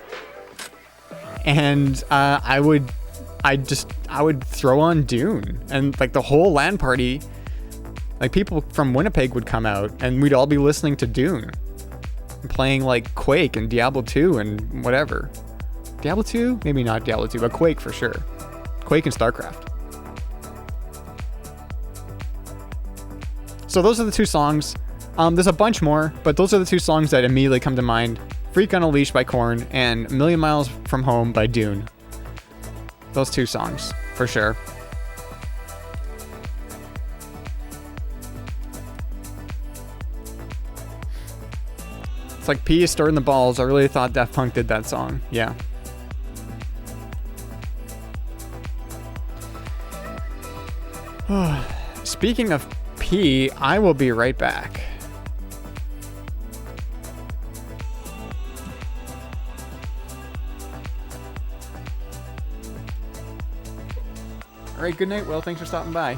[SPEAKER 2] I would throw on Dune, and like the whole LAN party, like people from Winnipeg would come out, and we'd all be listening to Dune, playing like Quake and Diablo 2 and whatever. Diablo 2? Maybe not Diablo 2, but Quake for sure. Quake and StarCraft. So those are the two songs. There's a bunch more, but those are the two songs that immediately come to mind. Freak on a Leash by Korn and Million Miles from Home by Dune. Those two songs, for sure. It's like pee is stored in the balls. I really thought Daft Punk did that song. Yeah. Speaking of pee, I will be right back. All right, good night, Will. Thanks for stopping by.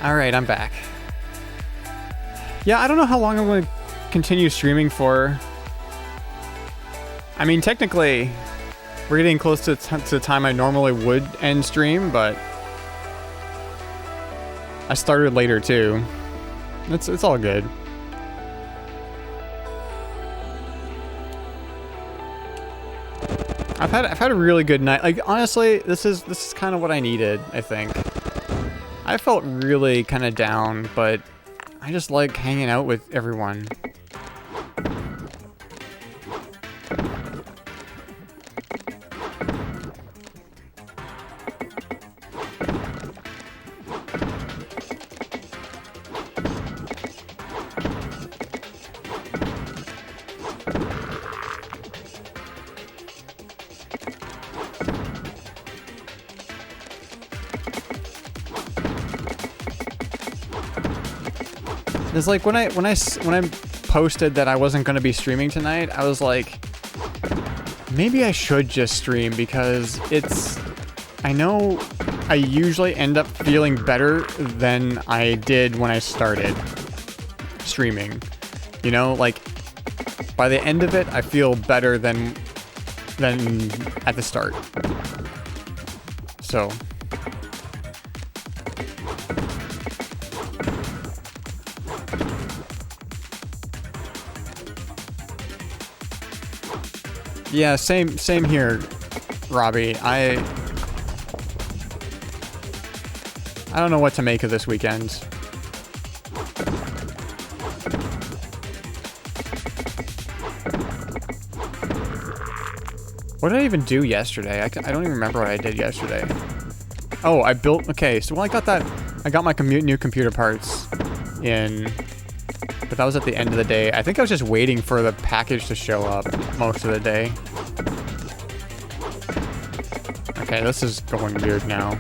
[SPEAKER 1] Alright, I'm back. Yeah, I don't know how long I'm going to continue streaming for. I mean, technically, we're getting close to the time I normally would end stream, but I started later too. It's all good. I've had a really good night. Like, honestly, this is kind of what I needed, I think. I felt really kind of down, but I just like hanging out with everyone. It's like when I posted that I wasn't going to be streaming tonight, I was like, maybe I should just stream, because I know I usually end up feeling better than I did when I started streaming. You know, like by the end of it, I feel better than at the start. So yeah, same here, Robbie. I don't know what to make of this weekend. What did I even do yesterday? I don't even remember what I did yesterday. Oh, I built... Okay, so when I got my new computer parts in... But that was at the end of the day. I think I was just waiting for the package to show up most of the day. Okay, this is going weird now.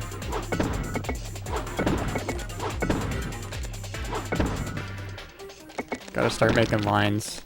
[SPEAKER 1] Gotta start making lines.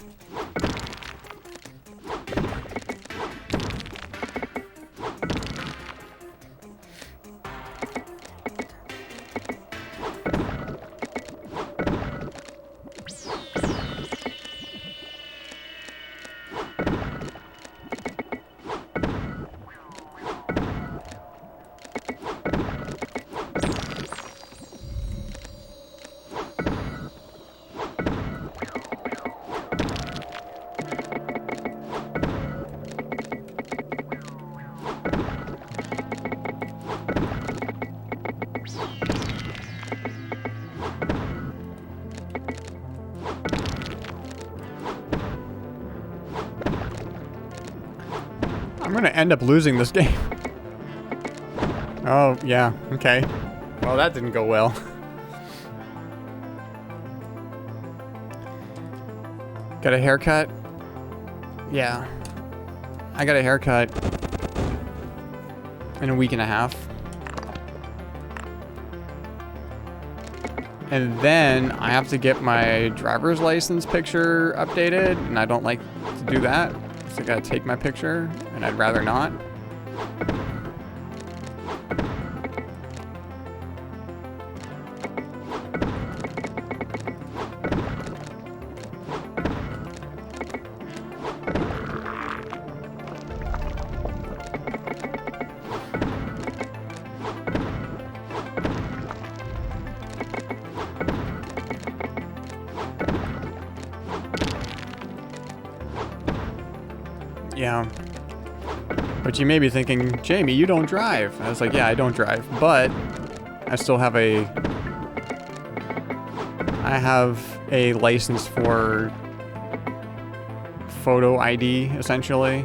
[SPEAKER 1] I'm gonna end up losing this game. Oh, yeah, okay. Well, that didn't go well. Got a haircut? Yeah. I got a haircut in a week and a half. And then I have to get my driver's license picture updated, and I don't like to do that. So I gotta take my picture, and I'd rather not. Yeah. But you may be thinking, Jamie, you don't drive. I was like, yeah, I don't drive, but I still have I have a license for photo ID, essentially.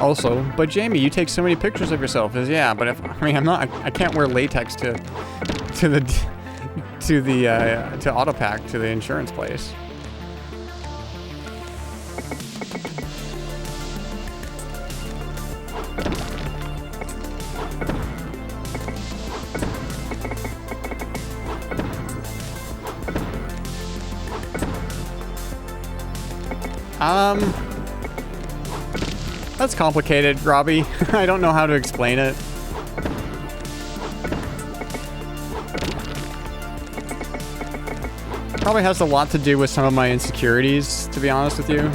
[SPEAKER 1] Also, but Jamie, you take so many pictures of yourself. Is yeah, but I can't wear latex to Autopack, to the insurance place. That's complicated, Robbie. I don't know how to explain it. Probably has a lot to do with some of my insecurities, to be honest with you.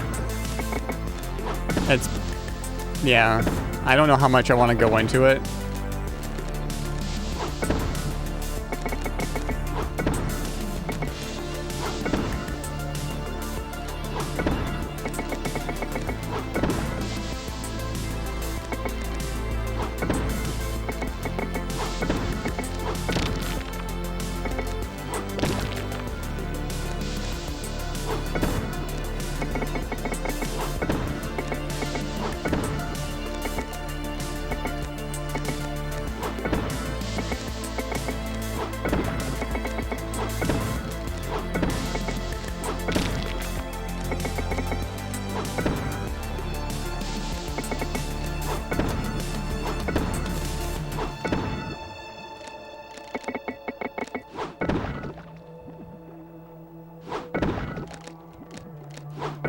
[SPEAKER 1] It's, yeah, I don't know how much I want to go into it.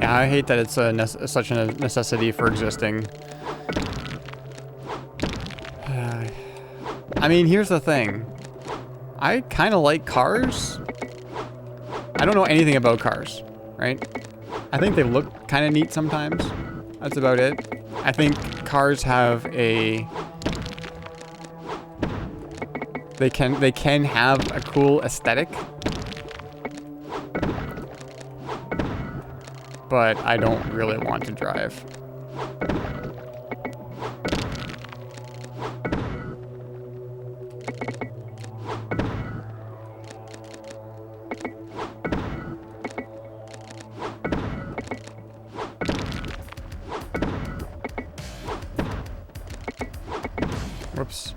[SPEAKER 1] Yeah, I hate that it's such a necessity for existing. I mean, here's the thing. I kind of like cars. I don't know anything about cars, right? I think they look kind of neat sometimes. That's about it. I think cars have a... They can have a cool aesthetic. But I don't really want to drive. Whoops.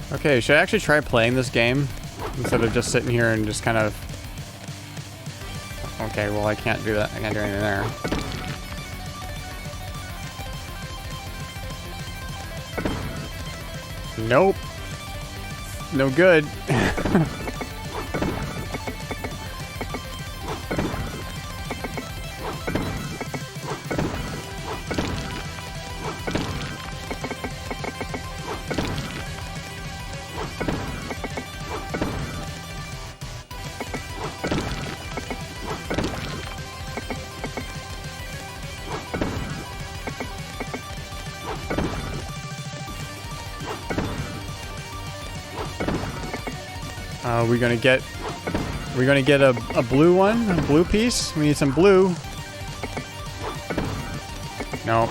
[SPEAKER 1] Okay, should I actually try playing this game instead of just sitting here and just kind of... Okay, well I can't do that. I can't do anything there. Nope. No good. We're gonna get a blue one, a blue piece. We need some blue. Nope.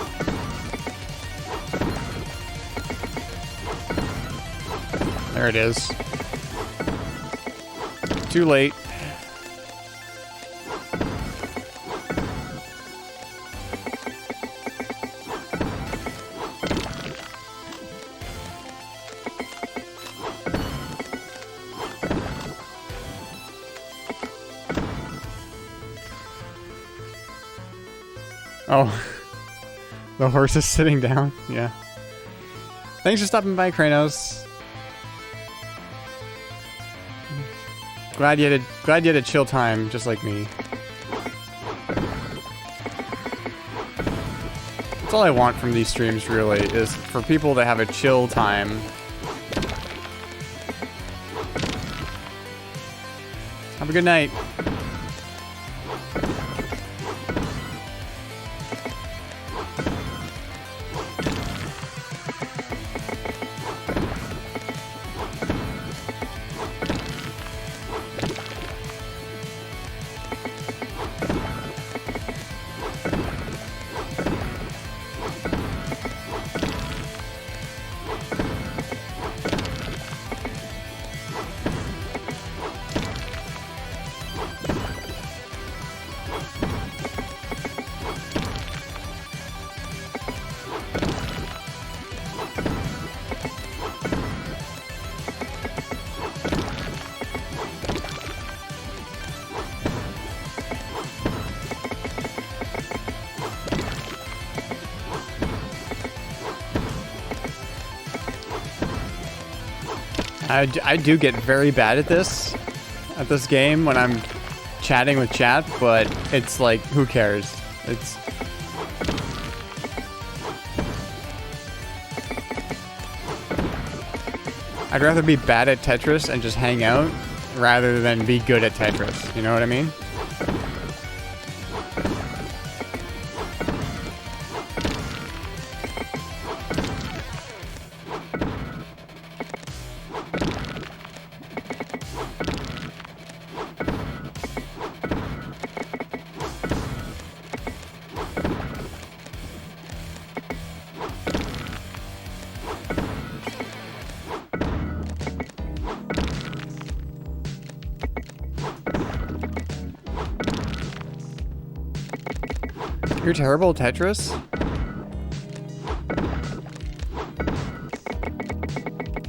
[SPEAKER 1] There it is. Too late. Oh, the horse is sitting down. Yeah. Thanks for stopping by, Kranos. Glad you had a chill time, just like me. That's all I want from these streams, really, is for people to have a chill time. Have a good night. I do get very bad at this game when I'm chatting with chat, but it's like, who cares? It's... I'd rather be bad at Tetris and just hang out rather than be good at Tetris. You know what I mean? You're terrible at Tetris?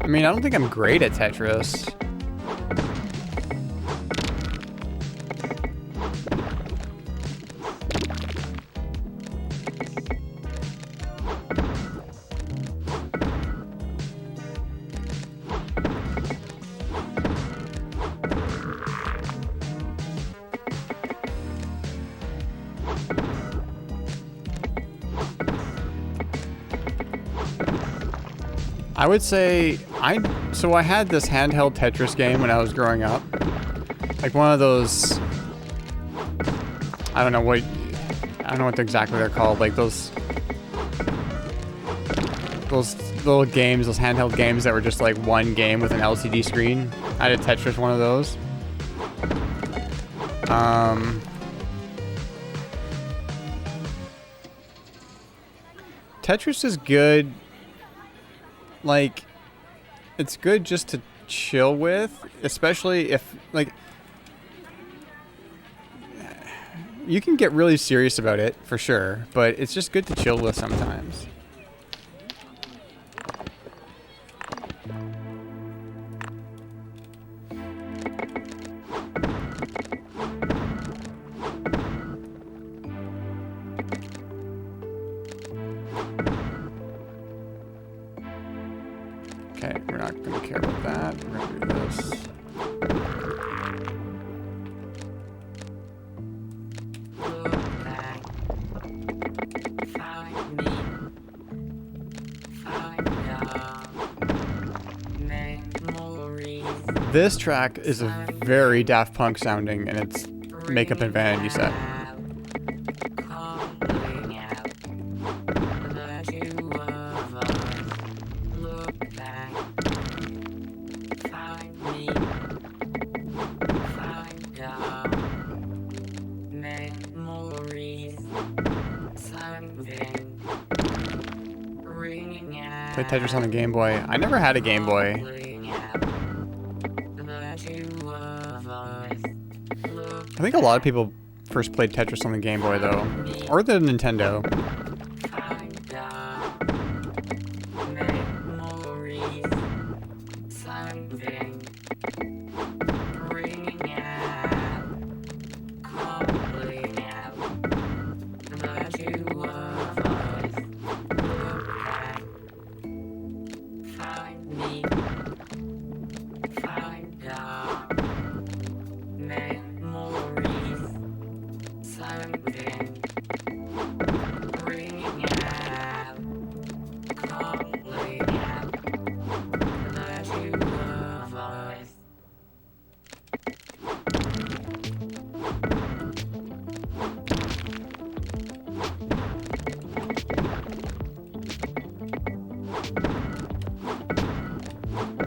[SPEAKER 1] I mean, I don't think I'm great at Tetris. I would say so I had this handheld Tetris game when I was growing up. Like one of those, I don't know what exactly they're called, like those little games, those handheld games that were just like one game with an LCD screen. I had a Tetris one of those. Tetris is good. Like, it's good just to chill with, especially if, like, you can get really serious about it, for sure, but it's just good to chill with sometimes. Okay, we're not going to care about that. We're going to do this. This track is a very Daft Punk sounding, and it's Makeup and Vanity set. Play Tetris on the Game Boy. I never had a Game Boy. I think a lot of people first played Tetris on the Game Boy, though. Or the Nintendo.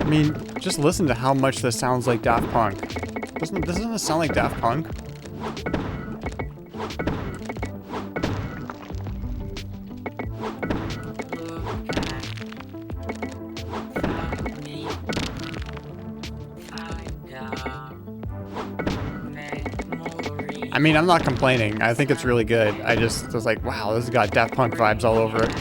[SPEAKER 1] I mean, just listen to how much this sounds like Daft Punk. Doesn't this sound like Daft Punk? I mean, I'm not complaining. I think it's really good. I just was like, wow, this has got Daft Punk vibes all over it.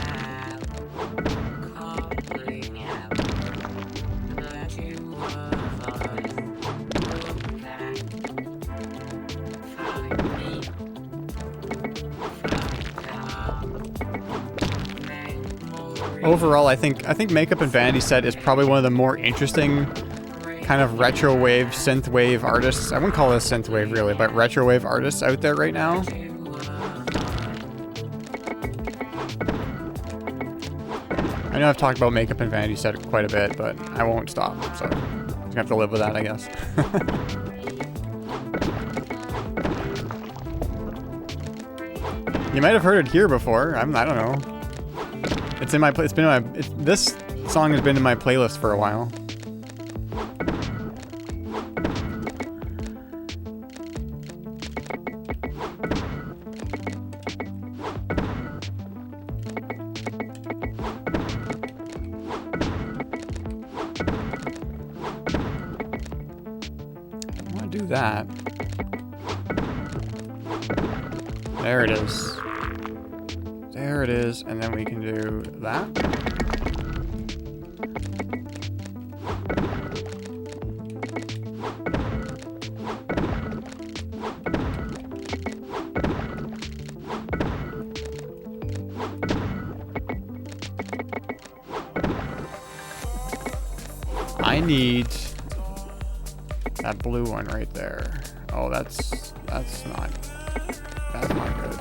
[SPEAKER 1] Overall, I think Makeup and Vanity Set is probably one of the more interesting kind of retro wave, synth wave artists. I wouldn't call this synth wave really, but retro wave artists out there right now. I know I've talked about Makeup and Vanity Set quite a bit, but I won't stop, so I'm gonna have to live with that, I guess. You might have heard it here before. I don't know. It's in my this song has been in my playlist for a while. I want to do that. There it is. There it is, and then we can do that. I need that blue one right there. Oh, that's not good.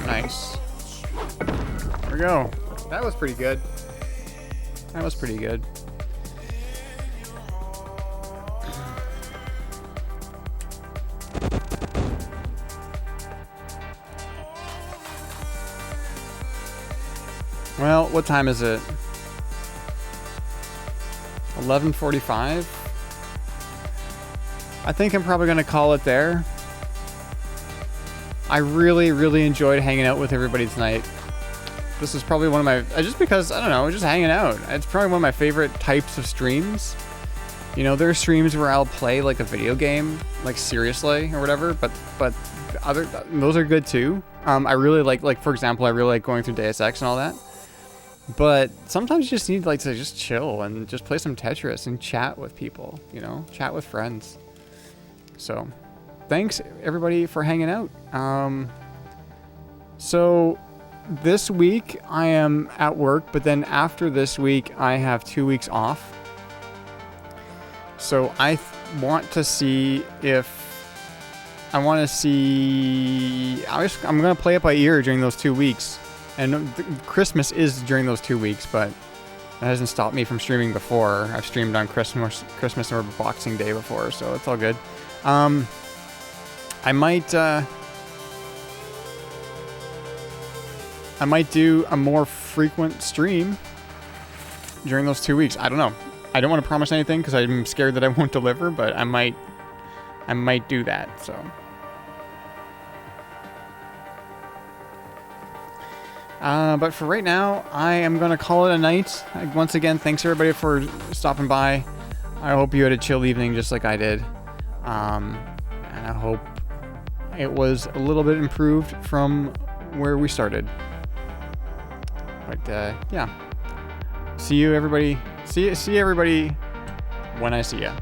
[SPEAKER 1] Nice. There we go. That was pretty good. That was pretty good. Well, what time is it? 11:45? I think I'm probably going to call it there. I really, really enjoyed hanging out with everybody tonight. This is probably one of my, just because, I don't know, just hanging out. It's probably one of my favorite types of streams. You know, there are streams where I'll play like a video game, like seriously or whatever, but those are good too. I really like, for example, I really like going through Deus Ex and all that. But sometimes you just need like to just chill and just play some Tetris and chat with people, you know, chat with friends. So thanks everybody for hanging out. So this week I am at work, but then after this week I have 2 weeks off. So I'm going to play it by ear during those 2 weeks. And Christmas is during those 2 weeks, but that hasn't stopped me from streaming before. I've streamed on Christmas or Boxing Day before, so it's all good. I might do a more frequent stream during those 2 weeks. I don't know. I don't want to promise anything because I'm scared that I won't deliver, but I might do that. So. But for right now, I am going to call it a night. Once again, thanks everybody for stopping by. I hope you had a chill evening just like I did. And I hope it was a little bit improved from where we started. But yeah. See you everybody. See everybody when I see ya.